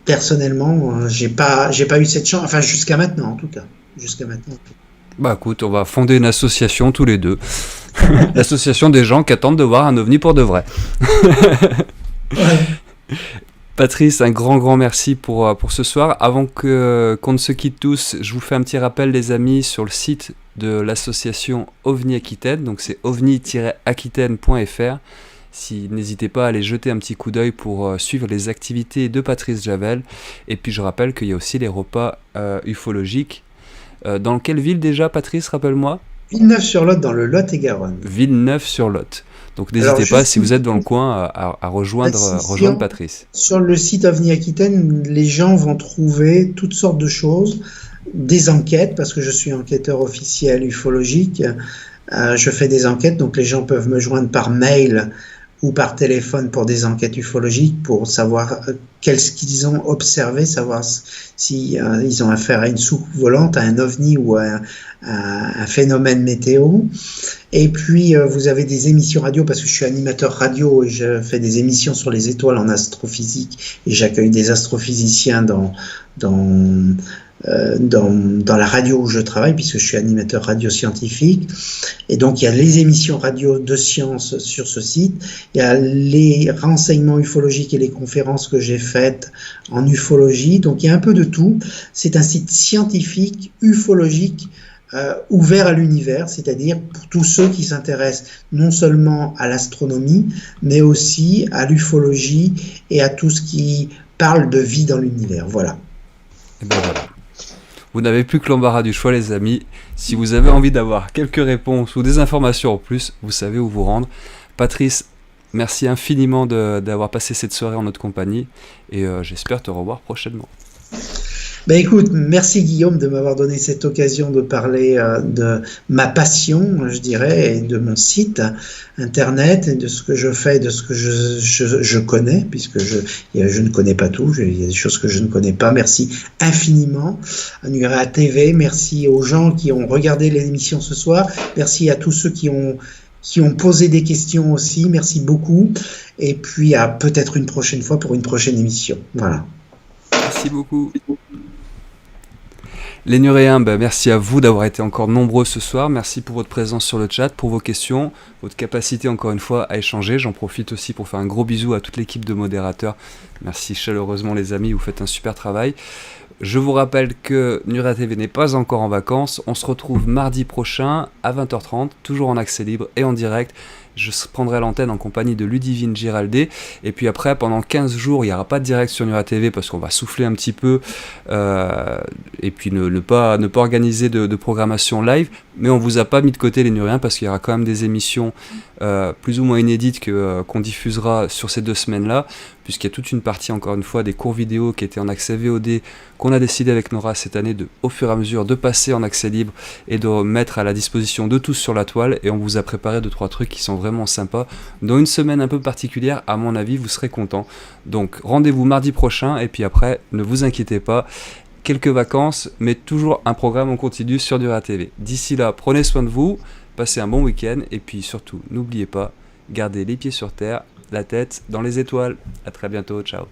personnellement, j'ai pas eu cette chance. Enfin, jusqu'à maintenant, en tout cas. Jusqu'à maintenant. Bah écoute, on va fonder une association tous les deux. L'association des gens qui attendent de voir un OVNI pour de vrai. Ouais. Patrice, un grand merci pour ce soir. Avant qu'on ne se quitte tous, je vous fais un petit rappel, les amis, sur le site de l'association OVNI Aquitaine. Donc c'est ovni-aquitaine.fr. N'hésitez pas à aller jeter un petit coup d'œil pour suivre les activités de Patrice Javel. Et puis je rappelle qu'il y a aussi les repas ufologiques. Dans quelle ville déjà, Patrice, rappelle-moi? Villeneuve-sur-Lot, dans le Lot-et-Garonne. Villeneuve-sur-Lot. Donc n'hésitez pas, si vous êtes dans le coin, à rejoindre Patrice. Sur le site OVNI Aquitaine, les gens vont trouver toutes sortes de choses, des enquêtes, parce que je suis enquêteur officiel ufologique. Je fais des enquêtes, donc les gens peuvent me joindre par mail ou par téléphone pour des enquêtes ufologiques, pour savoir qu'est-ce qu'ils ont observé, savoir si ils ont affaire à une soucoupe volante, à un ovni ou à un phénomène météo. Et puis vous avez des émissions radio, parce que je suis animateur radio et je fais des émissions sur les étoiles en astrophysique, et j'accueille des astrophysiciens dans la radio où je travaille, puisque je suis animateur radio scientifique. Et donc il y a les émissions radio de science sur ce site, il y a les renseignements ufologiques et les conférences que j'ai faites en ufologie, donc il y a un peu de tout. C'est un site scientifique, ufologique, ouvert à l'univers, c'est-à-dire pour tous ceux qui s'intéressent non seulement à l'astronomie, mais aussi à l'ufologie et à tout ce qui parle de vie dans l'univers. Voilà. Et ben voilà. Vous n'avez plus que l'embarras du choix, les amis. Si vous avez envie d'avoir quelques réponses ou des informations en plus, vous savez où vous rendre. Patrice, merci infiniment d'avoir passé cette soirée en notre compagnie, et j'espère te revoir prochainement. Ben écoute, merci Guillaume de m'avoir donné cette occasion de parler de ma passion, je dirais, et de mon site internet, et de ce que je fais, de ce que je connais, puisque je ne connais pas tout, il y a des choses que je ne connais pas. Merci infiniment à Nurea TV, merci aux gens qui ont regardé l'émission ce soir, merci à tous ceux qui ont posé des questions aussi, merci beaucoup, et puis à peut-être une prochaine fois pour une prochaine émission. Voilà. Merci beaucoup. Les Nuréens, merci à vous d'avoir été encore nombreux ce soir. Merci pour votre présence sur le chat, pour vos questions, votre capacité encore une fois à échanger. J'en profite aussi pour faire un gros bisou à toute l'équipe de modérateurs. Merci chaleureusement les amis, vous faites un super travail. Je vous rappelle que Nurea TV n'est pas encore en vacances. On se retrouve mardi prochain à 20h30, toujours en accès libre et en direct. Je prendrai l'antenne en compagnie de Ludivine Giraldé. Et puis après, pendant 15 jours, il n'y aura pas de direct sur Nurea TV parce qu'on va souffler un petit peu et puis ne pas organiser de programmation live. Mais on ne vous a pas mis de côté les Nuréens parce qu'il y aura quand même des émissions plus ou moins inédites qu'on diffusera sur ces 2 semaines-là, puisqu'il y a toute une partie, encore une fois, des cours vidéo qui étaient en accès VOD, qu'on a décidé avec Nora cette année au fur et à mesure de passer en accès libre et de mettre à la disposition de tous sur la toile. Et on vous a préparé 2-3 trucs qui sont vraiment sympas. Dans une semaine un peu particulière, à mon avis, vous serez contents. Donc rendez-vous mardi prochain, et puis après, ne vous inquiétez pas, quelques vacances, mais toujours un programme en continu sur Nurea TV. D'ici là, prenez soin de vous, passez un bon week-end, et puis surtout, n'oubliez pas, gardez les pieds sur terre, la tête dans les étoiles. À très bientôt, ciao.